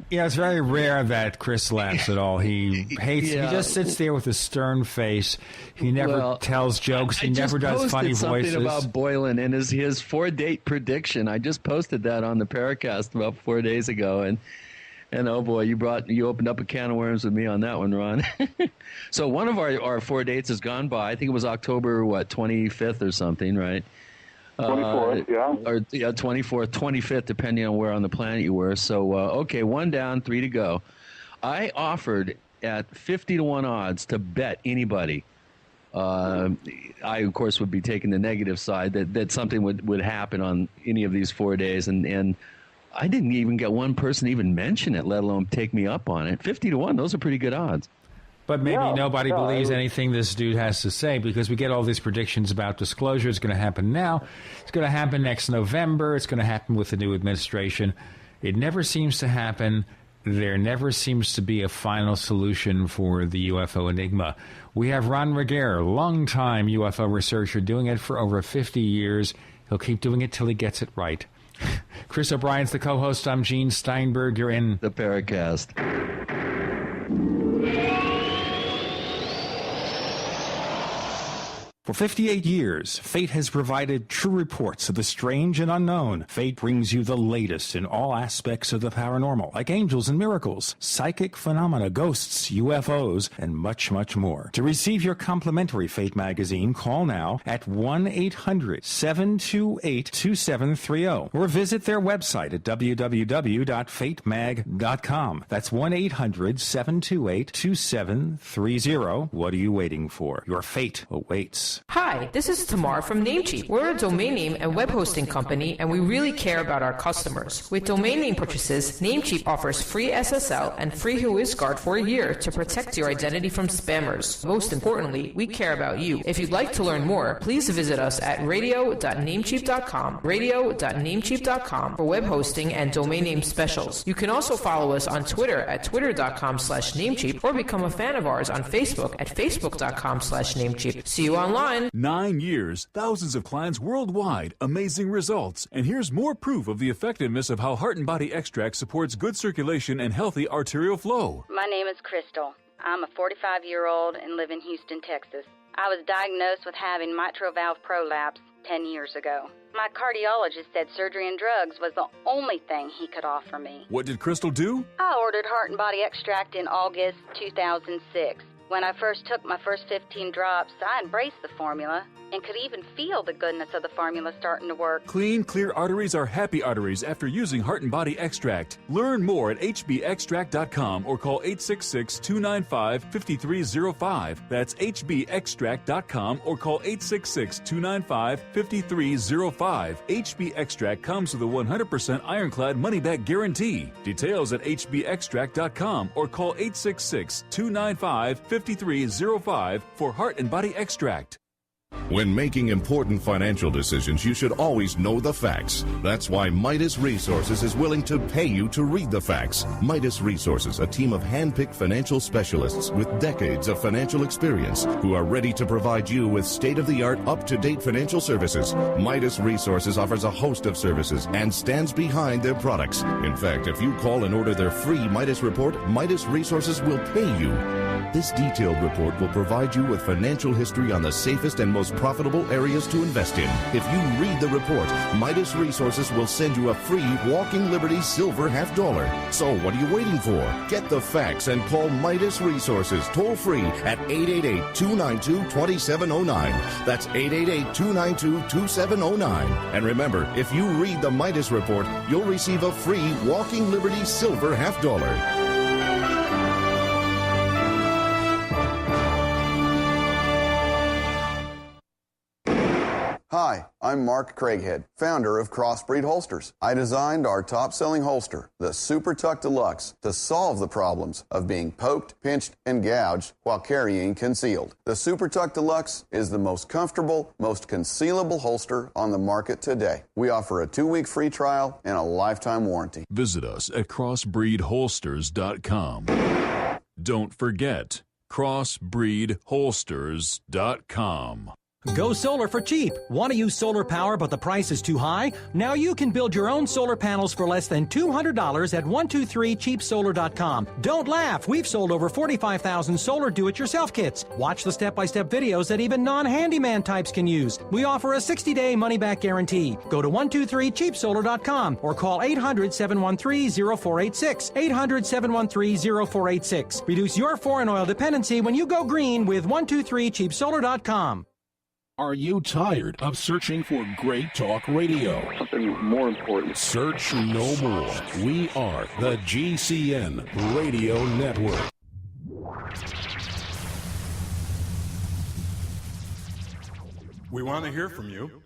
Yeah, it's very rare that Chris laughs at all. He hates. Yeah. He just sits there with a stern face. He never tells jokes. He never does funny voices. I just posted something about Boylan and his 4-date prediction. I just posted that on the Paracast about 4 days ago, and oh boy, you opened up a can of worms with me on that one, Ron. So one of our 4 dates has gone by. I think it was October 25th or something, right? 24th, yeah. Or 24th, 25th, depending on where on the planet you were. So, okay, 1 down, 3 to go. I offered at 50-1 odds to bet anybody. I, of course, would be taking the negative side that something would happen on any of these 4 days. And I didn't even get one person even mention it, let alone take me up on it. 50-1, those are pretty good odds. But maybe nobody believes anything this dude has to say because we get all these predictions about disclosure. It's going to happen now. It's going to happen next November. It's going to happen with the new administration. It never seems to happen. There never seems to be a final solution for the UFO enigma. We have Ron Regehr, longtime UFO researcher, doing it for over 50 years. He'll keep doing it till he gets it right. Chris O'Brien's the co-host. I'm Gene Steinberg. You're in the Paracast. For 58 years, Fate has provided true reports of the strange and unknown. Fate brings you the latest in all aspects of the paranormal, like angels and miracles, psychic phenomena, ghosts, UFOs, and much, much more. To receive your complimentary Fate magazine, call now at 1-800-728-2730 or visit their website at www.fatemag.com. That's 1-800-728-2730. What are you waiting for? Your fate awaits. Hi, this is Tamar from Namecheap. We're a domain name and web hosting company, and we really care about our customers. With domain name purchases, Namecheap offers free SSL and free WhoisGuard for a year to protect your identity from spammers. Most importantly, we care about you. If you'd like to learn more, please visit us at radio.namecheap.com, radio.namecheap.com for web hosting and domain name specials. You can also follow us on Twitter at twitter.com/Namecheap or become a fan of ours on Facebook at facebook.com/Namecheap. See you online. 9 years, thousands of clients worldwide, amazing results. And here's more proof of the effectiveness of how Heart and Body Extract supports good circulation and healthy arterial flow. My name is Crystal. I'm a 45-year-old and live in Houston, Texas. I was diagnosed with having mitral valve prolapse 10 years ago. My cardiologist said surgery and drugs was the only thing he could offer me. What did Crystal do? I ordered Heart and Body Extract in August 2006. When I first took my first 15 drops, I embraced the formula and could even feel the goodness of the formula starting to work. Clean, clear arteries are happy arteries after using Heart and Body Extract. Learn more at hbextract.com or call 866-295-5305. That's hbextract.com or call 866-295-5305. HB Extract comes with a 100% ironclad money-back guarantee. Details at hbextract.com or call 866-295-5305 for Heart and Body Extract. When making important financial decisions, you should always know the facts. That's why Midas Resources is willing to pay you to read the facts. Midas Resources, a team of hand-picked financial specialists with decades of financial experience who are ready to provide you with state-of-the-art, up-to-date financial services. Midas Resources offers a host of services and stands behind their products. In fact, if you call and order their free Midas report, Midas Resources will pay you. This detailed report will provide you with financial history on the safest and most profitable areas to invest in. If you read the report, Midas Resources will send you a free Walking Liberty silver $50. So what are you waiting for? Get the facts and call Midas Resources toll free at 888-292-2709. That's 888-292-2709. And remember, if you read the Midas report, you'll receive a free Walking Liberty silver $50. Hi, I'm Mark Craighead, founder of Crossbreed Holsters. I designed our top-selling holster, the Super Tuck Deluxe, to solve the problems of being poked, pinched, and gouged while carrying concealed. The Super Tuck Deluxe is the most comfortable, most concealable holster on the market today. We offer a 2-week free trial and a lifetime warranty. Visit us at crossbreedholsters.com. Don't forget, crossbreedholsters.com. Go solar for cheap. Want to use solar power but the price is too high? Now you can build your own solar panels for less than $200 at 123cheapsolar.com. Don't laugh. We've sold over 45,000 solar do-it-yourself kits. Watch the step-by-step videos that even non-handyman types can use. We offer a 60-day money-back guarantee. Go to 123cheapsolar.com or call 800-713-0486. 800-713-0486. Reduce your foreign oil dependency when you go green with 123cheapsolar.com. Are you tired of searching for great talk radio? Something more important. Search no more. We are the GCN Radio Network. We want to hear from you.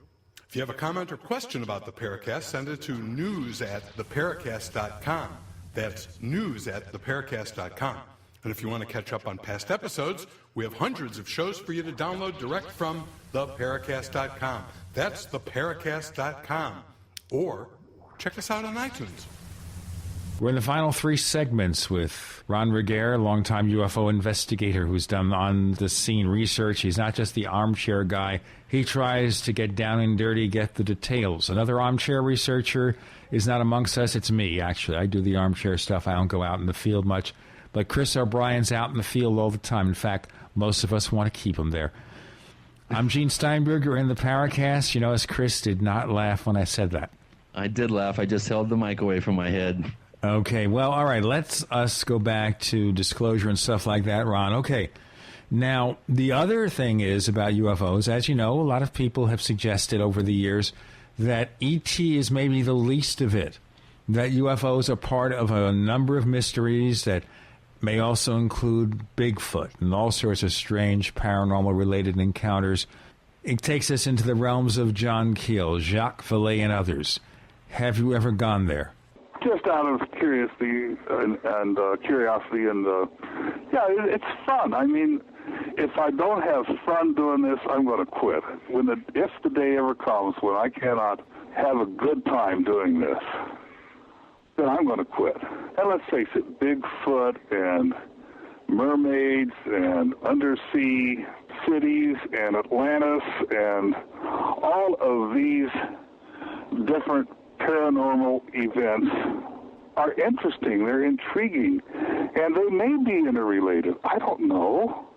If you have a comment or question about the Paracast, send it to news@theparacast.com. That's news@theparacast.com. And if you want to catch up on past episodes, we have hundreds of shows for you to download direct from theparacast.com. That's theparacast.com. Or check us out on iTunes. We're in the final 3 segments with Ron Regehr, a longtime UFO investigator who's done on-the-scene research. He's not just the armchair guy. He tries to get down and dirty, get the details. Another armchair researcher is not amongst us. It's me, actually. I do the armchair stuff. I don't go out in the field much. But Chris O'Brien's out in the field all the time. In fact, most of us want to keep him there. I'm Gene Steinberger in the Paracast. You notice Chris did not laugh when I said that. I did laugh. I just held the mic away from my head. Okay, well, all right. Let's us go back to disclosure and stuff like that, Ron. Okay. Now, the other thing is about UFOs. As you know, a lot of people have suggested over the years that ET is maybe the least of it. That UFOs are part of a number of mysteries that may also include Bigfoot and all sorts of strange paranormal-related encounters. It takes us into the realms of John Keel, Jacques Vallée, and others. Have you ever gone there? Just out of curiosity and yeah, it's fun. I mean, if I don't have fun doing this, I'm going to quit. If the day ever comes when I cannot have a good time doing this, then I'm going to quit. And let's face it, Bigfoot and mermaids and undersea cities and Atlantis and all of these different paranormal events are interesting. They're intriguing. And they may be interrelated. I don't know.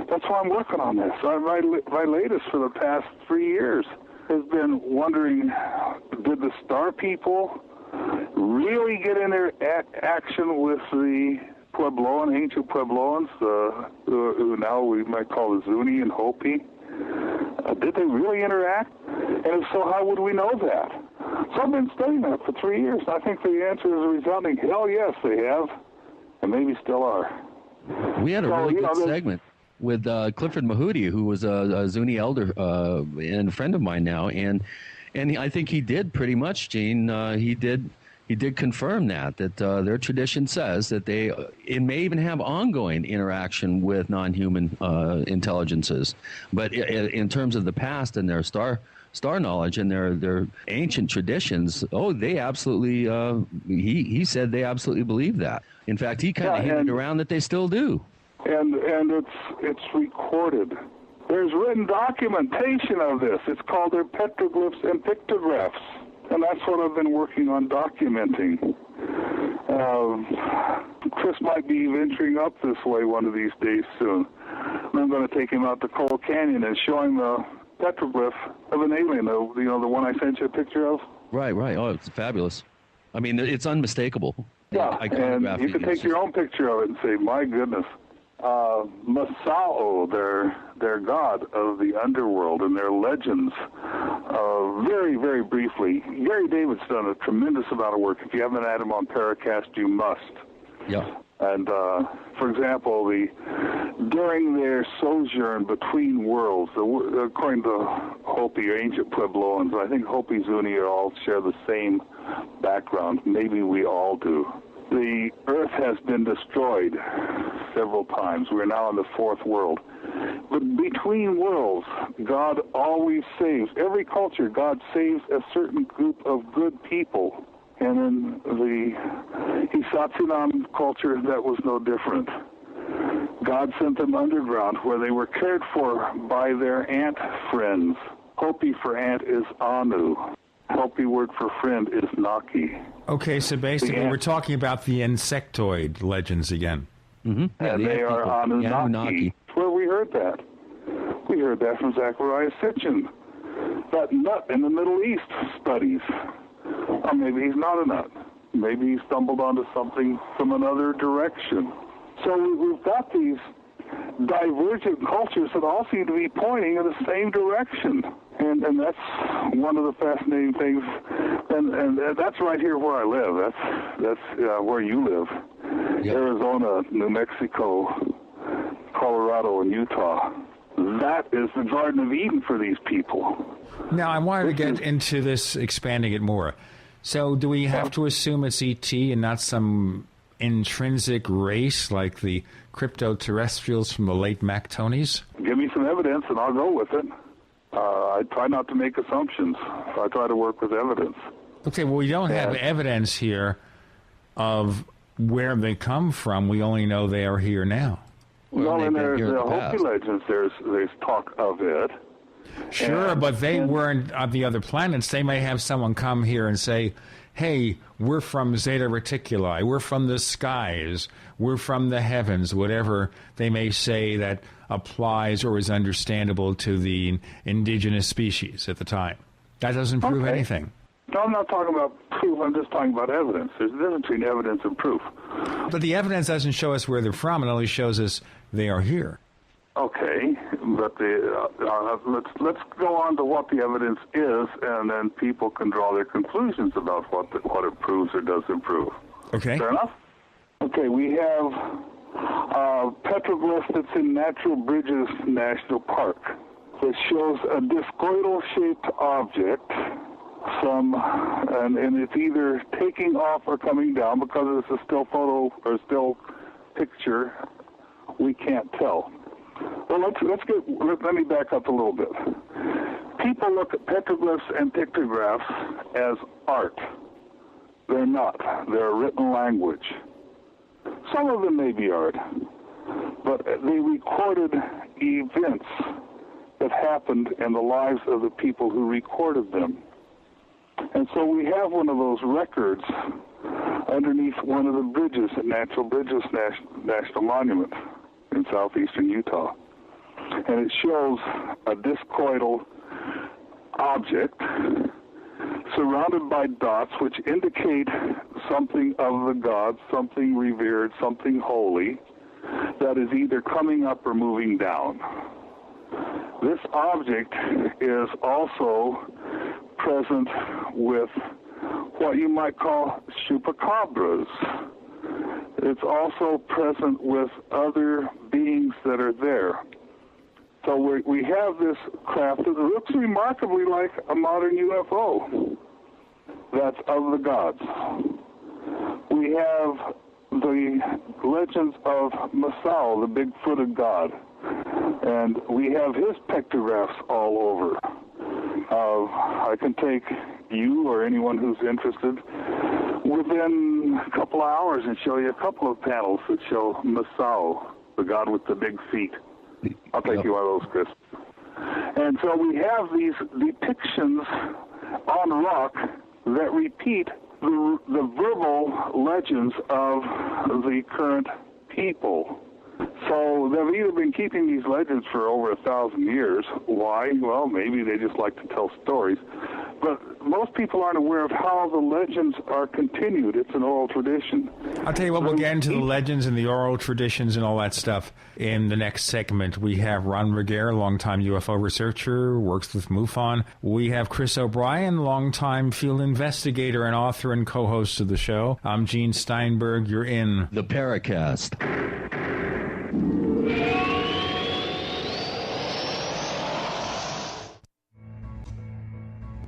That's why I'm working on this. My latest for the past 3 years has been wondering, did the star people really get in their action with the ancient Puebloans, who now we might call the Zuni and Hopi? Did they really interact? And if so, how would we know that? So I've been studying that for 3 years, and I think the answer is a resounding hell yes, they have, and maybe still are. We had a really good segment with Clifford Mahudi, who was a Zuni elder and a friend of mine now, and I think he did pretty much, Gene. He did confirm that their tradition says that it may even have ongoing interaction with non-human intelligences. But in terms of the past and their star knowledge and their ancient traditions, they absolutely, he said they absolutely believe that. In fact, he kind of hinted around that they still do. And it's recorded. There's written documentation of this. It's called their petroglyphs and pictographs. And that's what I've been working on documenting. Chris might be venturing up this way one of these days soon. And I'm going to take him out to Coal Canyon and show him the petroglyph of an alien, the one I sent you a picture of. Right. Oh, it's fabulous. I mean, it's unmistakable. Yeah, and you can take your own picture of it and say, my goodness. Masao, their god of the underworld and their legends. Very, very briefly, Gary David's done a tremendous amount of work. If you haven't had him on Paracast, you must. Yeah. And, for example, during their sojourn between worlds, according to Hopi or ancient Puebloans, I think Hopi Zuni all share the same background. Maybe we all do. The earth has been destroyed several times. We're now in the fourth world. But between worlds, God always saves. Every culture, God saves a certain group of good people. And in the Hisatsunan culture, that was no different. God sent them underground where they were cared for by their ant friends. Hopi for ant is Anu. Hopi word for friend is Naki. Okay, so basically we're talking about the insectoid legends again. Mm-hmm. Yeah, and they are Anunnaki. That's where we heard that. We heard that from Zachariah Sitchin. That nut in the Middle East studies. Or maybe he's not a nut. Maybe he stumbled onto something from another direction. So we've got these divergent cultures that all seem to be pointing in the same direction. And that's one of the fascinating things. And that's right here where I live. That's where you live. Yep. Arizona, New Mexico, Colorado, and Utah. That is the Garden of Eden for these people. Now, I wanted to get into this, expanding it more. So do we have to assume it's ET and not some intrinsic race like the crypto-terrestrials from the late Mactonies? Give me some evidence and I'll go with it. I try not to make assumptions. I try to work with evidence. Okay, well, we don't have evidence here of where they come from. We only know they are here now. Well, and there's the Hopi legends. There's talk of it. Sure, but they weren't on the other planets. They may have someone come here and say, hey, we're from Zeta Reticuli, we're from the skies, we're from the heavens, whatever they may say that applies or is understandable to the indigenous species at the time. That doesn't prove anything. No, I'm not talking about proof, I'm just talking about evidence. There's a difference between evidence and proof. But the evidence doesn't show us where they're from, it only shows us they are here. Okay, but let's go on to what the evidence is, and then people can draw their conclusions about what it proves or doesn't prove. Okay. Fair enough? Okay, we have a petroglyph that's in Natural Bridges National Park. It shows a discoidal-shaped object, and it's either taking off or coming down because it's a still photo or still picture. We can't tell. Well, let me back up a little bit. People look at petroglyphs and pictographs as art. They're not. They're a written language. Some of them may be art, but they recorded events that happened in the lives of the people who recorded them. And so we have one of those records underneath one of the bridges at Natural Bridges National Monument in southeastern Utah. And it shows a discoidal object surrounded by dots which indicate something of the gods, something revered, something holy, that is either coming up or moving down. This object is also present with what you might call chupacabras. It's also present with other beings that are there. So we have this craft that looks remarkably like a modern UFO. That's of the gods. We have the legends of Masao, the big-footed god. And we have his pictographs all over. I can take you or anyone who's interested within a couple of hours and show you a couple of panels that show Masao, the god with the big feet. I'll take you one of those, Chris. And so we have these depictions on rock that repeat the verbal legends of the current people. So they've either been keeping these legends for over 1,000 years. Why? Well, maybe they just like to tell stories. But most people aren't aware of how the legends are continued. It's an oral tradition. I'll tell you what, we'll get into the legends and the oral traditions and all that stuff in the next segment. We have Ron Regehr, longtime UFO researcher, works with MUFON. We have Chris O'Brien, longtime field investigator and author and co-host of the show. I'm Gene Steinberg. You're in the Paracast.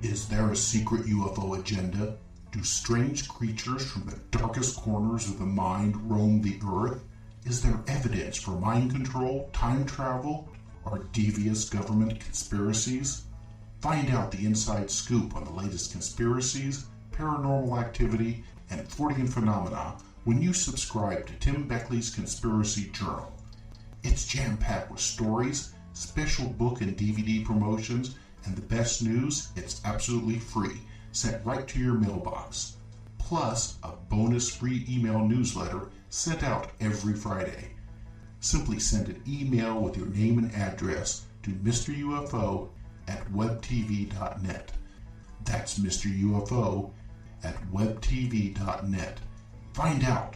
Is there a secret UFO agenda? Do strange creatures from the darkest corners of the mind roam the earth? Is there evidence for mind control, time travel, or devious government conspiracies? Find out the inside scoop on the latest conspiracies, paranormal activity, and Fortean phenomena when you subscribe to Tim Beckley's Conspiracy Journal. It's jam-packed with stories, special book and DVD promotions, and the best news, it's absolutely free, sent right to your mailbox. Plus, a bonus free email newsletter sent out every Friday. Simply send an email with your name and address to Mr. UFO at webtv.net. That's Mr. UFO at webtv.net. Find out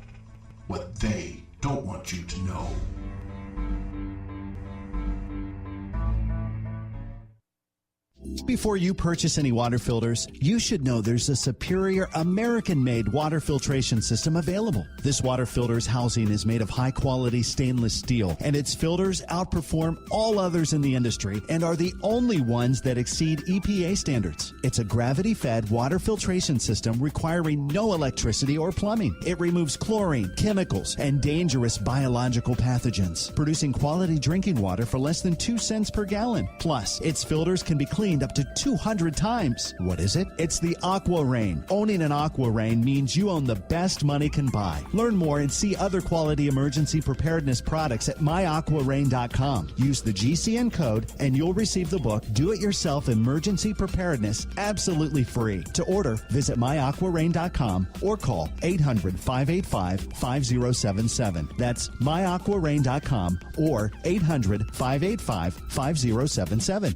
what they don't want you to know. Before you purchase any water filters, you should know there's a superior American-made water filtration system available. This water filter's housing is made of high-quality stainless steel, and its filters outperform all others in the industry and are the only ones that exceed EPA standards. It's a gravity-fed water filtration system requiring no electricity or plumbing. It removes chlorine, chemicals, and dangerous biological pathogens, producing quality drinking water for less than 2 cents per gallon. Plus, its filters can be cleaned up to 200 times. What is it? It's the Aqua Rain. Owning an Aqua Rain means you own the best money can buy. Learn more and see other quality emergency preparedness products at myaquarain.com. Use the GCN code and you'll receive the book Do It Yourself Emergency Preparedness absolutely free. To order, visit myaquarain.com or call 800-585-5077. That's myaquarain.com or 800-585-5077.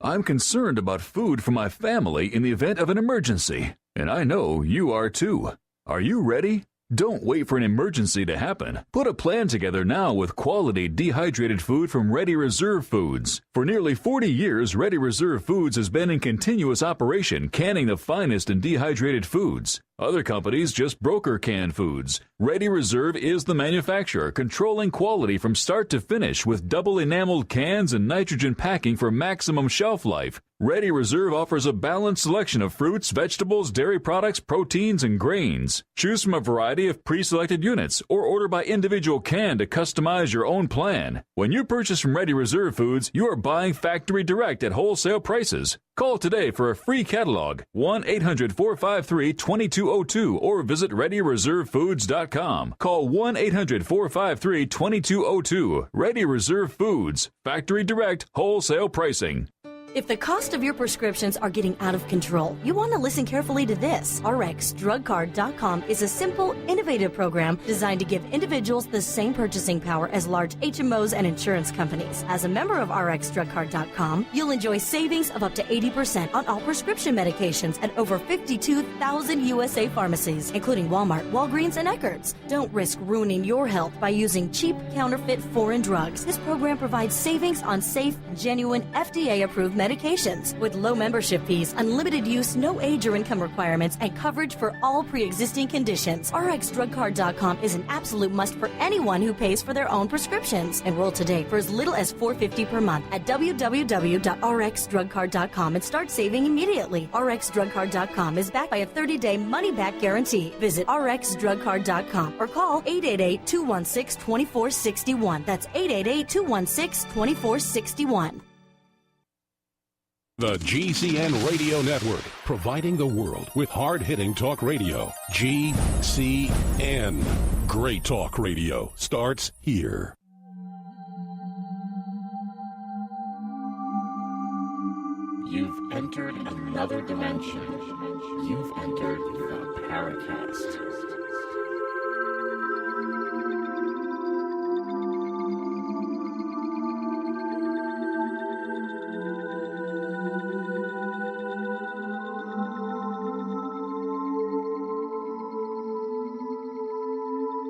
I'm concerned about food for my family in the event of an emergency, and I know you are too. Are you ready? Don't wait for an emergency to happen. Put a plan together now with quality dehydrated food from Ready Reserve Foods. For nearly 40 years, Ready Reserve Foods has been in continuous operation, canning the finest in dehydrated foods. Other companies just broker canned foods. Ready Reserve is the manufacturer, controlling quality from start to finish with double enameled cans and nitrogen packing for maximum shelf life. Ready Reserve offers a balanced selection of fruits, vegetables, dairy products, proteins, and grains. Choose from a variety of pre-selected units or order by individual can to customize your own plan. When you purchase from Ready Reserve Foods, you are buying factory direct at wholesale prices. Call today for a free catalog, 1-800-453-2202, or visit ReadyReserveFoods.com. Call 1-800-453-2202. Ready Reserve Foods, factory direct, wholesale pricing. If the cost of your prescriptions are getting out of control, you want to listen carefully to this. RxDrugCard.com is a simple, innovative program designed to give individuals the same purchasing power as large HMOs and insurance companies. As a member of RxDrugCard.com, you'll enjoy savings of up to 80% on all prescription medications at over 52,000 USA pharmacies, including Walmart, Walgreens, and Eckerd's. Don't risk ruining your health by using cheap, counterfeit foreign drugs. This program provides savings on safe, genuine, FDA-approved medications with low membership fees, unlimited use, no age or income requirements, and coverage for all pre-existing conditions. RxDrugCard.com is an absolute must for anyone who pays for their own prescriptions. Enroll today for as little as $4.50 per month at www.rxdrugcard.com and start saving immediately. RxDrugCard.com is backed by a 30-day money-back guarantee. Visit RxDrugCard.com or call 888-216-2461. That's 888-216-2461. The GCN Radio Network, providing the world with hard-hitting talk radio. GCN. Great talk radio starts here. You've entered another dimension. You've entered the Paracast.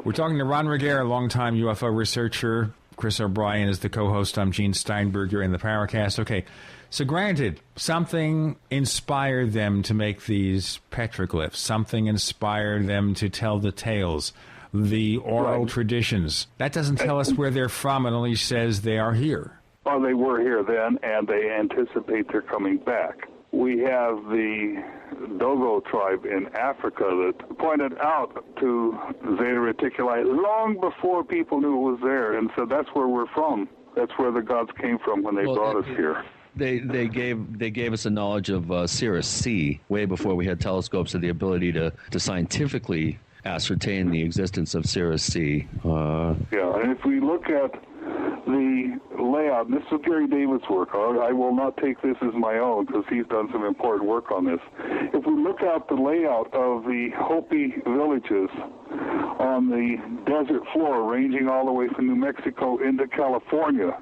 We're talking to Ron Regehr, a longtime UFO researcher. Chris O'Brien is the co-host. I'm Gene Steinberg. You're in the Paracast. Okay, so granted, something inspired them to make these petroglyphs. Something inspired them to tell the tales, the oral traditions. That doesn't tell us where they're from. It only says they are here. Well, they were here then, and they anticipate they're coming back. We have the Dogo tribe in Africa that pointed out to Zeta Reticuli long before people knew it was there, and said that's where we're from. That's where the gods came from when they brought us here. They gave us a knowledge of Sirius C way before we had telescopes and the ability to scientifically ascertain the existence of Sirius C. Yeah, and if we look at the layout, and this is Gary David's work. I will not take this as my own because he's done some important work on this. If we look at the layout of the Hopi villages on the desert floor, ranging all the way from New Mexico into California,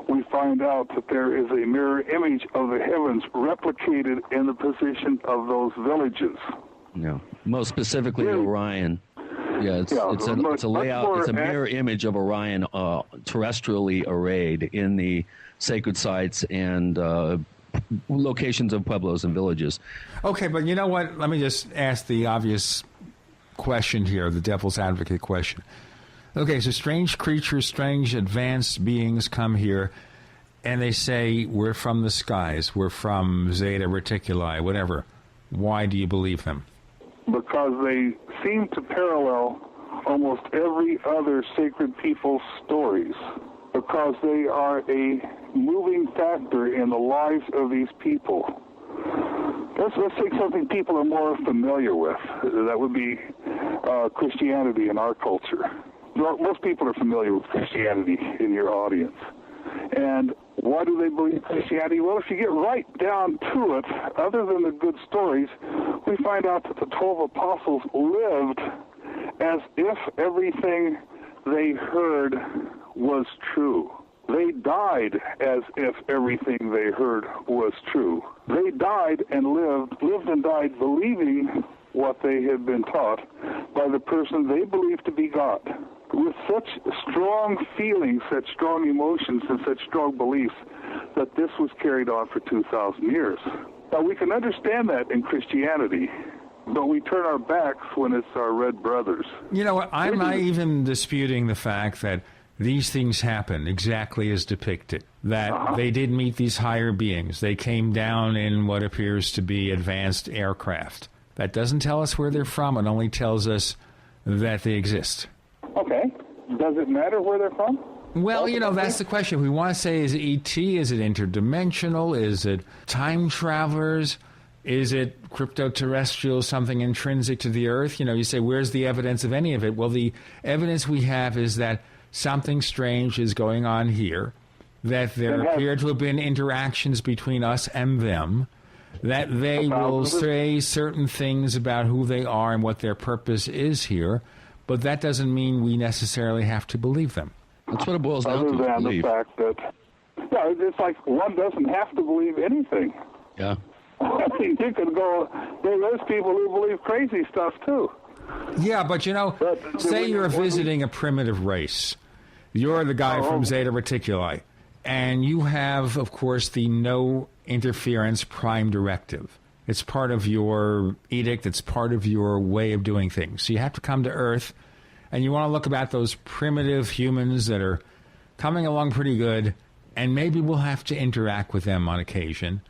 we find out that there is a mirror image of the heavens replicated in the position of those villages. No, most specifically Orion. Yeah, it's a layout. It's a mirror image of Orion, terrestrially arrayed in the sacred sites and locations of pueblos and villages. Okay, but you know what? Let me just ask the obvious question here, the devil's advocate question. Okay, so strange creatures, strange advanced beings come here, and they say, we're from the skies, we're from Zeta Reticuli, whatever. Why do you believe them? Because they seem to parallel almost every other sacred people's stories, because they are a moving factor in the lives of these people. Let's take something people are more familiar with. That would be Christianity in our culture. Most people are familiar with Christianity in your audience. And why do they believe Christianity? Well, if you get right down to it, other than the good stories, we find out that the 12 apostles lived as if everything they heard was true. They died as if everything they heard was true. They died and lived and died believing what they had been taught by the person they believed to be God. With such strong feelings, such strong emotions, and such strong beliefs that this was carried on for 2,000 years. Now, we can understand that in Christianity, but we turn our backs when it's our red brothers. You know what? I'm not even disputing the fact that these things happen exactly as depicted, that they did meet these higher beings. They came down in what appears to be advanced aircraft. That doesn't tell us where they're from. It only tells us that they exist. Okay. Does it matter where they're from? Well, you know, that's the question. We want to say, is it E.T.? Is it interdimensional? Is it time travelers? Is it crypto-terrestrial, something intrinsic to the Earth? You know, you say, where's the evidence of any of it? Well, the evidence we have is that something strange is going on here, that there appear to have been interactions between us and them, that they will say certain things about who they are and what their purpose is here, but that doesn't mean we necessarily have to believe them. That's what it boils down to. Other than the fact that, yeah, it's like one doesn't have to believe anything. Yeah. I mean, you could go, there's people who believe crazy stuff, too. Yeah, but, you know, say you're visiting a primitive race. You're the guy from Zeta Reticuli, and you have, of course, the no interference prime directive. It's part of your edict. It's part of your way of doing things. So you have to come to Earth, and you want to look about those primitive humans that are coming along pretty good, and maybe we'll have to interact with them on occasion.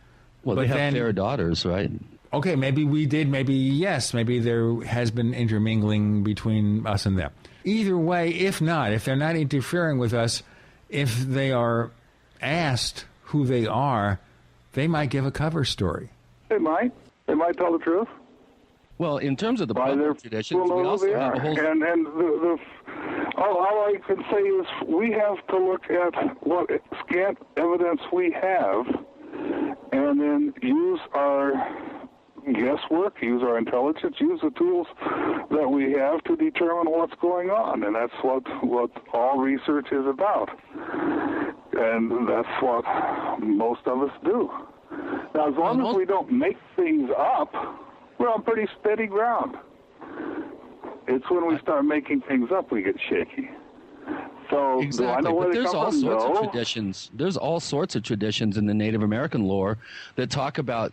Well, but they have their daughters, right? Okay, maybe we did, maybe yes, maybe there has been intermingling between us and them. Either way, if not, if they're not interfering with us, if they are asked who they are, they might give a cover story. They might. They might tell the truth. Well, in terms of the public traditions, we also have a whole... all I can say is we have to look at what scant evidence we have and then use our guesswork, use our intelligence, use the tools that we have to determine what's going on. And that's what all research is about. And that's what most of us do. Now, as long as we don't make things up, we're on pretty steady ground. It's when we start making things up we get shaky. So exactly. do I know where but they there's come all from? sorts No. of traditions. There's all sorts of traditions in the Native American lore that talk about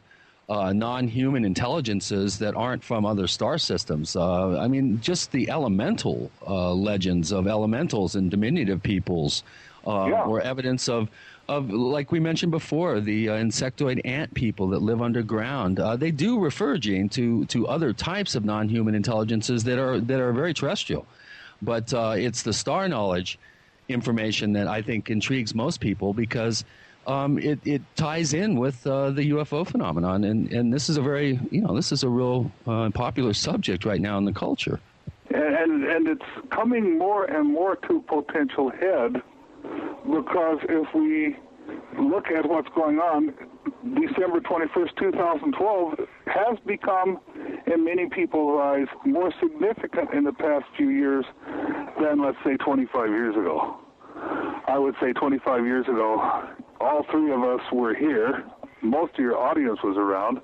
non-human intelligences that aren't from other star systems. I mean, just the elemental legends of elementals and diminutive peoples, or evidence of, like we mentioned before, the insectoid ant people that live underground. They do refer, Gene, to other types of non-human intelligences that are very terrestrial. But it's the star knowledge information that I think intrigues most people, because it ties in with the UFO phenomenon, and this is a very, this is a real popular subject right now in the culture. And it's coming more and more to potential head, because if we look at what's going on, December 21st, 2012 has become, in many people's eyes, more significant in the past few years than, let's say, 25 years ago. I would say 25 years ago, all three of us were here. Most of your audience was around.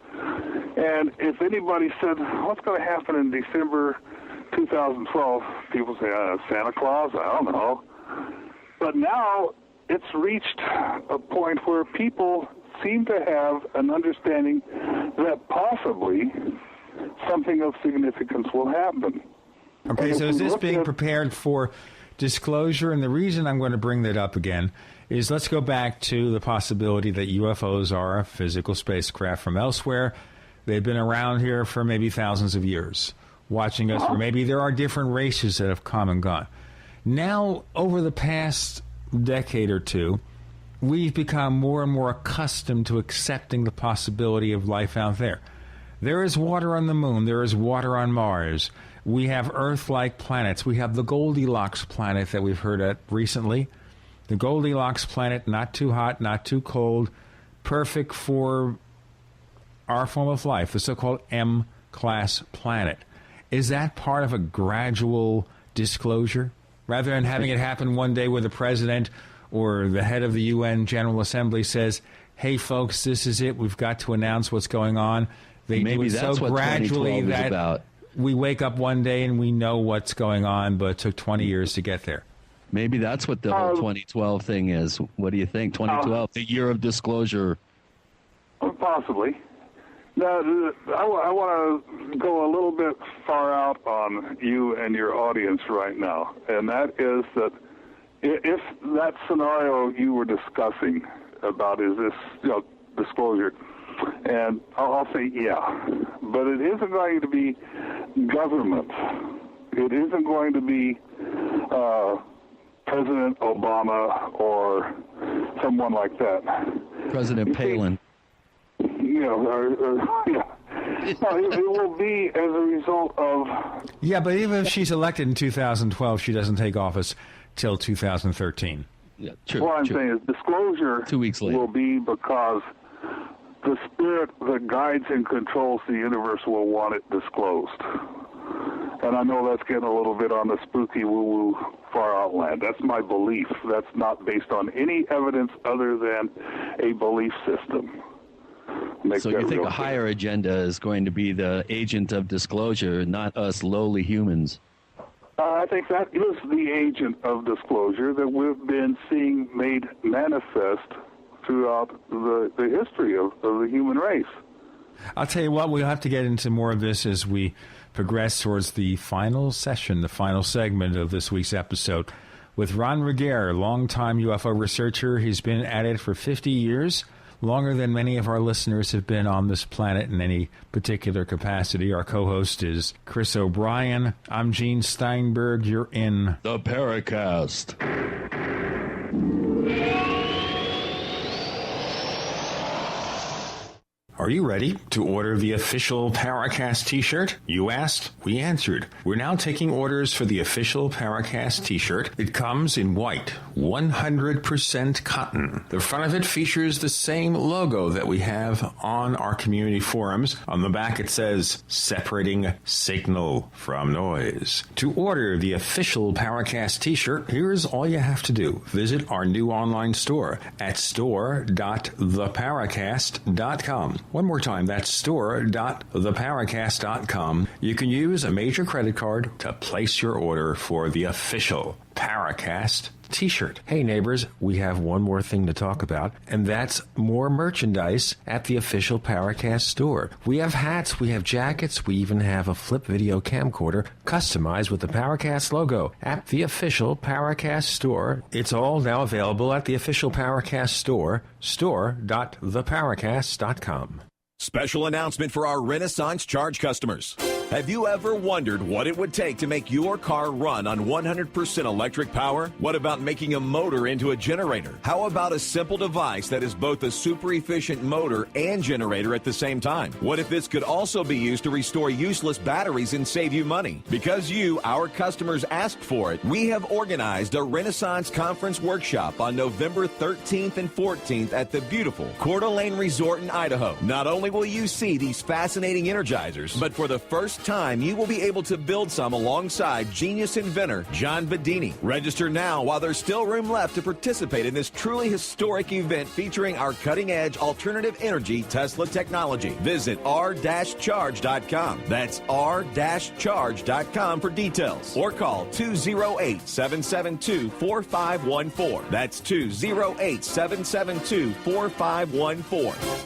And if anybody said, what's going to happen in December 2012, people say, Santa Claus? I don't know. But now it's reached a point where people seem to have an understanding that possibly something of significance will happen. Okay, so is this being prepared for disclosure? And the reason I'm going to bring that up again is, let's go back to the possibility that UFOs are a physical spacecraft from elsewhere. They've been around here for maybe thousands of years, watching us, or maybe there are different races that have come and gone. Now, over the past decade or two, we've become more and more accustomed to accepting the possibility of life out there. There is water on the moon. There is water on Mars. We have Earth-like planets. We have the Goldilocks planet that we've heard of recently. The Goldilocks planet, not too hot, not too cold, perfect for our form of life, the so-called M-class planet. Is that part of a gradual disclosure? Rather than having it happen one day where the president or the head of the UN General Assembly says, hey, folks, this is it. We've got to announce what's going on. They Maybe do it that's so what gradually 2012 is that about. We wake up one day and we know what's going on, but it took 20 years to get there. Maybe that's what the whole 2012 thing is. What do you think? 2012, the year of disclosure. Possibly. Now, I want to go a little bit far out on you and your audience right now, and that is that if that scenario you were discussing about is this disclosure, and I'll say yeah, but it isn't going to be government. It isn't going to be President Obama or someone like that. President Palin. It will be as a result of... Yeah, but even if she's elected in 2012, she doesn't take office till 2013. Yeah, true. What I'm saying is disclosure 2 weeks later will be because the spirit that guides and controls the universe will want it disclosed. And I know that's getting a little bit on the spooky woo-woo far out land. That's my belief. That's not based on any evidence other than a belief system. So you think a higher agenda is going to be the agent of disclosure, not us lowly humans? I think that is the agent of disclosure that we've been seeing made manifest throughout the history of the human race. I'll tell you what, we'll have to get into more of this as we progress towards the final session, the final segment of this week's episode with Ron Regehr, longtime UFO researcher. He's been at it for 50 years. Longer than many of our listeners have been on this planet in any particular capacity. Our co-host is Chris O'Brien. I'm Gene Steinberg. You're in the Paracast. Are you ready to order the official Paracast t-shirt? You asked, we answered. We're now taking orders for the official Paracast t-shirt. It comes in white, 100% cotton. The front of it features the same logo that we have on our community forums. On the back it says, separating signal from noise. To order the official Paracast t-shirt, here's all you have to do. Visit our new online store at store.theparacast.com. One more time, that's store.theparacast.com. You can use a major credit card to place your order for the official Paracast t-shirt. Hey neighbors, we have one more thing to talk about, and that's more merchandise at the official Paracast store. We have hats, we have jackets, we even have a flip video camcorder customized with the Paracast logo at the official Paracast store. It's all now available at the official Paracast store, store.theparacast.com. Special announcement for our Renaissance Charge customers. Have you ever wondered what it would take to make your car run on 100% electric power? What about making a motor into a generator? How about a simple device that is both a super efficient motor and generator at the same time? What if this could also be used to restore useless batteries and save you money? Because you, our customers, asked for it, we have organized a Renaissance Conference workshop on November 13th and 14th at the beautiful Coeur d'Alene Resort in Idaho. Not only will you see these fascinating energizers, but for the first time, you will be able to build some alongside genius inventor John Bedini. Register now while there's still room left to participate in this truly historic event featuring our cutting-edge alternative energy Tesla technology. Visit r-charge.com. That's r-charge.com for details. Or call 208-772-4514. That's 208-772-4514.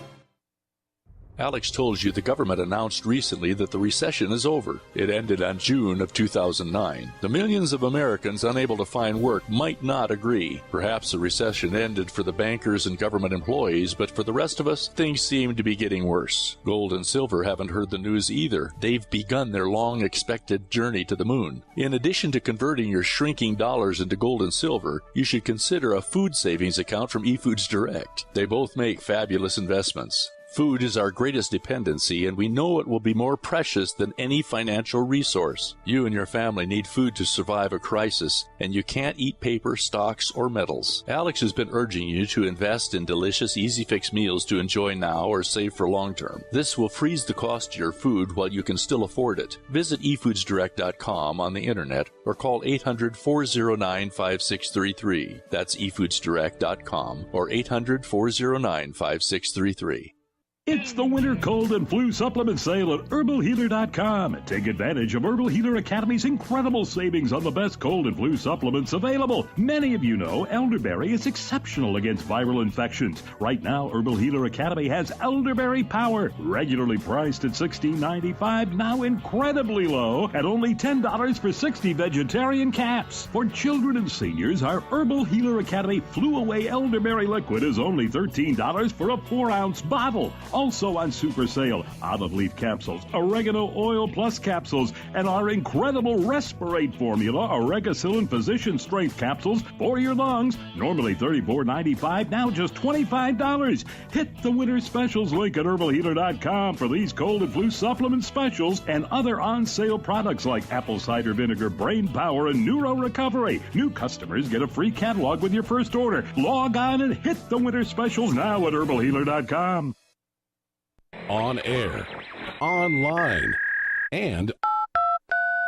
Alex told you the government announced recently that the recession is over. It ended on June of 2009. The millions of Americans unable to find work might not agree. Perhaps the recession ended for the bankers and government employees, but for the rest of us, things seem to be getting worse. Gold and silver haven't heard the news either. They've begun their long-expected journey to the moon. In addition to converting your shrinking dollars into gold and silver, you should consider a food savings account from eFoods Direct. They both make fabulous investments. Food is our greatest dependency, and we know it will be more precious than any financial resource. You and your family need food to survive a crisis, and you can't eat paper, stocks, or metals. Alex has been urging you to invest in delicious, easy-fix meals to enjoy now or save for long-term. This will freeze the cost of your food while you can still afford it. Visit efoodsdirect.com on the internet or call 800-409-5633. That's efoodsdirect.com or 800-409-5633. It's the winter cold and flu supplement sale at herbalhealer.com. Take advantage of Herbal Healer Academy's incredible savings on the best cold and flu supplements available. Many of you know elderberry is exceptional against viral infections. Right now, Herbal Healer Academy has Elderberry Power, regularly priced at $16.95, now incredibly low at only $10 for 60 vegetarian caps. For children and seniors, our Herbal Healer Academy Flew Away Elderberry Liquid is only $13 for a 4-ounce bottle. Also on super sale, olive leaf capsules, oregano oil plus capsules, and our incredible Respirate formula, Oregacillin Physician Strength capsules for your lungs. Normally $34.95, now just $25. Hit the winter specials link at herbalhealer.com for these cold and flu supplement specials and other on-sale products like apple cider vinegar, brain power, and neuro recovery. New customers get a free catalog with your first order. Log on and hit the winter specials now at herbalhealer.com. On air, online, and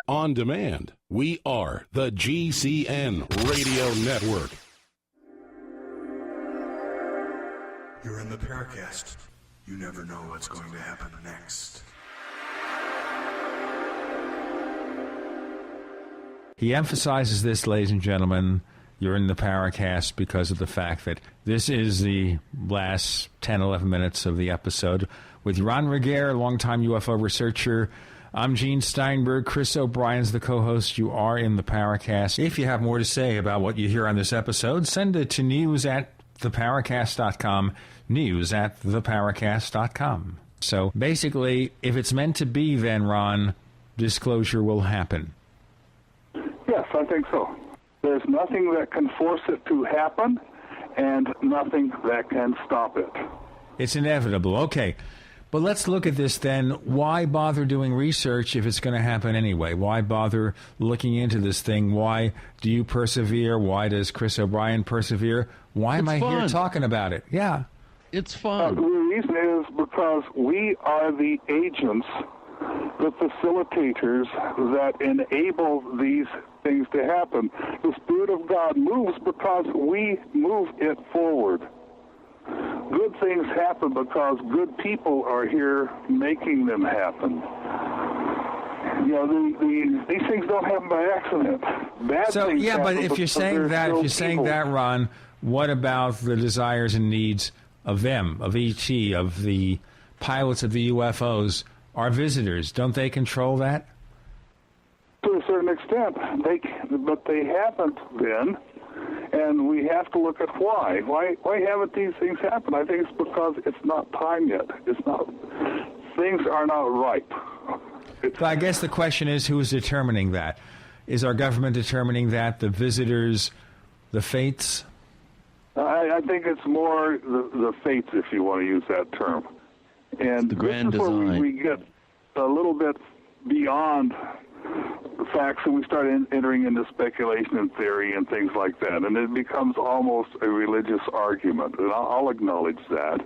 on demand. We are the GCN Radio Network. You're in the Paracast. You never know what's going to happen next. He emphasizes this, ladies and gentlemen. You're in the Paracast because of the fact that this is the last 10, 11 minutes of the episode. With Ron Regehr, longtime UFO researcher, I'm Gene Steinberg. Chris O'Brien's the co-host. You are in the Paracast. If you have more to say about what you hear on this episode, send it to news@theparacast.com, news@theparacast.com. So basically, if it's meant to be, then, Ron, disclosure will happen. Yes, I think so. There's nothing that can force it to happen, and nothing that can stop it. It's inevitable. Okay. But let's look at this then. Why bother doing research if it's going to happen anyway? Why bother looking into this thing? Why do you persevere? Why does Chris O'Brien persevere? Why am I here talking about it? Yeah. It's fun. The reason is because we are the agents, the facilitators that enable these things to happen. The Spirit of God moves because we move it forward. good things happen because good people are here making them happen. You know, these things don't happen by accident. Bad things happen but if you're saying that, Ron, what about the desires and needs of them, of ET, of the pilots of the UFOs, our visitors? Don't they control that? To a certain extent, but they haven't been, and we have to look at why. Why haven't these things happened? I think it's because it's not time yet. It's not. Things are not ripe. But I guess the question is, who is determining that? Is our government determining that? The visitors, the fates? I think it's more the fates, if you want to use that term. And the grand this is where design. we get a little bit beyond facts, and we start entering into speculation and theory and things like that, and it becomes almost a religious argument, and I'll acknowledge that.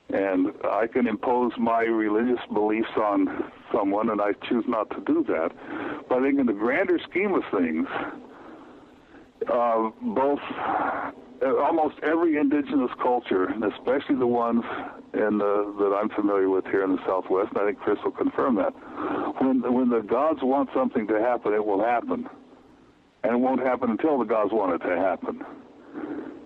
And I can impose my religious beliefs on someone, and I choose not to do that. But I think in the grander scheme of things, almost every indigenous culture, and especially the ones that I'm familiar with here in the Southwest, and I think Chris will confirm that, when the gods want something to happen, it will happen. And it won't happen until the gods want it to happen.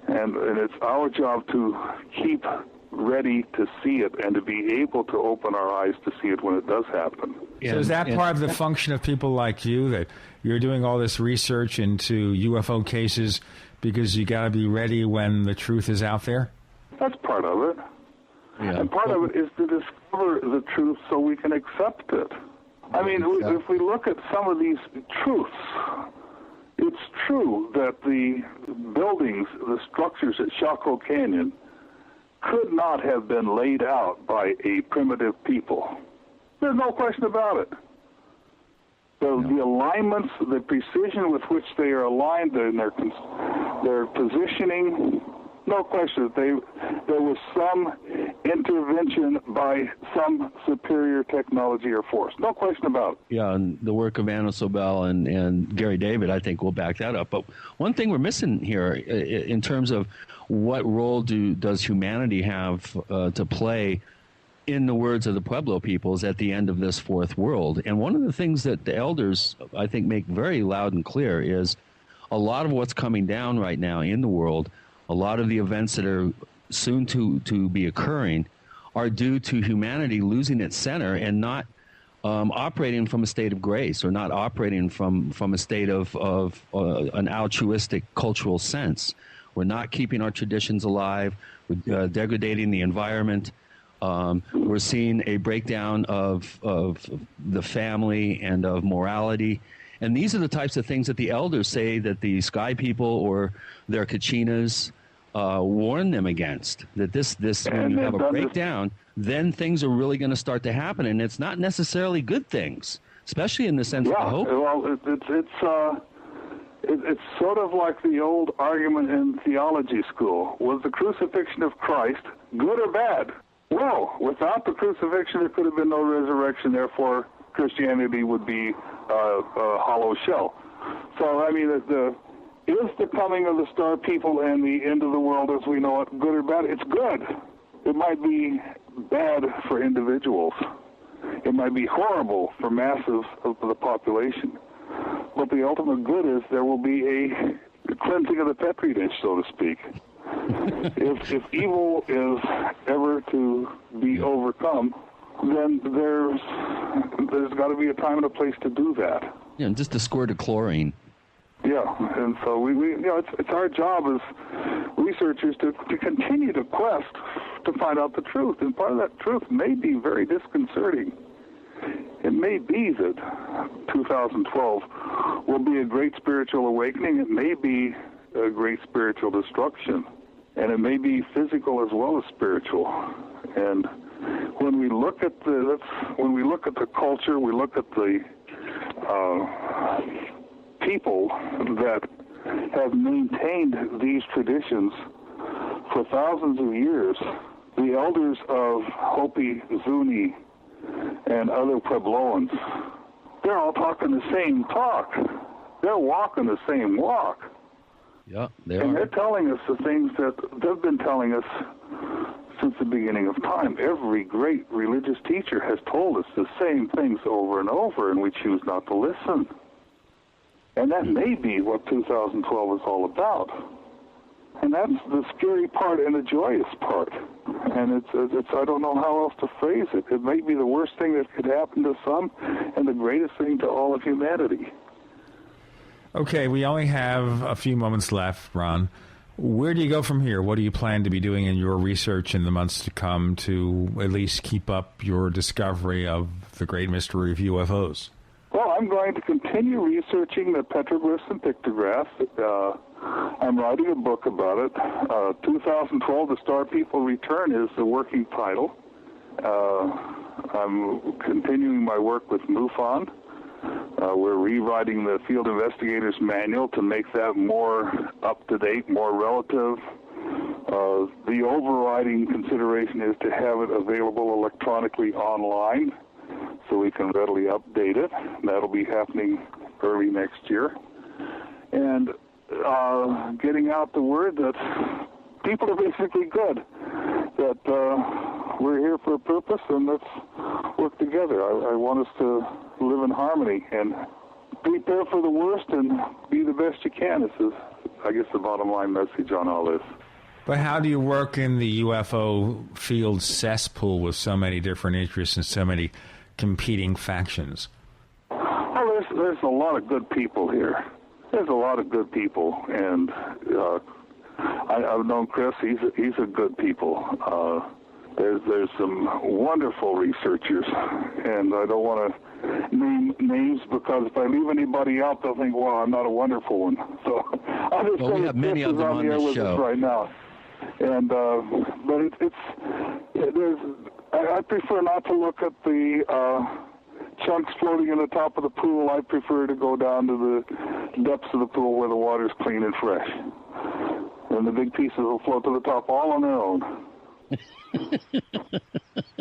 And it's our job to keep ready to see it and to be able to open our eyes to see it when it does happen. So is that part of the function of people like you, that you're doing all this research into UFO cases because you got to be ready when the truth is out there? That's part of it. Yeah. And part of it is to discover the truth so we can accept it. I mean, if we look at some of these truths, it's true that the buildings, the structures at Chaco Canyon could not have been laid out by a primitive people. There's no question about it. The alignments, the precision with which they are aligned, and their positioning, no question that there was some intervention by some superior technology or force. No question about it. Yeah, and the work of Anna Sobel and Gary David, I think, will back that up. But one thing we're missing here in terms of what role does humanity have to play, in the words of the Pueblo peoples, at the end of this fourth world. And one of the things that the elders, I think, make very loud and clear is a lot of what's coming down right now in the world, a lot of the events that are soon to be occurring, are due to humanity losing its center and not operating from a state of grace, or not operating from a state of an altruistic cultural sense. We're not keeping our traditions alive. We're degrading the environment. We're seeing a breakdown of the family and of morality. And these are the types of things that the elders say that the sky people or their Kachinas warn them against. That this when you have a breakdown, then things are really going to start to happen. And it's not necessarily good things, especially in the sense of hope. Well, it's sort of like the old argument in theology school. Was the crucifixion of Christ good or bad? Well, without the crucifixion, there could have been no resurrection. Therefore, Christianity would be a hollow shell. So, I mean, is the coming of the star people and the end of the world as we know it good or bad? It's good. It might be bad for individuals. It might be horrible for masses of the population. But the ultimate good is there will be a cleansing of the Petri dish, so to speak. If evil is ever to be overcome, then there's got to be a time and a place to do that. Yeah, and just a squirt of chlorine. Yeah, and so we it's our job as researchers to continue to quest to find out the truth, and part of that truth may be very disconcerting. It may be that 2012 will be a great spiritual awakening. It may be a great spiritual destruction, and it may be physical as well as spiritual. And when we look at the culture, we look at the people that have maintained these traditions for thousands of years. The elders of Hopi, Zuni, and other Puebloans, they're all talking the same talk. They're walking the same walk. Yeah, They're telling us the things that they've been telling us since the beginning of time. Every great religious teacher has told us the same things over and over, and we choose not to listen. And that may be what 2012 is all about. And that's the scary part and the joyous part. And it's I don't know how else to phrase it. It may be the worst thing that could happen to some and the greatest thing to all of humanity. Okay, we only have a few moments left, Ron. Where do you go from here? What do you plan to be doing in your research in the months to come to at least keep up your discovery of the great mystery of UFOs? Well, I'm going to continue researching the petroglyphs and pictographs. I'm writing a book about it. 2012, The Star People Return is the working title. I'm continuing my work with MUFON. We're rewriting the Field Investigator's Manual to make that more up-to-date, more relative. The overriding consideration is to have it available electronically online so we can readily update it. That'll be happening early next year. And getting out the word that people are basically good, that we're here for a purpose, and let's work together. I want us to live in harmony and prepare for the worst and be the best you can. This is, I guess, the bottom line message on all this. But how do you work in the UFO field cesspool with so many different interests and so many competing factions? Well, there's a lot of good people here. There's a lot of good people, and I've known Chris. He's a good people. There's some wonderful researchers, and I don't want to name names because if I leave anybody out, they'll think, "Well, I'm not a wonderful one." So I'll just say we have many Chris of them is on the air with us right now. And but I prefer not to look at the chunks floating in the top of the pool. I prefer to go down to the depths of the pool where the water's clean and fresh. And the big pieces will float to the top all on their own.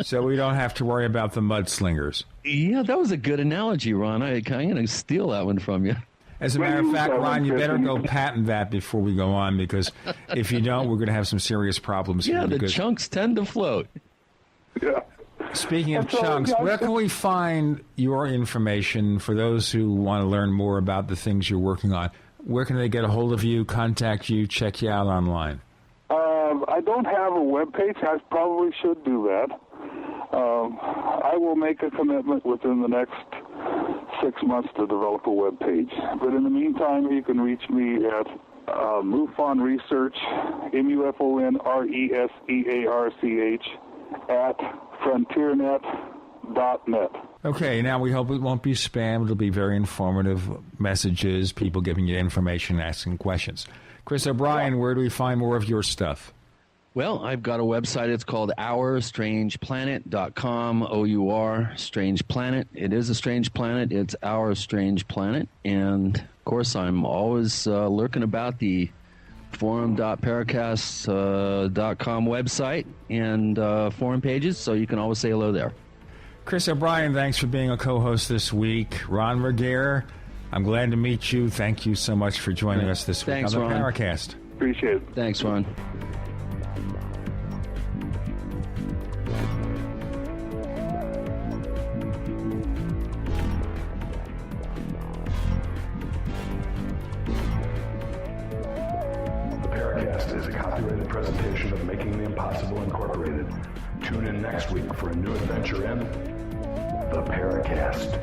So we don't have to worry about the mudslingers. Yeah, that was a good analogy, Ron. I'm going to steal that one from you. As a matter of fact, Ron, you better go patent that before we go on, because if you don't, we're going to have some serious problems. Yeah, here the chunks tend to float. Yeah. Speaking of chunks, where can we find your information for those who want to learn more about the things you're working on? Where can they get a hold of you, contact you, check you out online? I don't have a webpage. I probably should do that. I will make a commitment within the next 6 months to develop a webpage. But in the meantime, you can reach me at MUFON Research, MUFON RESEARCH, at frontiernet.net. Okay, now we hope it won't be spam. It'll be very informative messages, people giving you information, asking questions. Chris O'Brien, where do we find more of your stuff? Well, I've got a website. It's called OurStrangePlanet.com, O-U-R, Strange Planet. It is a strange planet. It's Our Strange Planet. And, of course, I'm always lurking about the forum.paracast.com website and forum pages, so you can always say hello there. Chris O'Brien, thanks for being a co-host this week. Ron Regehr, I'm glad to meet you. Thank you so much for joining us this week on the Paracast. Appreciate it. Thanks, Ron. The Paracast is a copyrighted presentation of Making the Impossible Incorporated. Tune in next week for a new adventure in The Paracast.